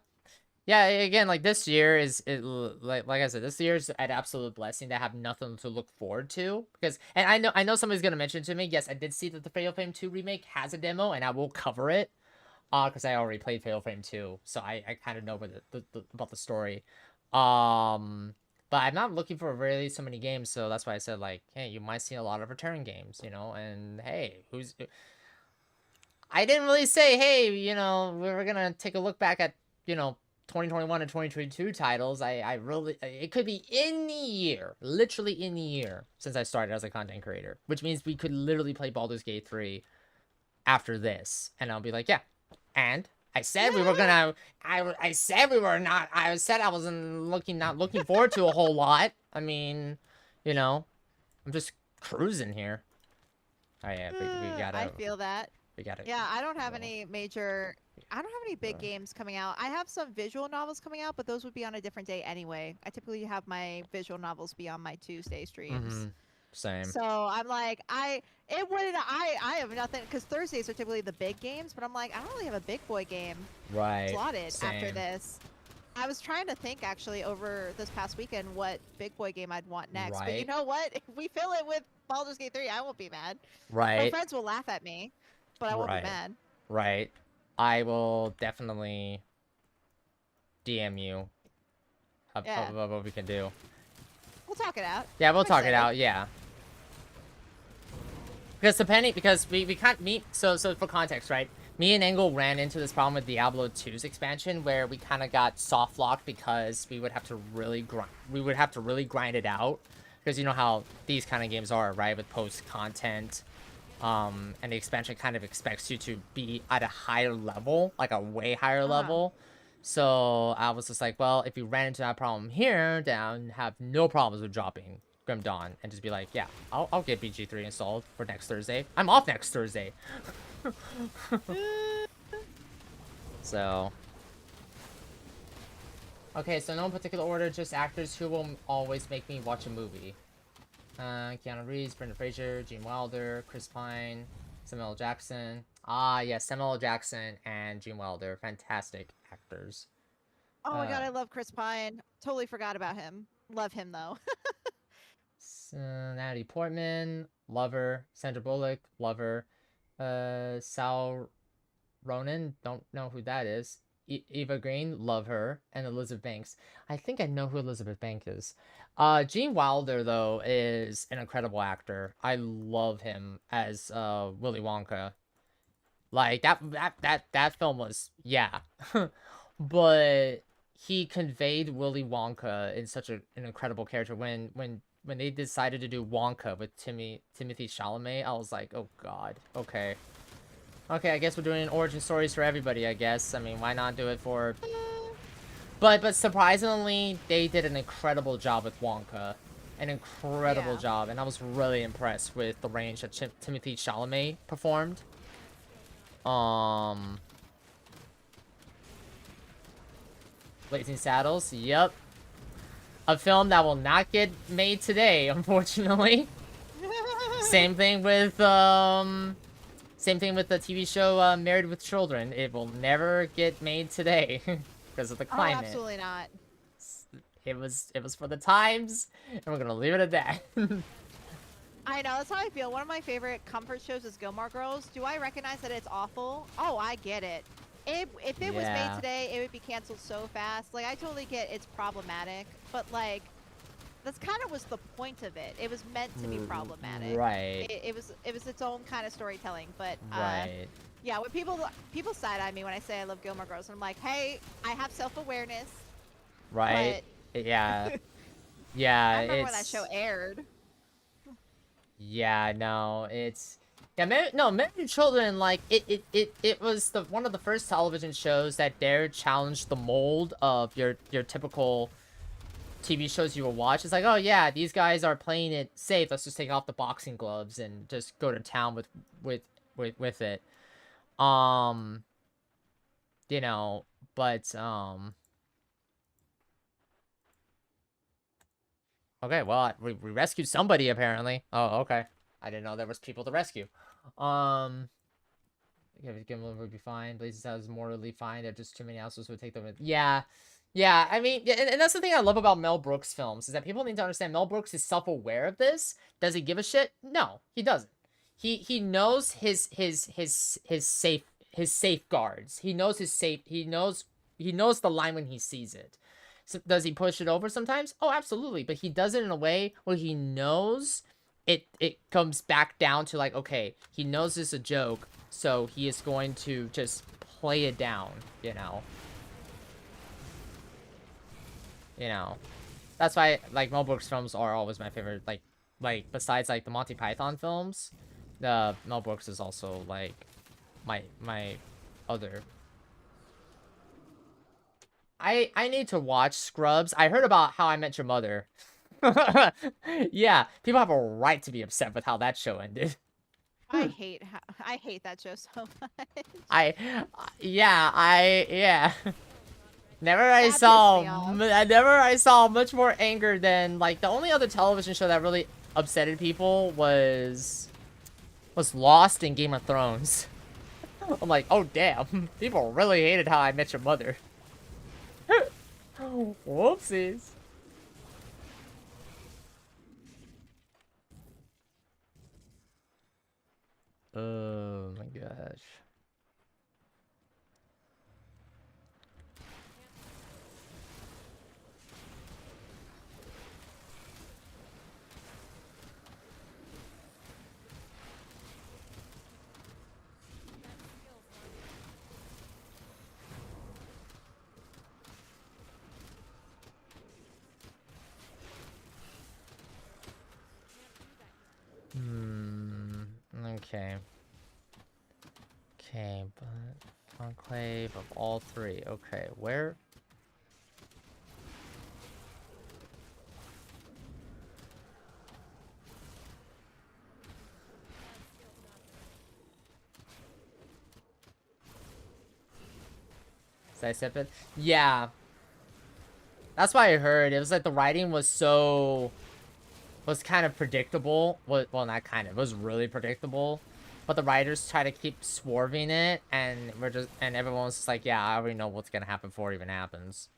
again, like this year like I said, this year is an absolute blessing to have nothing to look forward to, because and I know somebody's gonna mention to me, yes, I did see that the Fatal Frame 2 remake has a demo, and I will cover it because I already played Fatal Frame 2, so I kind of know about the story. But I'm not looking for really so many games, so that's why I said, like, hey, you might see a lot of return games, you know, and hey, I didn't really say, hey, you know, we're gonna take a look back at, you know, 2021 and 2022 titles. It could be any year, literally any year since I started as a content creator, which means we could literally play Baldur's Gate 3 after this, and I'll be like, yeah, and I said we were gonna, I said we were not, I said I wasn't not looking forward to a whole lot. I mean, you know, I'm just cruising here. Oh yeah, we gotta. I feel that. We gotta. Yeah, I don't have any big games coming out. I have some visual novels coming out, but those would be on a different day anyway. I typically have my visual novels be on my Tuesday streams. Same. So I'm like, I have nothing, because Thursdays are typically the big games, but I'm like, I don't really have a big boy game slotted after this. I was trying to think actually over this past weekend what big boy game I'd want next. But you know what? If we fill it with Baldur's Gate 3, I won't be mad. Right. My friends will laugh at me, but I won't be mad. Right. I will definitely DM you of what we can do. We'll talk it out. Yeah, we'll talk it out, yeah. Because we can't meet, so for context, right? Me and Engel ran into this problem with Diablo 2's expansion, where we kind of got soft locked because we would have to really grind it out, because you know how these kind of games are, right? With post content, and the expansion kind of expects you to be at a higher level, like a way higher level. So I was just like, well, if you ran into that problem here, then have no problems with dropping Grim Dawn and just be like, yeah, I'll get BG3 installed for next Thursday. I'm off next Thursday. So okay, so no particular order, just actors who will always make me watch a movie. Keanu Reeves, Brendan Fraser, Gene Wilder, Chris Pine, Samuel L. Jackson. Ah, yes, Samuel L. Jackson and Gene Wilder, fantastic actors. Oh my god, I love Chris Pine. Totally forgot about him. Love him though. Natalie Portman, love her. Sandra Bullock, love her. Sal Ronan, don't know who that is. Eva Green, love her. And Elizabeth Banks. I think I know who Elizabeth Banks is. Gene Wilder, though, is an incredible actor. I love him as Willy Wonka. Like, that film was, yeah. But he conveyed Willy Wonka in such an incredible character. When when they decided to do Wonka with Timothy Chalamet, I was like, oh god, okay. Okay, I guess we're doing origin stories for everybody, I guess. I mean, why not do it for... But surprisingly, they did an incredible job with Wonka. An incredible job, and I was really impressed with the range that Timothy Chalamet performed. Blazing Saddles, yep. A film that will not get made today, unfortunately. Same thing with the TV show Married with Children. It will never get made today because of the climate. Oh, absolutely not. It was for the times, and we're gonna leave it at that. I know, that's how I feel. One of my favorite comfort shows is Gilmore Girls. Do I recognize that it's awful? Oh, I get it. If it was made today, it would be canceled so fast. Like, I totally get it's problematic, but like, that's kind of was the point of it. It was meant to be problematic. Right. It was its own kind of storytelling, but Right. yeah, when people side-eye me when I say I love Gilmore Girls, and I'm like, hey, I have self-awareness. Right. Yeah. Yeah. I remember when that show aired. Yeah, no, it's... Yeah, Married with Children, like, it was one of the first television shows that dared challenge the mold of your typical TV shows you will watch. It's like, oh yeah, these guys are playing it safe. Let's just take off the boxing gloves and just go to town with it. You know, but okay, well, we rescued somebody apparently. Oh, okay. I didn't know there was people to rescue. Gimlin would be fine. Blazes Out is morally fine. There are just too many assholes would take them. Yeah. Yeah, I mean, and that's the thing I love about Mel Brooks films, is that people need to understand Mel Brooks is self-aware of this. Does he give a shit? No, he doesn't. He knows his safeguards. He knows he knows the line when he sees it. So does he push it over sometimes? Oh, absolutely. But he does it in a way where he knows it comes back down to like, okay, he knows this is a joke, so he is going to just play it down, you know. You know. That's why, like, Mel Brooks films are always my favorite. Like besides, like, the Monty Python films, the Mel Brooks is also, like, my other... I need to watch Scrubs. I heard about How I Met Your Mother. Yeah, people have a right to be upset with how that show ended. I hate that show so much. Yeah. Never I saw much more anger than, like, the only other television show that really upsetted people was Lost in Game of Thrones. I'm like, oh damn, people really hated How I Met Your Mother. Whoopsies. Oh my gosh. Okay. Okay, but Enclave of all three. Okay, where? Did I sip it? Yeah. That's why I heard. It was like the writing was kind of predictable. Well, not kind of. It was really predictable. But the writers try to keep swerving it, and everyone's just like, yeah, I already know what's gonna happen before it even happens.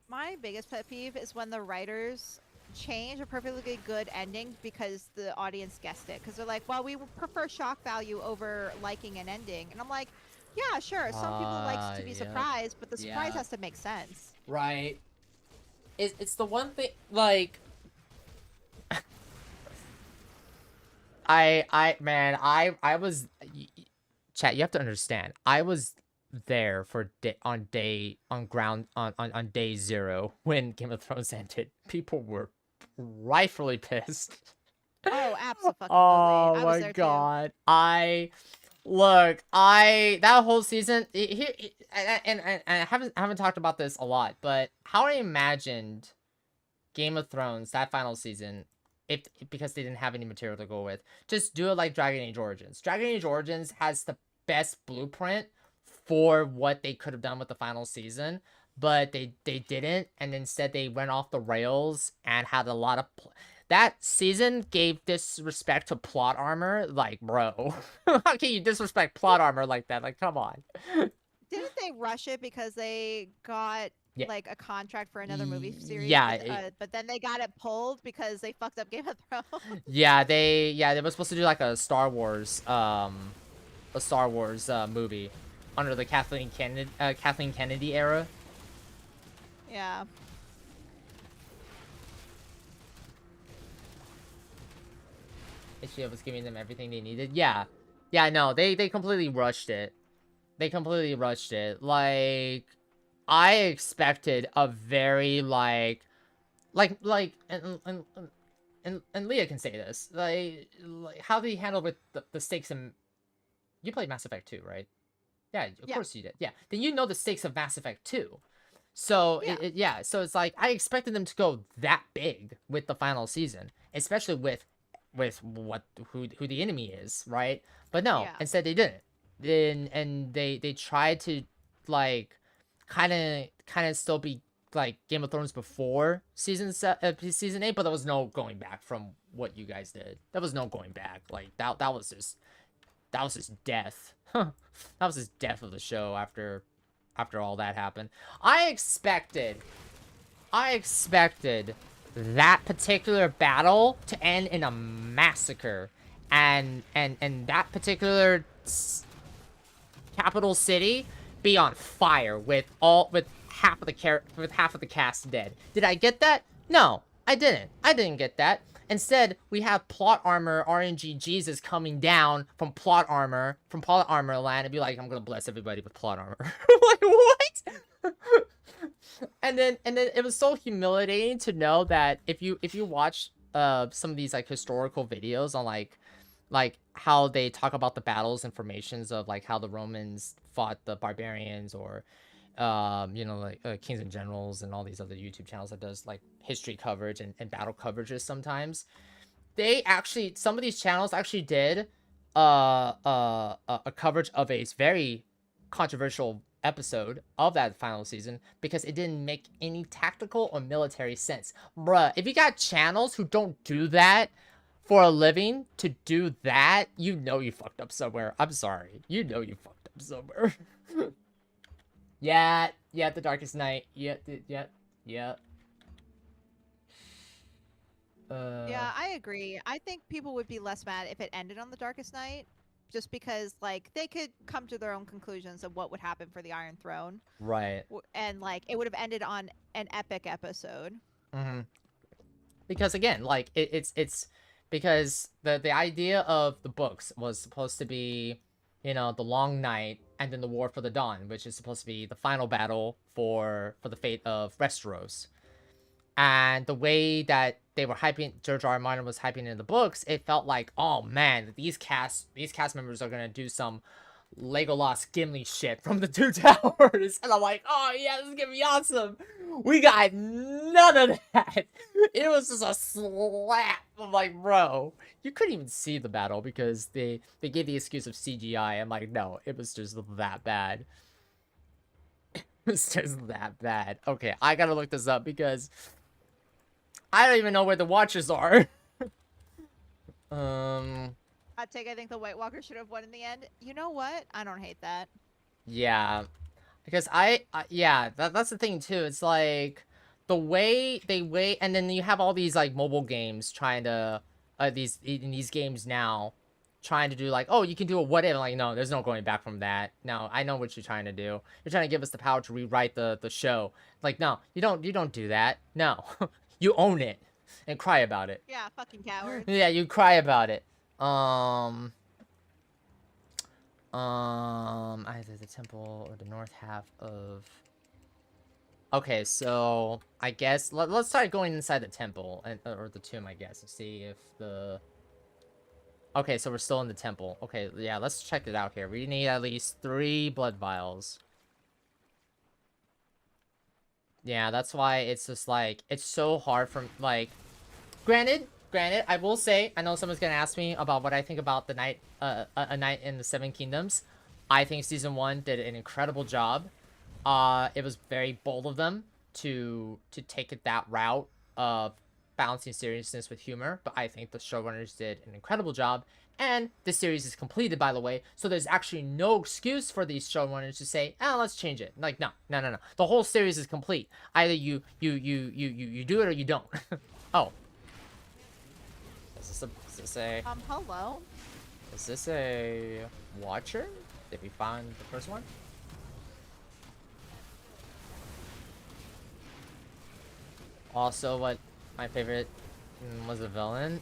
My biggest pet peeve is when the writers change a perfectly good ending because the audience guessed it. Because they're like, well, we prefer shock value over liking an ending. And I'm like, yeah, sure. Some people like to be surprised, but the surprise has to make sense. Right. It's the one thing, like... I was... Chat, you have to understand. I was there for on day 0 when Game of Thrones ended. People were rightfully pissed. Oh, absolutely. Oh I was my there too. god. That whole season, and I haven't talked about this a lot, but how I imagined Game of Thrones, that final season, because they didn't have any material to go with, just do it like Dragon Age Origins. Dragon Age Origins has the best blueprint for what they could have done with the final season, but they didn't, and instead they went off the rails and had a lot of that season gave disrespect to plot armor. Like, bro, how can you disrespect plot armor like that? Like, come on. Didn't they rush it because they got Yeah. like a contract for another movie series? Yeah, but then they got it pulled because they fucked up Game of Thrones. Yeah, they were supposed to do like a Star Wars movie under the Kathleen Kennedy era. Yeah. HBO was giving them everything they needed. Yeah, no, they completely rushed it. They completely rushed it. Like, I expected a very and Leah can say this, like how they handle with the stakes in. You played Mass Effect 2, right? Yeah, of course you did. Yeah, then you know the stakes of Mass Effect 2. So Yeah. so it's like I expected them to go that big with the final season, especially with who the enemy is, right? But no, Yeah. instead they didn't. And they tried to like kind of still be like Game of Thrones before season 8, but there was no going back from what you guys did. There was no going back. Like that was just death. That was just death of the show after all that happened. I expected that particular battle to end in a massacre, and that particular capital city be on fire with half of the cast dead. Did I get that? No, I didn't. I didn't get that. Instead, we have plot armor RNG Jesus coming down from plot armor land and be like, I'm gonna bless everybody with plot armor. Like, what? And then it was so humiliating to know that if you watch some of these like historical videos on like how they talk about the battles and formations of like how the Romans fought the barbarians, or like Kings and Generals and all these other YouTube channels that does like history coverage and battle coverages sometimes. Some of these channels actually did a coverage of a very controversial episode of that final season because it didn't make any tactical or military sense. Bruh, if you got channels who don't do that for a living to do that, you know you fucked up somewhere. I'm sorry. You know you fucked up somewhere. Yeah, The Darkest Night. Yeah. Yeah, I agree. I think people would be less mad if it ended on the Darkest Night, just because like they could come to their own conclusions of what would happen for the Iron Throne, Right. and like it would have ended on an epic episode. Mm-hmm. Because again, like it's because the idea of the books was supposed to be, the Long Night and then the War for the Dawn, which is supposed to be the final battle for the fate of Westeros. And the way that they were hyping, George R. R. Martin was hyping in the books, it felt like, oh man, these cast members are gonna do some Legolas Gimli shit from the Two Towers. And I'm like, oh yeah, this is gonna be awesome. We got none of that. It was just a slap. I'm like, bro, you couldn't even see the battle because they gave the excuse of CGI. I'm like, no, it was just that bad. It was just that bad. Okay, I gotta look this up because I don't even know where the Watchers are. I think the White Walker should have won in the end. You know what? I don't hate that. Yeah, because that's the thing too. It's like the way they wait, and then you have all these like mobile games trying to these games now trying to do like, oh, you can do a what if. Like, no, there's no going back from that. No, I know what you're trying to do. You're trying to give us the power to rewrite the show. Like, no, you don't do that. No. You own it and cry about it. Yeah, fucking cowards. Yeah, you cry about it. Either the temple or the north half of... Okay, so I guess let's start going inside the temple or the tomb, I guess, to see if the... Okay, so we're still in the temple. Okay, yeah, let's check it out here. We need at least 3 blood vials. Yeah, that's why it's just like, it's so hard from, like, granted, I will say, I know someone's gonna ask me about what I think about the night, A Night in the Seven Kingdoms. I think season 1 did an incredible job. It was very bold of them to take it that route of balancing seriousness with humor, but I think the showrunners did an incredible job. And the series is completed, by the way, so there's actually no excuse for these showrunners to say, let's change it. Like, no. The whole series is complete. Either you do it or you don't. Oh. Is this a... Hello? Is this a watcher? Did we find the first one? Also, what my favorite was a villain?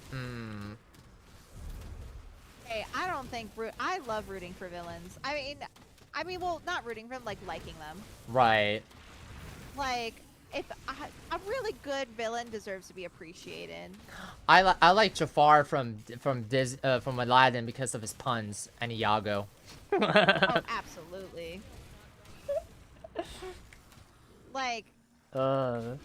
Hey, I don't think I love rooting for villains. I mean, well, not rooting for them, like liking them. Right. Like, if a really good villain deserves to be appreciated. I like Jafar from Aladdin because of his puns and Iago. Oh, absolutely. Like, I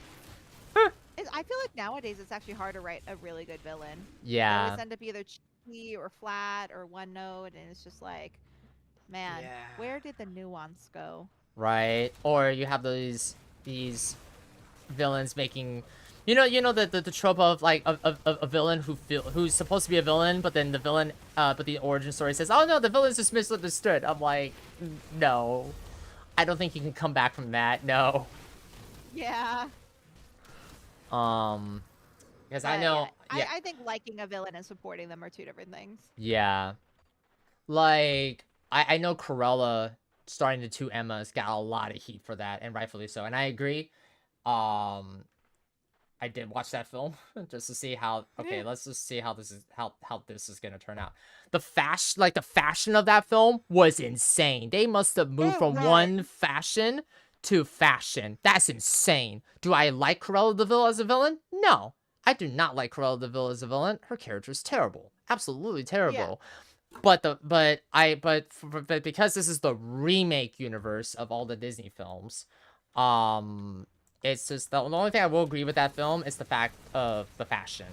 feel like nowadays it's actually hard to write a really good villain. Yeah. They always end up either cheesy or flat or one note, and it's just like, man, where did the nuance go? Right. Or you have these villains making, you know the trope of like a villain who's supposed to be a villain, but then the villain, but the origin story says, oh no, the villain's just misunderstood. I'm like, no, I don't think you can come back from that. No. Yeah. Because I know, yeah. I think liking a villain and supporting them are 2 different things. Yeah. Like, I know Cruella starting the 2 Emmas got a lot of heat for that, and rightfully so. And I agree. I did watch that film just to see how, okay, let's just see how this is gonna turn out. The fashion of that film was insane. They must have moved from one fashion to fashion. That's insane. Do I like Cruella de Vil as a villain? No. I do not like Cruella de Vil as a villain. Her character is terrible. Absolutely terrible. Yeah. But because this is the remake universe of all the Disney films, it's just the only thing I will agree with that film is the fact of the fashion.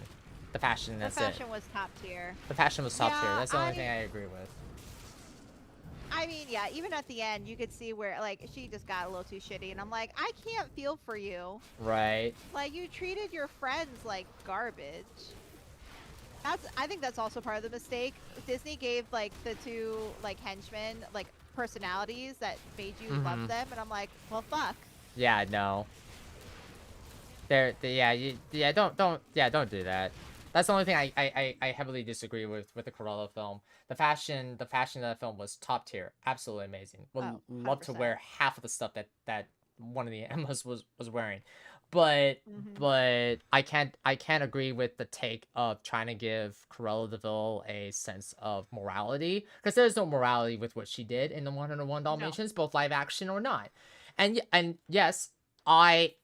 The fashion, that's it. The fashion was top tier. The fashion was top tier. That's the only thing I agree with. I mean, yeah, even at the end, you could see where, like, she just got a little too shitty, and I'm like, I can't feel for you. Right. Like, you treated your friends like garbage. I think that's also part of the mistake. Disney gave, like, the 2, like, henchmen, like, personalities that made you love them, and I'm like, well, fuck. Yeah, no. Don't do that. That's the only thing I heavily disagree with the Cruella film. The fashion of that film was top tier, absolutely amazing. Would love to wear half of the stuff that one of the Emmas was wearing, but I can't agree with the take of trying to give Cruella de Vil a sense of morality, because there's no morality with what she did in the 101 Dalmatians, both live action or not. And yes, I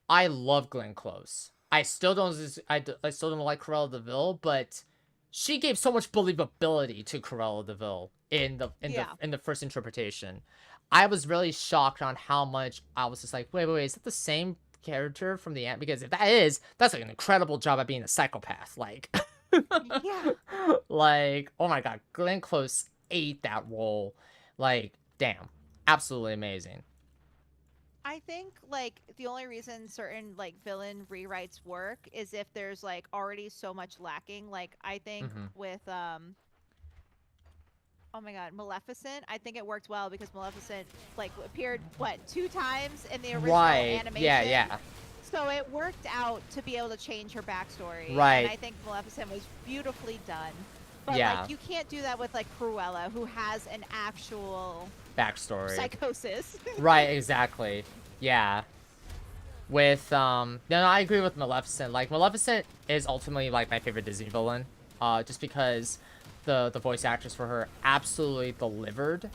love Glenn Close. I still don't like Cruella de Vil, but she gave so much believability to Cruella de Vil in the first interpretation. I was really shocked on how much I was just like, wait, is that the same character from the end? Because if that is, that's like an incredible job at being a psychopath. Like, yeah, like, oh my god, Glenn Close ate that role. Like, damn, absolutely amazing. I think, like, the only reason certain, like, villain rewrites work is if there's, like, already so much lacking. Like, I think with, oh my god, Maleficent, I think it worked well because Maleficent, like, appeared, 2 times in the original animation? Yeah. So it worked out to be able to change her backstory. Right. And I think Maleficent was beautifully done. But, like, you can't do that with, like, Cruella, who has an actual backstory. Psychosis. Right, exactly. Yeah. With, no, I agree with Maleficent. Like, Maleficent is ultimately, like, my favorite Disney villain. Just because the voice actress for her absolutely delivered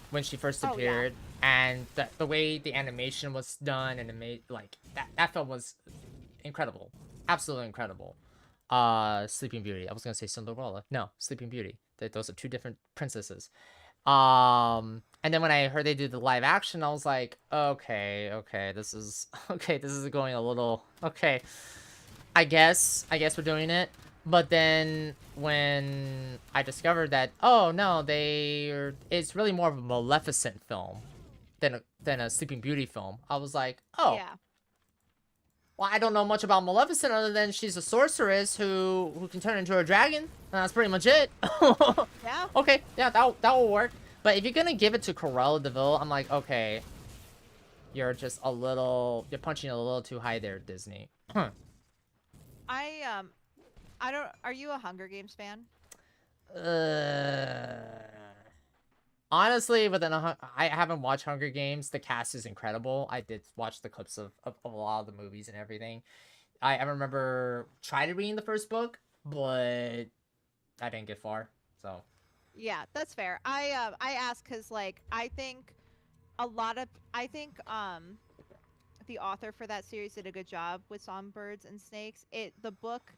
when she first Oh, yeah. appeared, and the way the animation was done and it made like that film was incredible, absolutely incredible. Sleeping Beauty. I was gonna say Cinderella. No, Sleeping Beauty. Those are two different princesses. And then when I heard they did the live action, I was like, okay, this is okay. This is going a little okay. I guess we're doing it. But then when I discovered that, oh no, it's really more of a Maleficent film than a Sleeping Beauty film. I was like, oh, Yeah. well, I don't know much about Maleficent other than she's a sorceress who can turn into a dragon. And that's pretty much it. Yeah. Okay, yeah, that will work. But if you're gonna give it to Cruella de Vil, I'm like, okay, you're punching a little too high there, Disney. I don't. Are you a Hunger Games fan? Honestly, I haven't watched Hunger Games. The cast is incredible. I did watch the clips of a lot of the movies and everything. I remember trying to read the first book, but I didn't get far. So Yeah, that's fair. I ask because like I think the author for that series did a good job with Songbirds and Snakes. The book,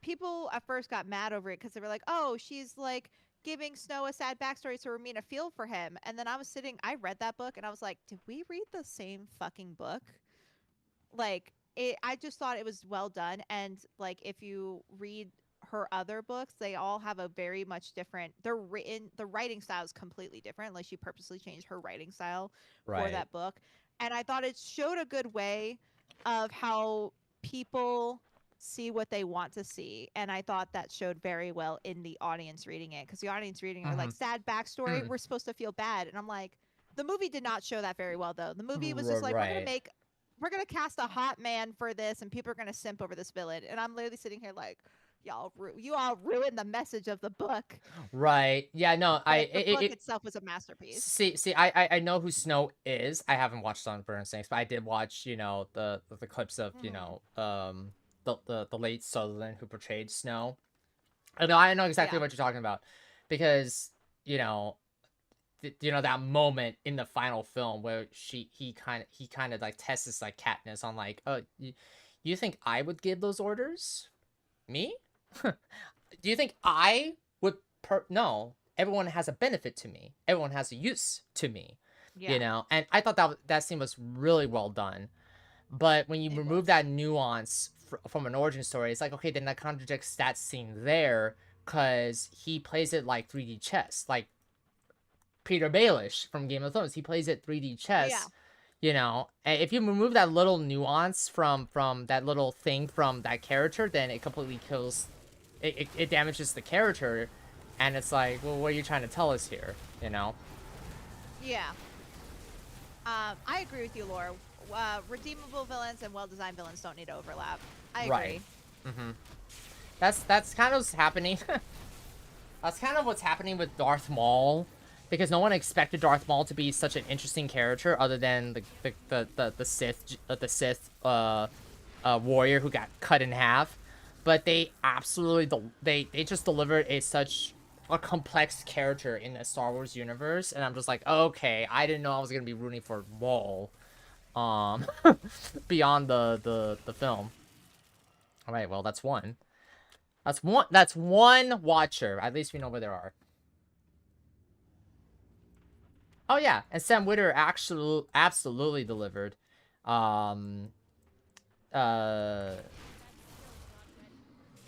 people at first got mad over it because they were like, oh, she's like giving Snow a sad backstory so Romina feel for him. And then I read that book and I was like, did we read the same fucking book? Like I just thought it was well done. And like if you read her other books, they all have a very much different, the writing style is completely different. Like she purposely changed her writing style for that book. And I thought it showed a good way of how people see what they want to see. And I thought that showed very well in the audience reading it. Because the audience reading it, like, sad backstory, we're supposed to feel bad. And I'm like, the movie did not show that very well, though. The movie was just like, we're gonna cast a hot man for this, and people are gonna simp over this villain. And I'm literally sitting here like, you all ruined the message of the book. Right. Yeah, no, The book itself was a masterpiece. See, I know who Snow is. I haven't watched Sunburn and Snakes, but I did watch, the clips of, the late Sutherland who portrayed Snow. I know exactly what you're talking about, because, that moment in the final film where he kind of like tests like Katniss on like, oh, you think I would give those orders? Me? Do you think I would? No. Everyone has a benefit to me. Everyone has a use to me. Yeah. And I thought that scene was really well done. But when you remove that nuance from an origin story, it's like, okay, then that contradicts that scene there, because he plays it like 3D chess, like Peter Baelish from Game of Thrones. He plays it 3D chess. And if you remove that little nuance from that little thing from that character, then it completely kills. It damages the character. And it's like, well, what are you trying to tell us here? Yeah. I agree with you, Laura. Redeemable villains and well-designed villains don't need to overlap. I agree. Right. That's kind of what's happening. That's kind of what's happening with Darth Maul, because no one expected Darth Maul to be such an interesting character other than the Sith warrior who got cut in half. But they absolutely they just delivered such a complex character in the Star Wars universe, and I'm just like, okay, I didn't know I was gonna be rooting for Maul, beyond the film. All right, well, that's one. That's one watcher. At least we know where there are. Oh yeah, and Sam Witwer absolutely delivered.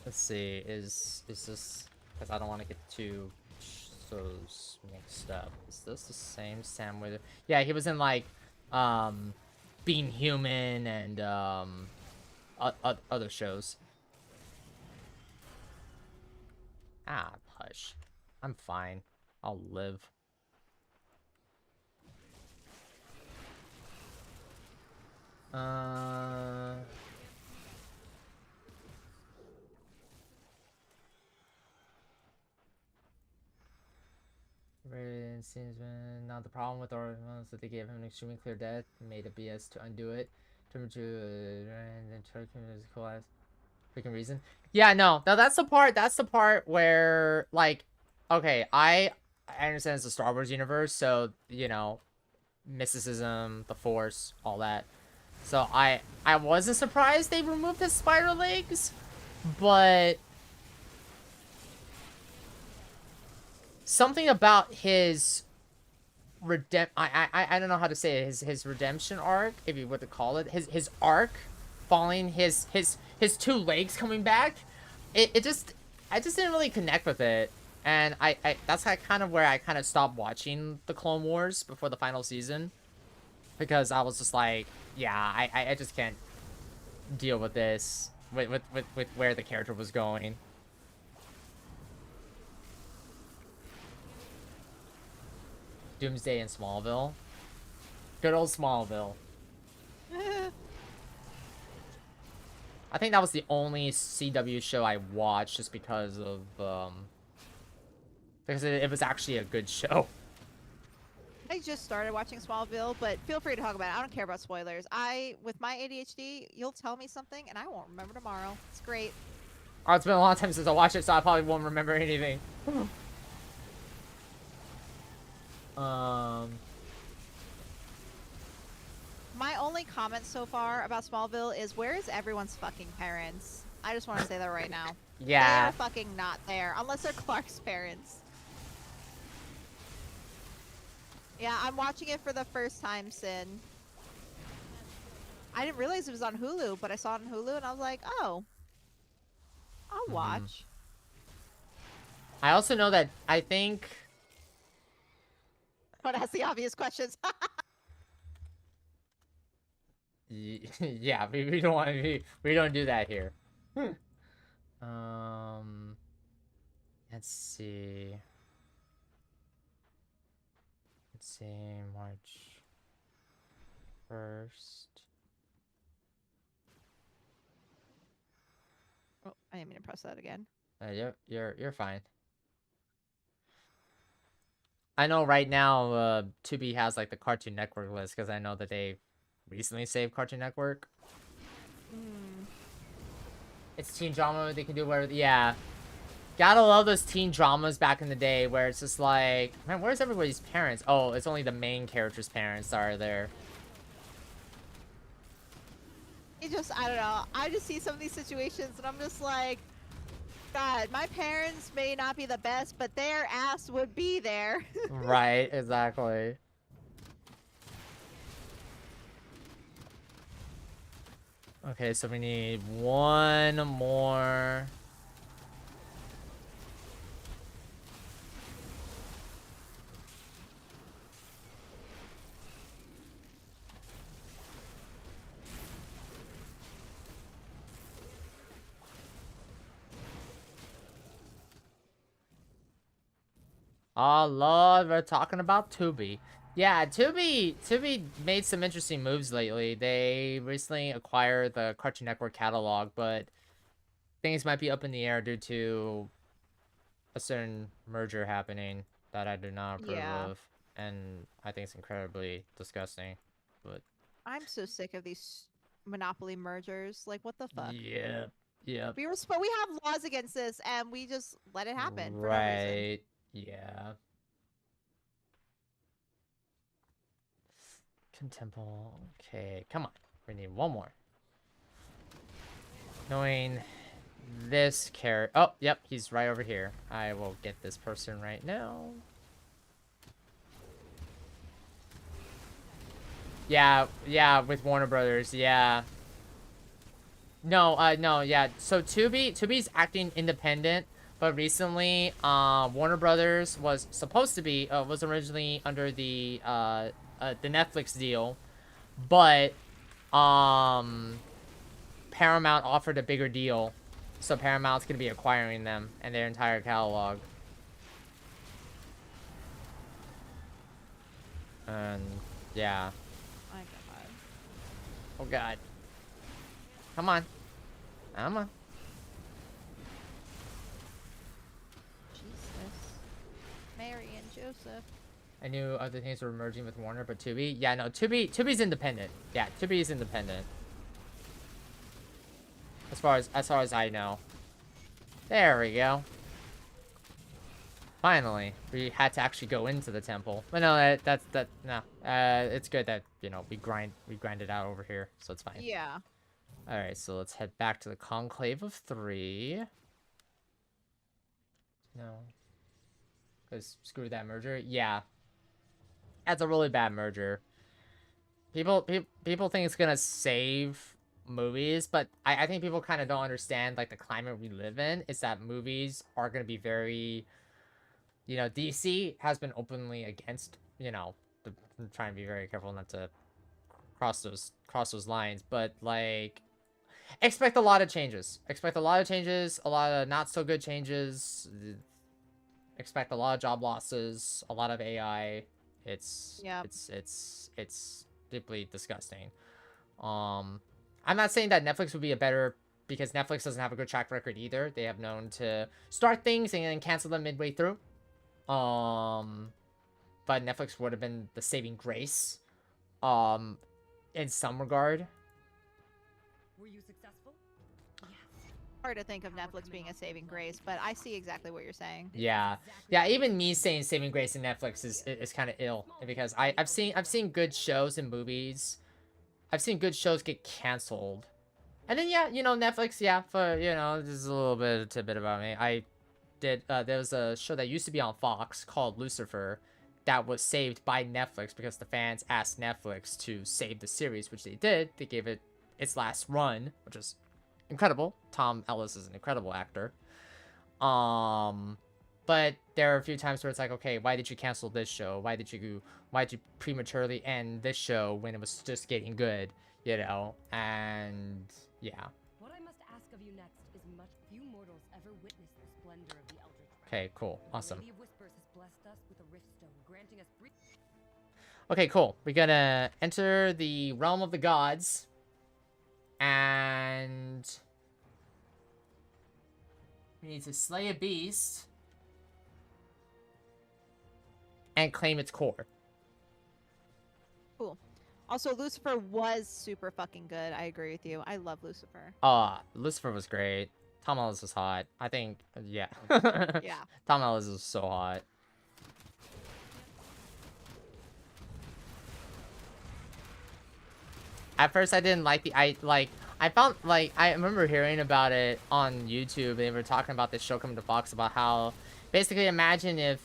Let's see, is this, because I don't want to get too mixed up. Is this the same Sam Witwer? Yeah, he was in like Being Human and other shows. Ah, hush. I'm fine. I'll live. It seems not the problem with our ones that they gave him an extremely clear death, made a BS to undo it, and then Turkey is collapsed. freaking reason. Yeah, no, that's the part. That's the part where, like, okay, I understand it's a Star Wars universe, so you know, mysticism, the Force, all that. So I wasn't surprised they removed his spider legs, but something about his I don't know how to say it. His redemption arc, if you would call it, his arc, falling, his two legs coming back, it just, I just didn't really connect with it, and I that's kind of where I kind of stopped watching the Clone Wars before the final season, because I was just like, yeah, I just can't deal with this with where the character was going. Doomsday in Smallville. Good old Smallville. I think that was the only CW show I watched just because of, because it was actually a good show. I just started watching Smallville, but feel free to talk about it. I don't care about spoilers. With my ADHD, you'll tell me something and I won't remember tomorrow. It's great. Oh, it's been a long time since I watched it, so I probably won't remember anything. My only comment so far about Smallville is, where is everyone's fucking parents? I just want to say that right now. Yeah. They are fucking not there, unless they're Clark's parents. Yeah, I'm watching it for the first time, Sin. I didn't realize it was on Hulu, but I saw it on Hulu and I was like, oh. I'll watch. I also know that I think... Don't ask the obvious questions. Yeah, we don't want to, we don't do that here. Let's see. Let's see, March 1st. Oh, I didn't mean to press that again. You're fine. I know right now, Tubi has like the Cartoon Network list because I know that they recently saved Cartoon Network. It's teen drama. They can do whatever. Yeah, gotta love those teen dramas back in the day where it's just like, man, where's everybody's parents? Oh, it's only the main character's parents that are there. It just, I don't know. I just see some of these situations and I'm just like, God, my parents may not be the best, but their ass would be there. Right, exactly. Okay, so we need one more. Oh Lord, we're talking about Tubi. Yeah, Tubi made some interesting moves lately. They recently acquired the Cartoon Network catalog, but things might be up in the air due to a certain merger happening that I do not approve of, and I think it's incredibly disgusting. But I'm so sick of these monopoly mergers. Like, what the fuck? yeah, yeah. We have laws against this, and we just let it happen for no reason. Right. Yeah. Contemple. Okay, come on. We need one more. Knowing this character. Oh, yep, he's right over here. I will get this person right now. Yeah, with Warner Brothers, yeah. No, yeah. So Tubi's acting independent, but recently, Warner Brothers was supposed to be, was originally under the Netflix deal, but, Paramount offered a bigger deal, so Paramount's gonna be acquiring them and their entire catalog. And, yeah. My God. Oh God. Come on. Come on. Jesus. Mary and Joseph. I knew other things were merging with Warner, but Tubi? Yeah, no, Tubi's independent. Yeah, Tubi's independent. As far as I know. There we go. Finally, we had to actually go into the temple. But no, no. It's good that, you know, we grind it out over here, so it's fine. Yeah. All right, so let's head back to the Conclave of 3. No. Because screw that merger. Yeah. That's a really bad merger. People think it's gonna save movies, but I think people kind of don't understand, like, the climate we live in is that movies are gonna be very, you know, DC has been openly against, you know, I'm trying to be very careful not to cross those lines, but, like, expect a lot of changes. Expect a lot of changes, a lot of not so good changes. Expect a lot of job losses, a lot of AI. It's deeply disgusting. I'm not saying that Netflix would be a better, because Netflix doesn't have a good track record either. They have known to start things and then cancel them midway through. But Netflix would have been the saving grace, in some regard. Were you successful? Yes. Hard to think of Netflix being a saving grace, but I see exactly what you're saying. Yeah, yeah. Even me saying saving grace in Netflix is kind of ill, because I've seen good shows and movies. I've seen good shows get canceled, and then, yeah, you know, Netflix. Yeah, for, you know, this is a little bit of a tidbit about me. I did. There was a show that used to be on Fox called Lucifer, that was saved by Netflix because the fans asked Netflix to save the series, which they did. They gave it its last run, which is incredible. Tom Ellis is an incredible actor. But there are a few times where it's like, okay, why did you cancel this show? Why did you prematurely end this show when it was just getting good, you know? And yeah. What I must ask of you next is much few mortals ever witnessed the splendor of the Eldritch Realm. Okay, cool. Awesome. The Lady of Whispers has blessed us with a riftstone, granting us brief. Okay, cool. We're gonna enter the realm of the gods. And we need to slay a beast and claim its core. Cool. Also, Lucifer was super fucking good. I agree with you. I love Lucifer. Lucifer was great. Tom Ellis was hot. I think, yeah. Yeah. Tom Ellis is so hot. At first, I didn't like I found, like, I remember hearing about it on YouTube. They were talking about this show coming to Fox about how, basically, imagine if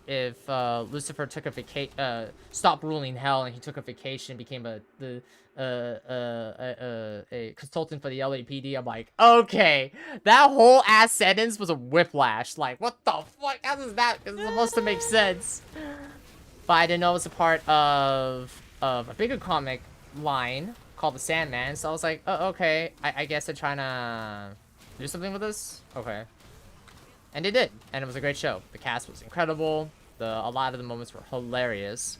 Lucifer took a stopped ruling hell and he took a vacation, became a consultant for the LAPD. I'm like, okay, that whole ass sentence was a whiplash. Like, what the fuck? How does that? It's supposed to make sense. But I didn't know it was a part of a bigger comic line called the Sandman, so I was like, oh, okay, I guess they're trying to do something with this. Okay. And they did, and it was a great show. The cast was incredible. A lot of the moments were hilarious.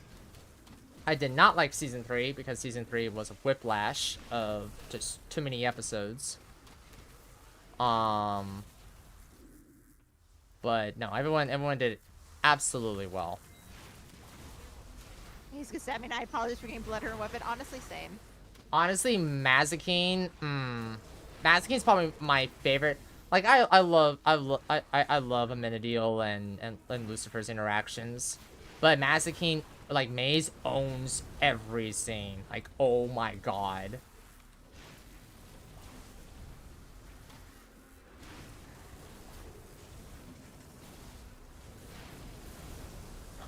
I did not like season 3 because season 3 was a whiplash of just too many episodes. But no, everyone did absolutely well. He's gonna say, I mean, I apologize for getting blood or weapon. Honestly, same. Honestly, Mazikeen, Mazikine's probably my favorite. Like, I love Amenadiel and Lucifer's interactions, but Mazikeen, like, Maze owns every scene. Like, oh my god.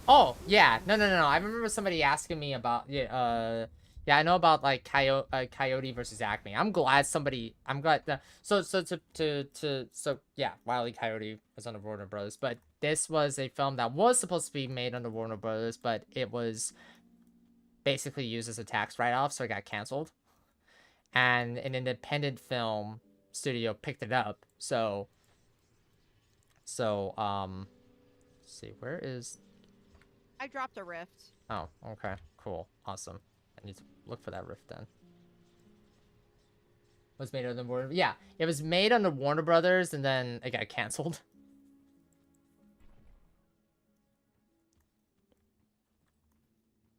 Oh, yeah. No. I remember somebody asking me about, yeah, I know about, like, Coyote versus Acme. I'm glad that, so yeah, Wile E. Coyote was under Warner Brothers, but this was a film that was supposed to be made under Warner Brothers, but it was basically used as a tax write-off, so it got canceled. And an independent film studio picked it up, so, let's see, where is... I dropped a rift. Oh, okay. Cool. Awesome. I need to look for that rift then. Was made under Warner... Yeah, it was made under Warner Brothers, and then it got canceled.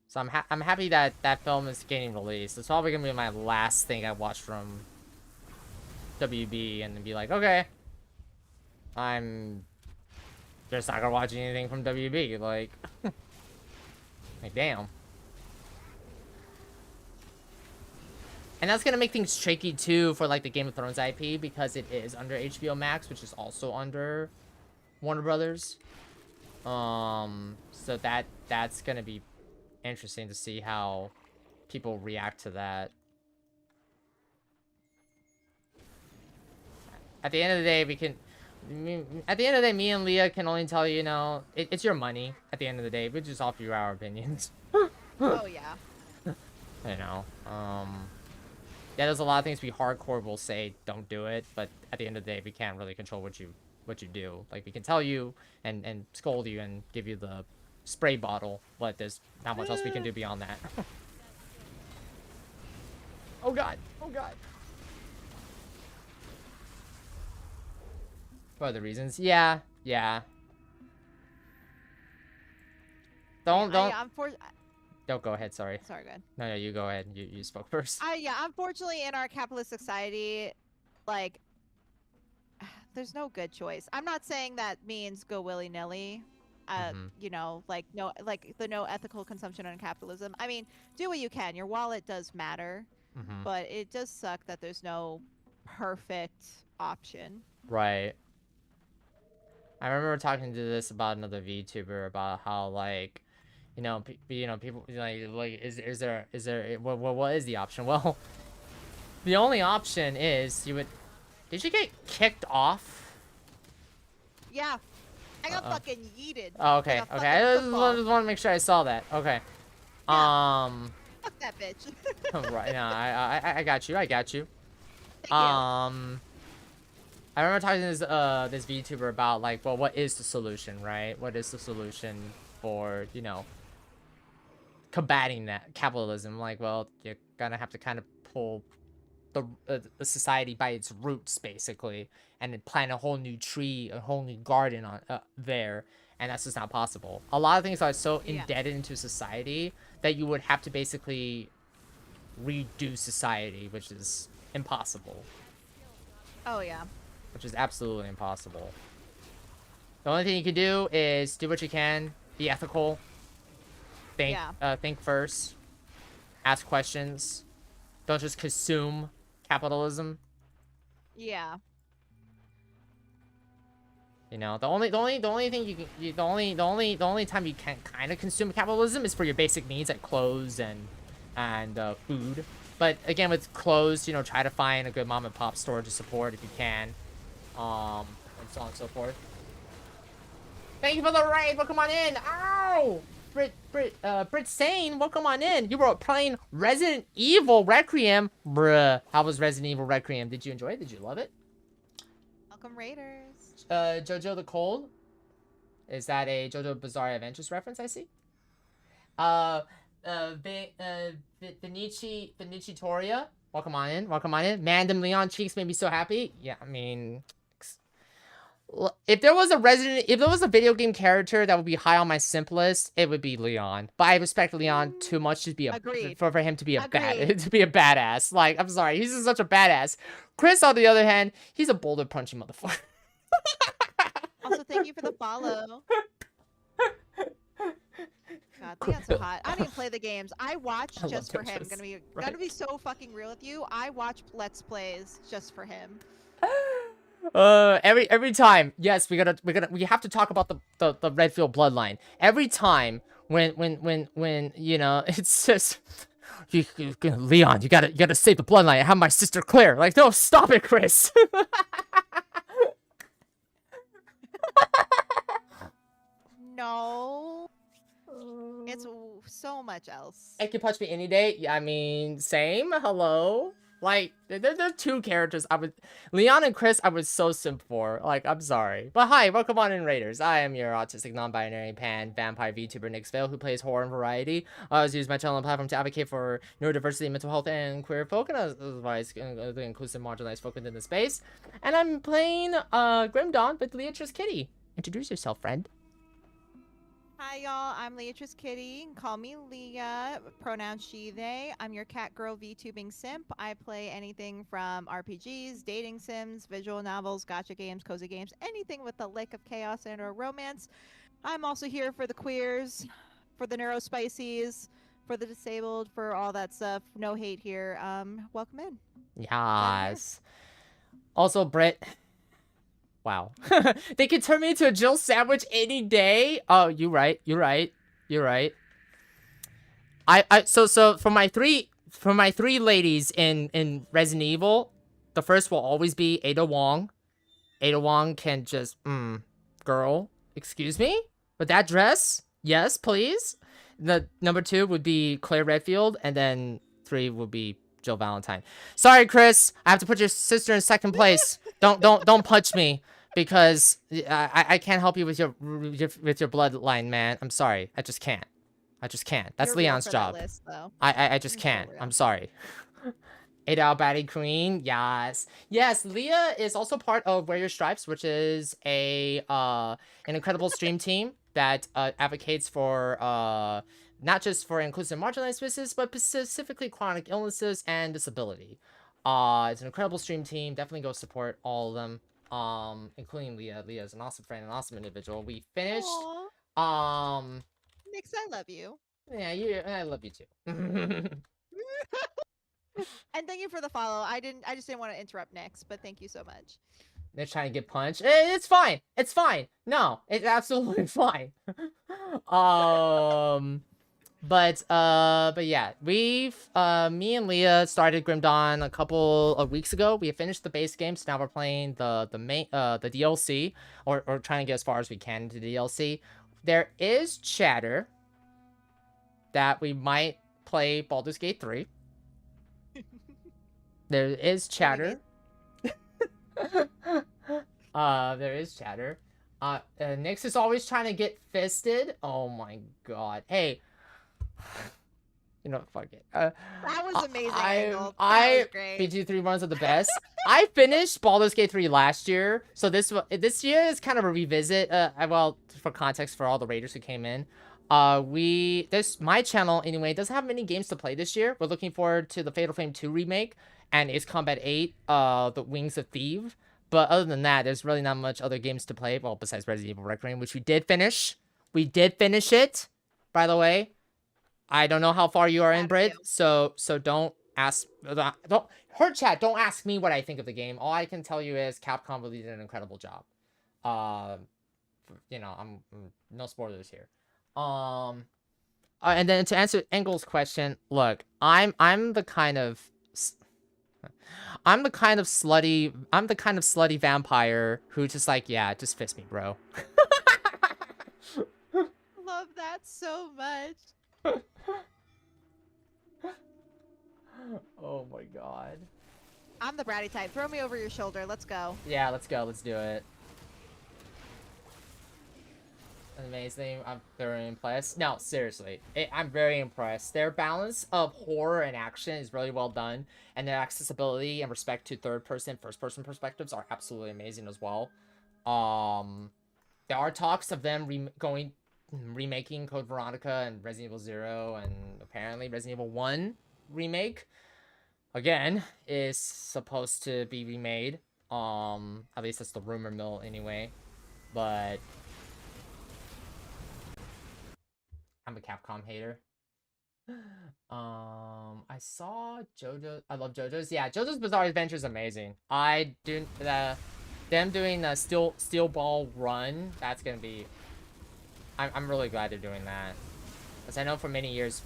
So I'm happy that that film is getting released. It's probably going to be my last thing I watch from WB and then be like, okay, I'm just not gonna watch anything from WB. Like, like damn. And that's gonna make things tricky too for like the Game of Thrones IP because it is under HBO Max, which is also under Warner Brothers. So that's gonna be interesting to see how people react to that. At the end of the day, me and Leah can only tell you, you know, it's your money. At the end of the day, we just offer you our opinions. Oh yeah. You know, yeah, there's a lot of things we hardcore will say don't do it, but at the end of the day, we can't really control what you do. Like, we can tell you and scold you and give you the spray bottle, but there's not much else we can do beyond that. Oh god, oh god. For other reasons, yeah. Don't. Don't go ahead. Sorry. Sorry, go ahead. No, you go ahead. You spoke first. Yeah, unfortunately, in our capitalist society, like, there's no good choice. I'm not saying that means go willy-nilly. You know, like no ethical consumption on capitalism. I mean, do what you can. Your wallet does matter, but it does suck that there's no perfect option. Right. I remember talking to this about another VTuber about how, like, you know, people like is there what is the option? Well, the only option is did you get kicked off? Yeah, I got fucking yeeted. Oh, okay, like okay. I just want to make sure I saw that. Okay. Yeah. Fuck that bitch. Right. No, I got you. Thank you. I remember talking to this VTuber about, like, well, what is the solution, right? What is the solution for, you know, combating that capitalism? Like, well, you're gonna have to kind of pull the society by its roots, basically, and then plant a whole new tree, a whole new garden on there, and that's just not possible. A lot of things are so indebted into society that you would have to basically redo society, which is impossible. Oh yeah. Which is absolutely impossible. The only thing you can do is do what you can, be ethical, think first, ask questions, don't just consume capitalism. Yeah. You know, the only thing you can, the only time you can kind of consume capitalism is for your basic needs like clothes and food. But again, with clothes, you know, try to find a good mom and pop store to support if you can. And so on and so forth. Thank you for the raid. Welcome on in. Ow! Brit Sane, welcome on in. You were playing Resident Evil Requiem. Bruh. How was Resident Evil Requiem? Did you enjoy it? Did you love it? Welcome, Raiders. JoJo the Cold. Is that a JoJo Bizarre Adventures reference I see? Benici Toria. Welcome on in. Welcome on in. Mandem Leon Cheeks made me so happy. Yeah, I mean, if there was a video game character that would be high on my simplest, it would be Leon. But I respect Leon too much to be for him to be a badass. Like, I'm sorry, he's just such a badass. Chris, on the other hand, he's a boulder punching motherfucker. Also, thank you for the follow. God, Leon's so hot. I didn't play the games. I watched just for him. Gonna be so fucking real with you. I watch Let's Plays just for him. Every time, yes, we have to talk about the Redfield bloodline. Every time when you know, it's just Leon, you gotta save the bloodline. I have my sister Claire. Like, no, stop it, Chris. No. It's so much else. It can punch me any day. Yeah, I mean, same. Hello. Like, they're two characters Leon and Chris I was so simp for. Like, I'm sorry. But hi, welcome on in, Raiders. I am your autistic, non-binary, vampire VTuber Nick Vale, who plays horror and variety. I always use my channel and platform to advocate for neurodiversity, mental health, and queer folk, and otherwise the inclusive, marginalized folk within the space. And I'm playing Grim Dawn with Liatriskitty. Introduce yourself, friend. Hi, y'all. I'm Liatriskitty. Call me Leah. Pronouns she, they. I'm your cat girl VTubing simp. I play anything from RPGs, dating sims, visual novels, gacha games, cozy games, anything with a lick of chaos and or romance. I'm also here for the queers, for the neurospicies, for the disabled, for all that stuff. No hate here. Welcome in. Yes. Also, Britt. Wow. They could turn me into a Jill sandwich any day. Oh, you're right. You're right. You're right. So for my three ladies in Resident Evil, the first will always be Ada Wong. Ada Wong can just girl, excuse me? With that dress? Yes, please. The number 2 would be Claire Redfield, and then 3 would be Jill Valentine. Sorry, Chris. I have to put your sister in second place. Don't punch me because I can't help you with your bloodline, man. I'm sorry. I just can't. That's You're real Leon's for that job. list, though. I just You're so can't. real. I'm sorry. 8-Hour Batty Queen, yes. Yes, Leah is also part of Wear Your Stripes, which is an incredible stream team that advocates for not just for inclusive marginalized spaces, but specifically chronic illnesses and disability. It's an incredible stream team. Definitely go support all of them, including Leah. Leah is an awesome friend, an awesome individual. We finished. Aw. Nix, I love you. Yeah, I love you too. And thank you for the follow. I just didn't want to interrupt Nix, but thank you so much. They're trying to get punched. It's fine. It's fine. No, it's absolutely fine. But yeah, we've me and Leah started Grim Dawn a couple of weeks ago. We have finished the base game, so now we're playing the main the DLC, or trying to get as far as we can into the DLC. There is chatter that we might play Baldur's Gate 3. There is chatter. There is chatter. Nyx is always trying to get fisted. Oh my god. Hey. You know, fuck it. That was amazing. That was great. BG3 runs are the best. I finished Baldur's Gate 3 last year, so this year is kind of a revisit. Well, for context for all the raiders who came in. My channel anyway doesn't have many games to play this year. We're looking forward to the Fatal Frame 2 remake and Ace Combat 8, the Wings of Thieves. But other than that, there's really not much other games to play. Well, besides Resident Evil Requiem, which we did finish. We did finish it, by the way. I don't know how far you are in, Brit. So don't ask. Don't her chat. Don't ask me what I think of the game. All I can tell you is Capcom really did an incredible job. You know, I'm no spoilers here. And then to answer Engel's question, look, I'm the kind of slutty vampire who just like, yeah, just fist me, bro. Love that so much. Oh my god. I'm the bratty type. Throw me over your shoulder. Let's go. Yeah, let's go. Let's do it. Amazing. I'm very impressed. No, seriously. I'm very impressed. Their balance of horror and action is really well done. And their accessibility and respect to third-person, first-person perspectives are absolutely amazing as well. There are talks of them remaking Code Veronica and Resident Evil 0 and apparently Resident Evil 1 remake. Again, is supposed to be remade. At least that's the rumor mill anyway. But I'm a Capcom hater. I saw JoJo. I love JoJo's. Yeah, JoJo's Bizarre Adventure is amazing. I do them doing the Steel Ball Run. That's gonna be. I'm really glad they're doing that, because I know for many years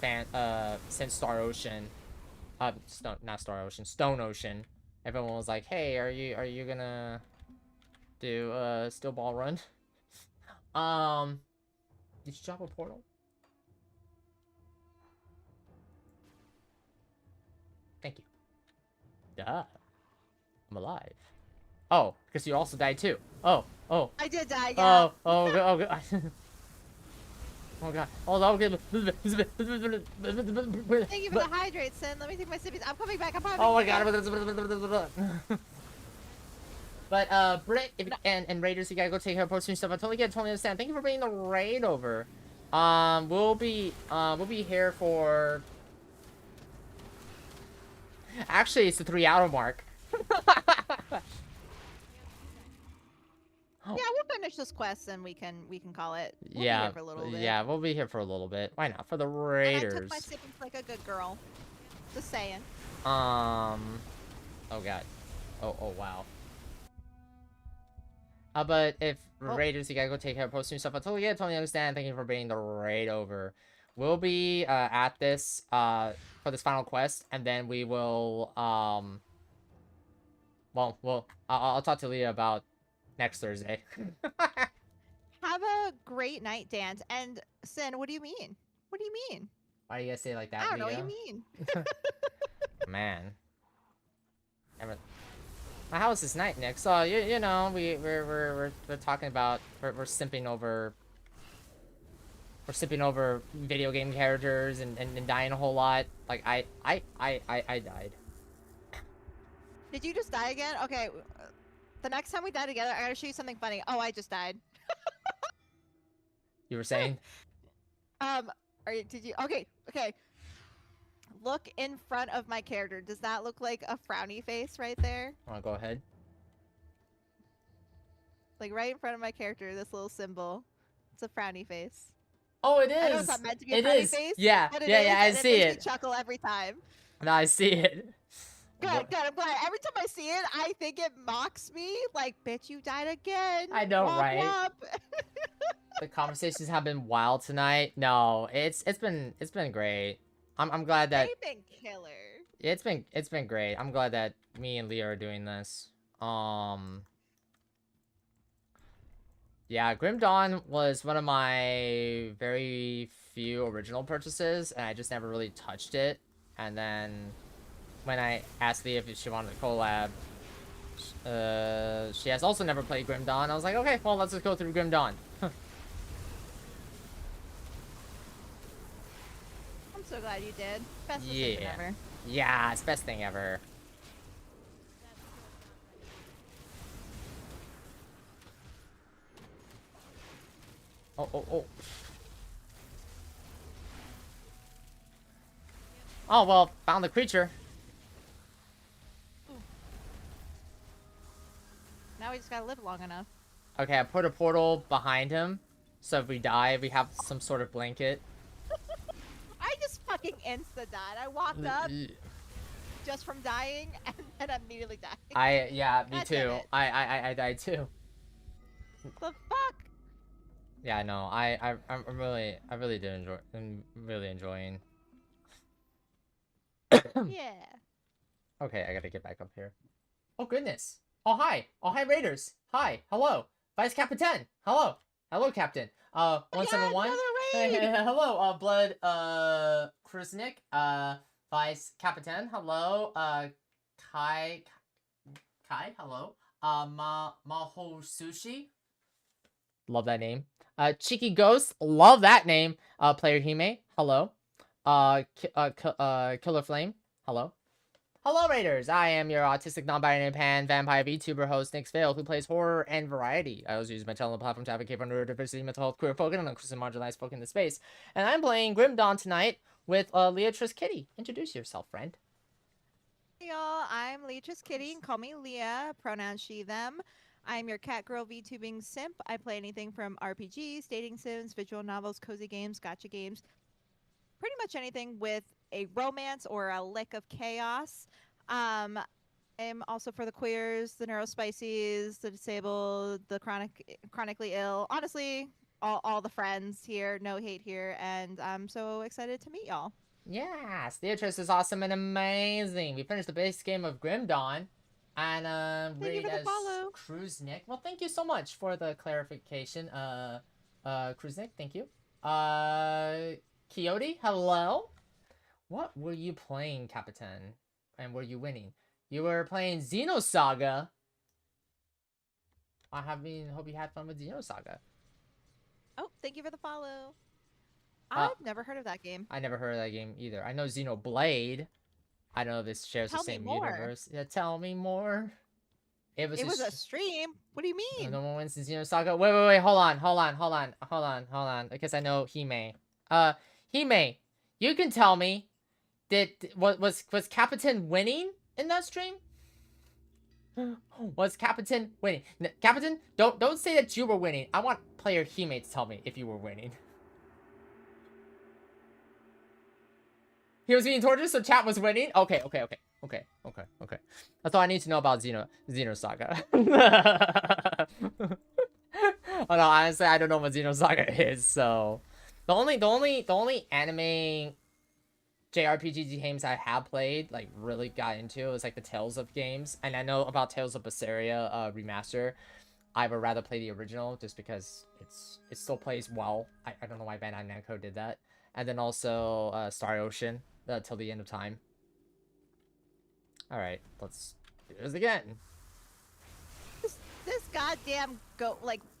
since Star Ocean, not Star Ocean, Stone Ocean, everyone was like, hey, are you gonna do Steel Ball Run? Did you drop a portal? Thank you. Duh. I'm alive. Oh, because you also died too. Oh. I did die, yeah. Oh god. Oh god. Oh god. Thank you for the hydrate, Sin. Let me take my sippies. I'm coming back. I'm coming Oh my back. god. But Britt and Raiders, you gotta go take care of posting stuff. I totally understand. Thank you for bringing the raid over. We'll be here for. Actually, it's the 3-hour mark. Yeah, we'll finish this quest and we can call it. We'll be Yeah, here for a little bit. yeah, we'll be here for a little bit. Why not? For the And I took my Raiders. sippings like a good girl. Just saying. Oh god. Oh wow. But if Raiders, you gotta go take care of posting stuff. I totally get it, totally understand. Thank you for bringing the raid over. We'll be at this for this final quest, and then we will well I'll talk to Leah about next Thursday. Have a great night, Dance. And Sin, what do you mean? What do you mean? Why do you guys say it like that, I don't know what Leah? you mean. Man. My house is night, Nick. So you know we're talking about we're simping over video game characters and dying a whole lot. Like I died. Did you just die again? Okay. The next time we die together, I gotta show you something funny. Oh, I just died. You were saying? Did you? Okay. Look in front of my character. Does that look like a frowny face right there? Go ahead. Like right in front of my character, this little symbol. It's a frowny face. Oh, it is. I know it's not meant to be a It frowny is. face. Yeah, but it yeah, is, yeah. I and see makes it. me chuckle every time. No, I see it. Good. I'm glad. Every time I see it, I think it mocks me. Like, bitch, you died again. I know, Womp right? womp. The conversations have been wild tonight. No, it's been great. I'm glad that They've been killer. it's been great. I'm glad that me and Leah are doing this. Yeah, Grim Dawn was one of my very few original purchases, and I just never really touched it. And then when I asked Leah if she wanted a collab, she has also never played Grim Dawn. I was like, okay, well, let's just go through Grim Dawn. I'm so glad you did. Best decision ever. Yeah, it's best thing ever. Oh. Oh, well, found the creature. Ooh. Now we just gotta live long enough. Okay, I put a portal behind him, so if we die, we have some sort of blanket. I just fucking insta-died. I walked up just from dying, and immediately died. Yeah, me God too. damn it. I died too. The fuck? Yeah, no, I'm really enjoying. Yeah. Okay, I gotta get back up here. Oh goodness. Oh hi. Oh hi Raiders. Hi. Hello. Vice Captain. Hello. Hello Captain. 171. another Hey, raid! hello. Blood. Kruznik. Vice Captain. Hello. Kai. Hello. Maho Sushi. Love that name. Cheeky Ghost. Love that name. Player Hime. Hello. Killer Flame. Hello. Hello, Raiders. I am your autistic, non-binary pan vampire VTuber host, Nick Vale, who plays horror and variety. I also use my channel and platform to advocate for neurodiversity, mental health, queer folk, and inclusive marginalized folk in the space. And I'm playing Grim Dawn tonight with Liatriskitty. Introduce yourself, friend. Hey y'all, I'm Liatriskitty, and call me Leah, pronouns she, them. I'm your cat girl VTubing simp. I play anything from RPGs, dating sims, visual novels, cozy games, gacha games, pretty much anything with a romance or a lick of chaos. I'm also for the queers, the neurospices, the disabled, the chronically ill. Honestly, all the friends here, no hate here, and I'm so excited to meet y'all. Yes, Liatris is awesome and amazing. We finished the base game of Grim Dawn. And Thank you raid for the as follow. Kruznik. Well, thank you so much for the clarification. Kruznik, thank you. Coyote, hello. What were you playing, Capitan? And were you winning? You were playing Xenosaga. Hope you had fun with Xenosaga. Oh, thank you for the follow. I've never heard of that game. I never heard of that game either. I know Xenoblade. I don't know if this shares the same universe. Yeah, tell me more. It was, It was a stream. What do you mean? no one wins the Xenosaga. Wait. Hold on. Because I know Hime. Hime, you can tell me. Was Capitan winning in that stream? Was Capitan winning? Capitan, don't say that you were winning. I want player Hime to tell me if you were winning. He was being tortured, so chat was winning? Okay. That's all I need to know about Xenosaga. Oh no, honestly, I don't know what Xenosaga is, so... The only anime JRPG games I have played, like, really got into was, like, the Tales of games. And I know about Tales of Berseria remaster. I would rather play the original, just because it still plays well. I don't know why Bandai Namco did that. And then also Star Ocean, Till the End of Time. Alright, let's do this again. This goddamn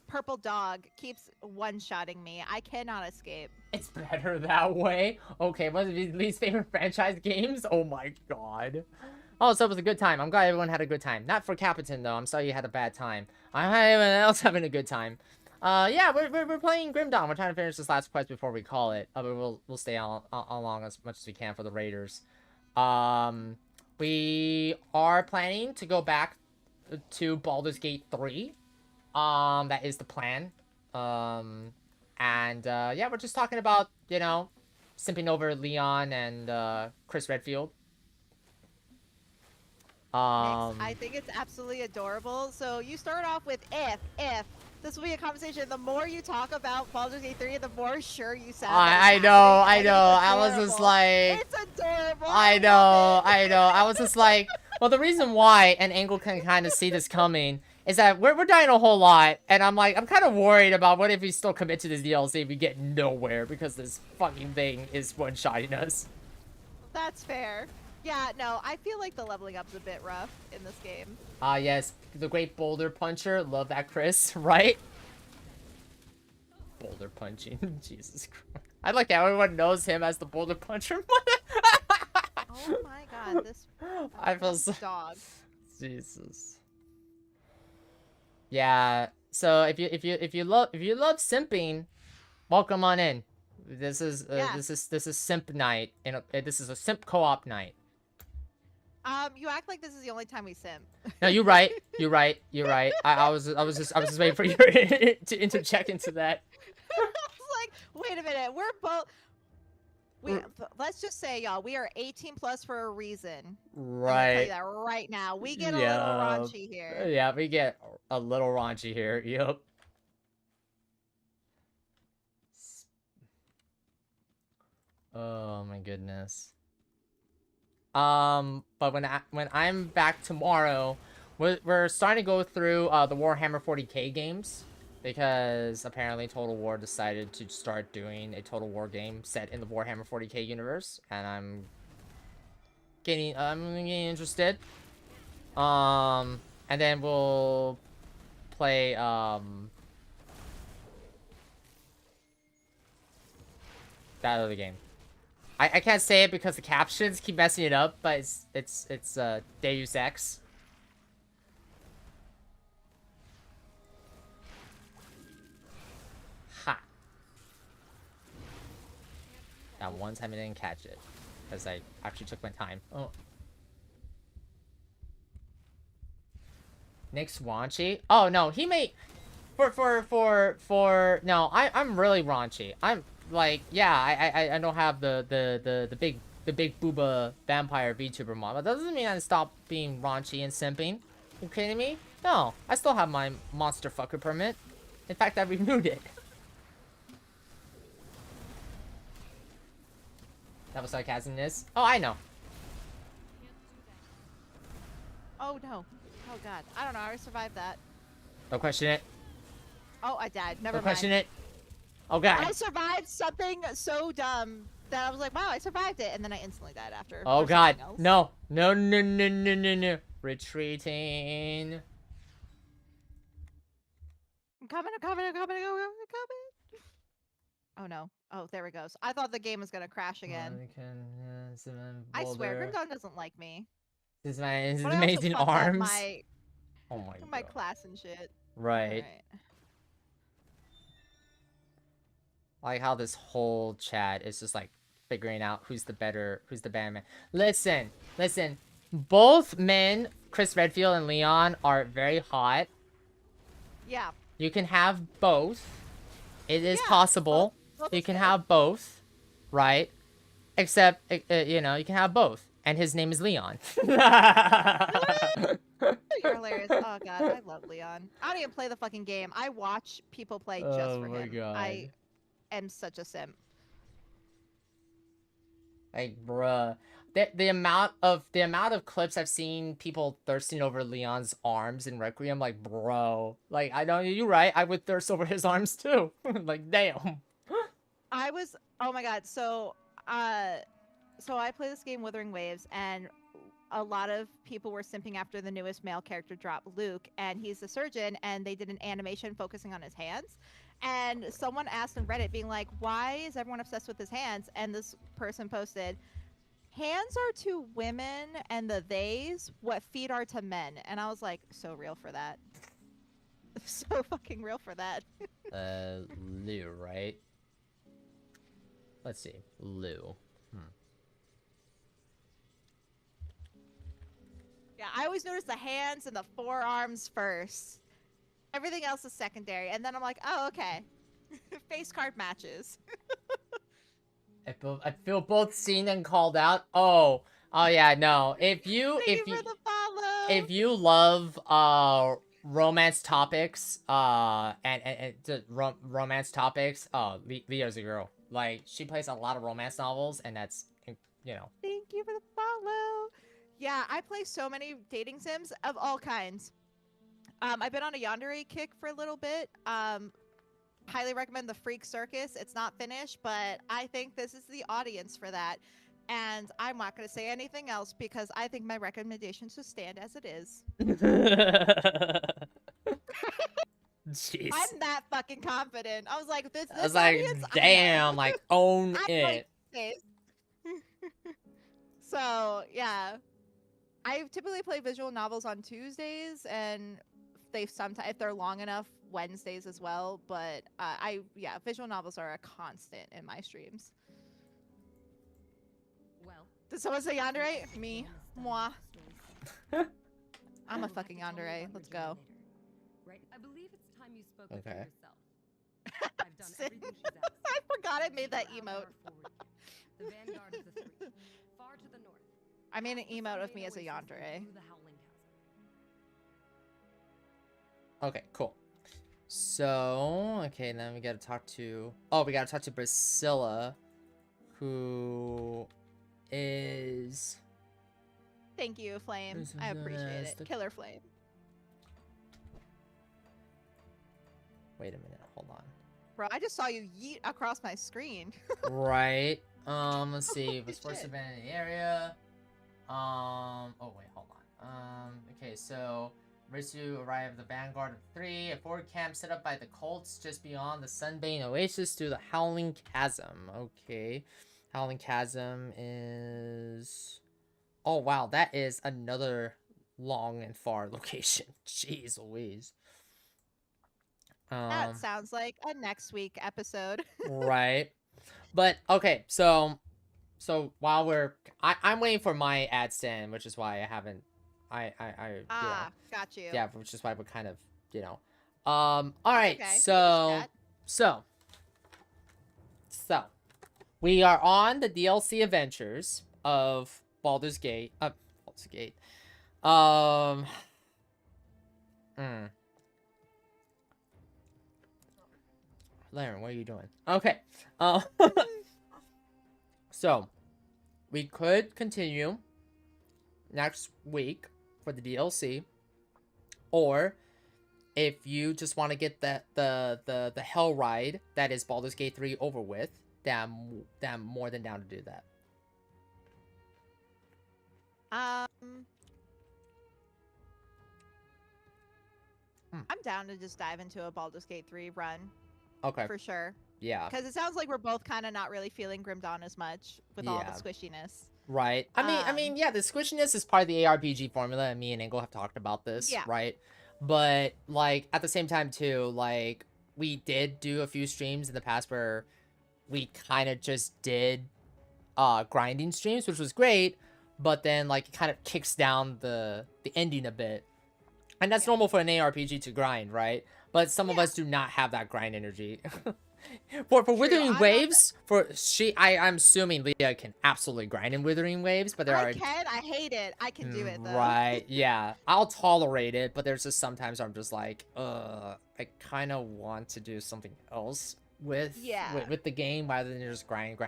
purple dog keeps one-shotting me. I cannot escape. It's better that way. Okay, one of his least favorite franchise games? Oh my god. Oh, so it was a good time. I'm glad everyone had a good time. Not for Capitan, though. I'm sorry you had a bad time. I'm everyone else having a good time. Yeah, we're playing Grim Dawn. We're trying to finish this last quest before we call it. But we'll stay on along as much as we can for the Raiders. We are planning to go back to Baldur's Gate 3. That is the plan. Yeah, we're just talking about, you know, simping over Leon and Chris Redfield. Nick, I think it's absolutely adorable. So you start off with if. This will be a conversation. The more you talk about Baldur's Gate 3, the more sure you sound. I know. I was just like... It's adorable. I know. I was just like... Well, the reason why, and Angle can kind of see this coming, is that we're dying a whole lot, and I'm kind of worried about what if we still commit to this DLC and we get nowhere because this fucking thing is one-shotting us. That's fair. Yeah, no, I feel like the leveling up's a bit rough in this game. Yes, the great boulder puncher. Love that, Chris, right? Boulder punching. Jesus Christ. I like how everyone knows him as the boulder puncher. Oh my god, this I feel so... dog. Jesus. Yeah, so if you love simping, welcome on in. This is simp night, and this is a simp co-op night. You act like this is the only time we simp. No, you're right. I was just waiting for you to interject into that. I was like, wait a minute, we're both. Let's just say, y'all, we are 18 plus for a reason. Right. I'm gonna tell you that right now. We get a little raunchy here. Yeah, we get a little raunchy here. Yep. Oh my goodness. But when I'm back tomorrow, we're starting to go through the Warhammer 40K games, because apparently Total War decided to start doing a Total War game set in the Warhammer 40K universe, and I'm getting interested. And then we'll play that other game. I can't say it because the captions keep messing it up, but it's Deus Ex. Ha. That one time I didn't catch it, because I actually took my time. Oh. Nick's raunchy? Oh no, he may no, I'm really raunchy. I'm like, yeah, I don't have the big booba vampire VTuber mod, but that doesn't mean I stop being raunchy and simping. You kidding me? No, I still have my monster fucker permit. In fact, I renewed it. That was sarcasmness. Oh, I know. Oh no. Oh god. I don't know. I survived that. Don't question it. Oh, I died. Never Don't mind. question it. Oh god. I survived something so dumb that I was like, wow, I survived it, and then I instantly died after. Oh for god. something else. No. No. Retreating. I'm coming. Oh no. Oh, there it goes. I thought the game was gonna crash again. I swear, Grim Dawn doesn't like me. His But I also amazing fucked up arms. Oh my My god. class and shit. Right. Alright. Like how this whole chat is just like figuring out who's the bad man. Listen. Both men, Chris Redfield and Leon, are very hot. Yeah. You can have both. It is Yeah, possible. both You is can good. have both, right? Except, you know, you can have both. And his name is Leon. You're hilarious. Oh god, I love Leon. I don't even play the fucking game. I watch people play just Oh for my him. God. I am such a simp. Like, bruh. The amount of clips I've seen people thirsting over Leon's arms in Requiem, like, bro. Like, I know you're right. I would thirst over his arms too. Like, damn. Oh my god, so I play this game Wuthering Waves, and a lot of people were simping after the newest male character drop, Luke, and he's a surgeon, and they did an animation focusing on his hands. And someone asked on Reddit, being like, why is everyone obsessed with his hands? And this person posted, hands are to women and the theys what feet are to men. And I was like, so real for that. So fucking real for that. Lou, right? Let's see. Lou. Yeah, I always notice the hands and the forearms first. Everything else is secondary. And then I'm like, oh, okay. Face card matches. I feel both seen and called out. Oh yeah, no. If you Thank you for the follow. if you love romance topics romance topics, Leo's a girl. Like, she plays a lot of romance novels, and that's, you know. Thank you for the follow. Yeah, I play so many dating sims of all kinds. I've been on a yandere kick for a little bit. Highly recommend the Freak Circus. It's not finished, but I think this is the audience for that. And I'm not going to say anything else because I think my recommendations should stand as it is. Jeez. I'm that fucking confident. I was like, this I was like, audience, damn, like, own I'm it. like this. So, yeah. I typically play visual novels on Tuesdays, and they sometimes, if they're long enough, Wednesdays as well. But visual novels are a constant in my streams. Well, Did someone say yandere? Me. Moi. I'm a fucking yandere. Let's go. Right. I believe it's time you spoke Okay. for yourself. I've done everything she's asked. I forgot I made that We're on emote. our forward camp, the vanguard of the three, far to the north. I made an The emote of serene me as a oasis yandere. through the howling chasm. Okay, cool. So, okay, then we gotta talk to Priscilla, who is... Thank you, Flame. This I is appreciate nice. it. Killer Flame. Wait a minute, hold on. Bro, I just saw you yeet across my screen. Right. Let's see. Was Shit. forced event in the area. Oh wait, hold on. Okay, so Ritsu arrived at the vanguard of 3, a forward camp set up by the cults just beyond the Sunbane Oasis through the Howling Chasm. Okay. Howling Chasm is... Oh wow, that is another long and far location. Jeez Louise. That sounds like a next week episode. Right. But okay, so while I'm waiting for my ad stand, which is why I haven't Got you. yeah, which is why we're kind of, you know. All right, okay. so we are on the DLC adventures of Baldur's Gate. Baldur's Gate. Laren, what are you doing? Okay. So we could continue next week for the DLC, or if you just want to get the hell ride that is Baldur's Gate 3 over with, then I'm more than down to do that. I'm down to just dive into a Baldur's Gate 3 run Okay. for sure. Yeah. Because it sounds like we're both kind of not really feeling Grim Dawn as much with all the Yeah. squishiness. Right. I mean, yeah, the squishiness is part of the ARPG formula, and me and Ingle have talked about this, Yeah. right? but like at the same time too, like we did do a few streams in the past where we kind of just did grinding streams, which was great, but then like it kind of kicks down the ending a bit. And that's normal for an ARPG to grind, right? But some of us do not have that grind energy. For Withering Waves, I'm assuming Leah can absolutely grind in Withering Waves, but I hate it. I can do it though. Right, yeah. I'll tolerate it, but there's just sometimes I'm just like, I kind of want to do something else with the game rather than just grind,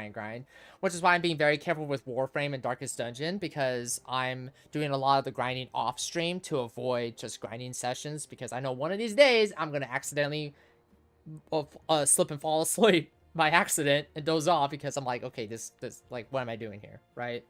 which is why I'm being very careful with Warframe and Darkest Dungeon, because I'm doing a lot of the grinding off stream to avoid just grinding sessions, because I know one of these days I'm gonna accidentally slip and fall asleep by accident and doze off because I'm like, okay, this like, what am I doing here, right?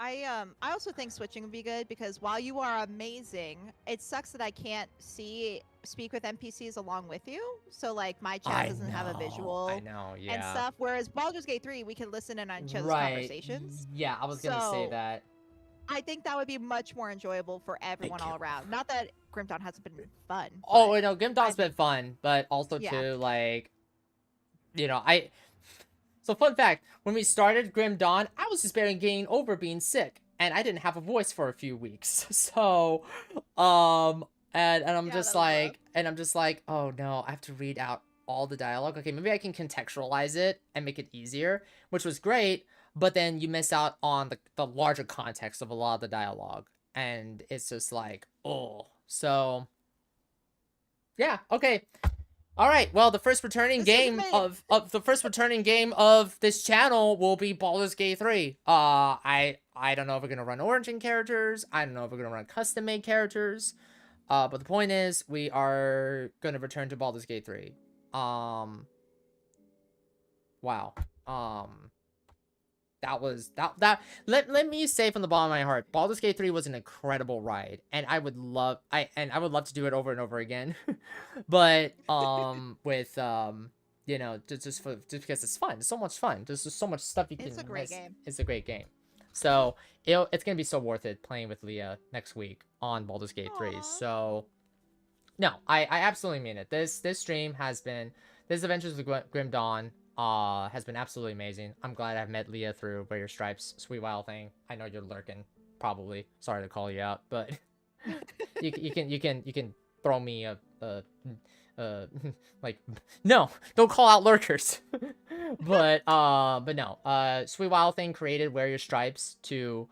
I also think switching would be good, because while you are amazing, it sucks that I can't speak with NPCs along with you. So like my chat doesn't have a visual and stuff. Whereas Baldur's Gate 3, we can listen in on each other's conversations. Yeah, I was gonna say that. I think that would be much more enjoyable for everyone all around. Not that Grim Dawn hasn't been fun. Oh, no, Grim Dawn's been fun, but also too, like, you know, So fun fact, when we started Grim Dawn, I was just barely getting over being sick, and I didn't have a voice for a few weeks. So, and I'm just like, oh no, I have to read out all the dialogue. Okay, maybe I can contextualize it and make it easier, which was great, but then you miss out on the larger context of a lot of the dialogue, and it's just like, oh. So, yeah, okay. All right. Well, the first returning game of this channel will be Baldur's Gate 3. I don't know if we're gonna run origin characters. I don't know if we're gonna run custom made characters. But the point is, we are gonna return to Baldur's Gate 3. Wow. Let me say from the bottom of my heart, Baldur's Gate 3 was an incredible ride, and I would love to do it over and over again. But with you know, just because it's fun. It's so much fun. There's just so much stuff you can. It's a great game. It's a great game. So it's gonna be so worth it playing with Leah next week on Baldur's Gate 3. So no, I absolutely mean it. This Adventures with Grim Dawn has been absolutely amazing. I'm glad I've met Leah through Wear Your Stripes, Sweet Wild Thing. I know you're lurking, probably. Sorry to call you out, but you can throw me like, no, don't call out lurkers. but no, Sweet Wild Thing created Wear Your Stripes to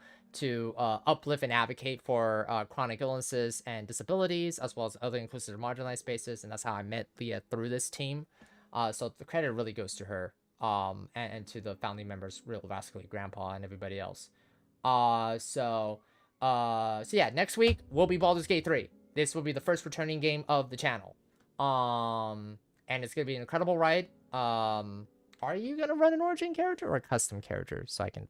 uplift and advocate for chronic illnesses and disabilities, as well as other inclusive marginalized spaces, and that's how I met Leah through this team. So the credit really goes to her, and to the founding members, Real Vascular Grandpa, and everybody else. So yeah, next week will be Baldur's Gate 3. This will be the first returning game of the channel. And it's gonna be an incredible ride. Are you gonna run an origin character or a custom character so I can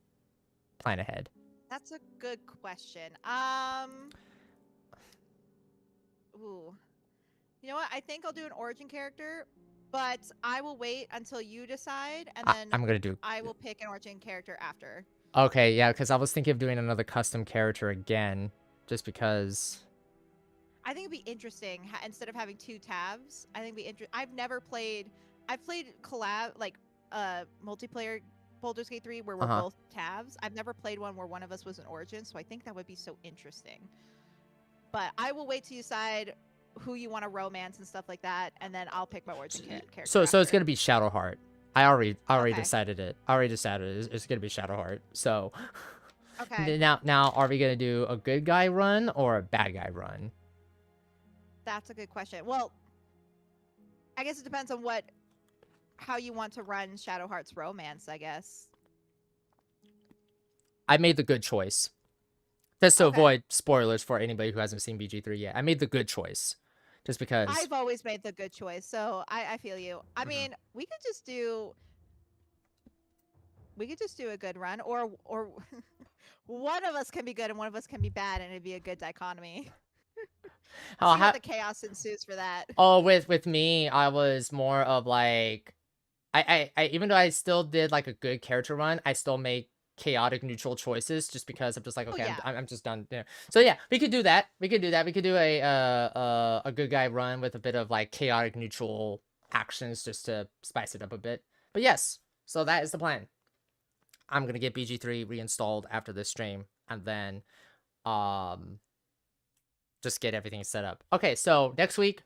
plan ahead? That's a good question. Ooh. You know what? I think I'll do an origin character, but I will wait until you decide, and then I will pick an origin character after. Okay, yeah, because I was thinking of doing another custom character again, just because. I think it'd be interesting instead of having two tabs. I think it'd be interesting. I've played collab, like multiplayer Baldur's Gate 3 where we're both tabs. I've never played one where one of us was an origin, so I think that would be so interesting. But I will wait to decide who you want to romance and stuff like that, and then I'll pick my origin character. So it's gonna be Shadowheart. I already decided it. It's gonna be Shadowheart. So okay. Now are we gonna do a good guy run or a bad guy run? That's a good question. Well, I guess it depends on how you want to run Shadowheart's romance, I guess. I made the good choice. Just to avoid spoilers for anybody who hasn't seen BG3 yet. I made the good choice. Just because I've always made the good choice, so I feel you. I mean, we could just do a good run, or one of us can be good and one of us can be bad, and it'd be a good dichotomy. See what the chaos ensues for that. Oh, with me, I was more of like, I even though I still did like a good character run, I still made chaotic neutral choices, just because I'm just like, Oh, okay, yeah. I'm just done. Yeah. So yeah, we could do that. We could do that. We could do a good guy run with a bit of like chaotic neutral actions just to spice it up a bit. But yes, so that is the plan. I'm gonna get BG3 reinstalled after this stream, and then just get everything set up. Okay, so next week,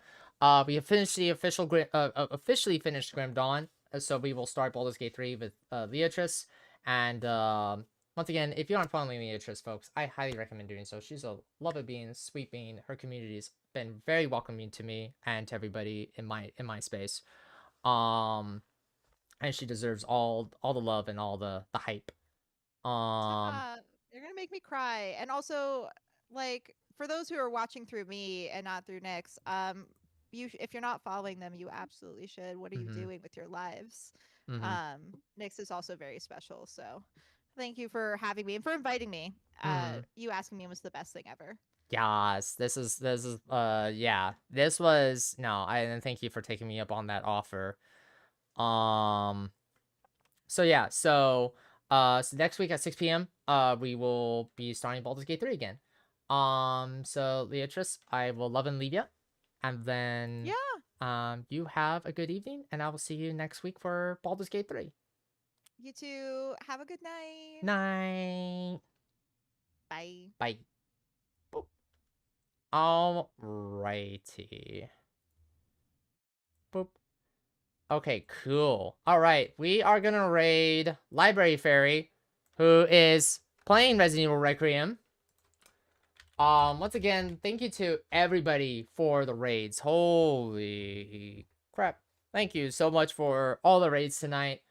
we have finished the officially finished Grim Dawn. So we will start Baldur's Gate 3 with Liatris. And once again, if you aren't following Liatris, folks, I highly recommend doing so. She's a love of being, sweet being. Her community's been very welcoming to me and to everybody in my space. And she deserves all the love and all the hype. You're gonna make me cry. And also, like, for those who are watching through me and not through Nyx, if you're not following them, you absolutely should. What are you doing with your lives? Nyx is also very special. So, thank you for having me and for inviting me. You asking me was the best thing ever. Yes, this is yeah, this was and thank you for taking me up on that offer. So yeah, so next week at 6 p.m. we will be starting Baldur's Gate 3 again. So Leatrice, I will love and leave you, and then you have a good evening, and I will see you next week for Baldur's Gate 3. You too. Have a good night. Night. Bye. Bye. Boop. Alrighty. Boop. Okay, cool. All right, we are gonna raid Library Fairy, who is playing Resident Evil Requiem. Once again, thank you to everybody for the raids. Holy crap. Thank you so much for all the raids tonight.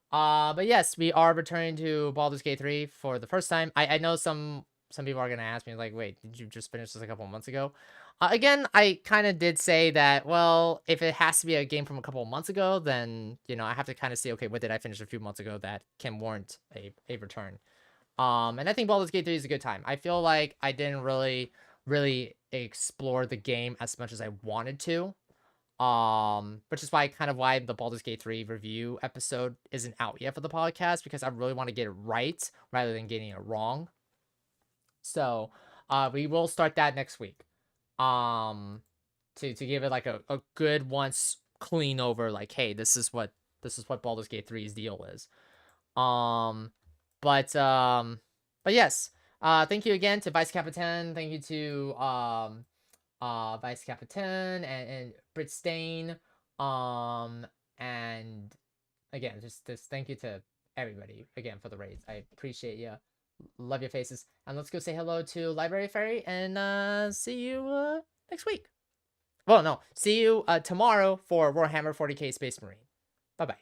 But yes, we are returning to Baldur's Gate 3 for the first time. I know some people are gonna ask me, like, wait, did you just finish this a couple months ago? Again, I kind of did say that, well, if it has to be a game from a couple of months ago, then, you know, I have to kind of see, okay, what did I finish a few months ago that can warrant a return? And I think Baldur's Gate 3 is a good time. I feel like I didn't really explore the game as much as I wanted to. Which is why the Baldur's Gate 3 review episode isn't out yet for the podcast, because I really want to get it right rather than getting it wrong. So, we will start that next week. To give it like a good once clean over, like, hey, this is what Baldur's Gate 3's deal is. But yes, thank you again to Vice Capitan. Thank you to Vice Capitan and Brit Stain. And again, just thank you to everybody again for the raids. I appreciate you. Love your faces. And let's go say hello to Library Fairy and see you next week. Well, no, see you tomorrow for Warhammer 40k Space Marine. Bye-bye.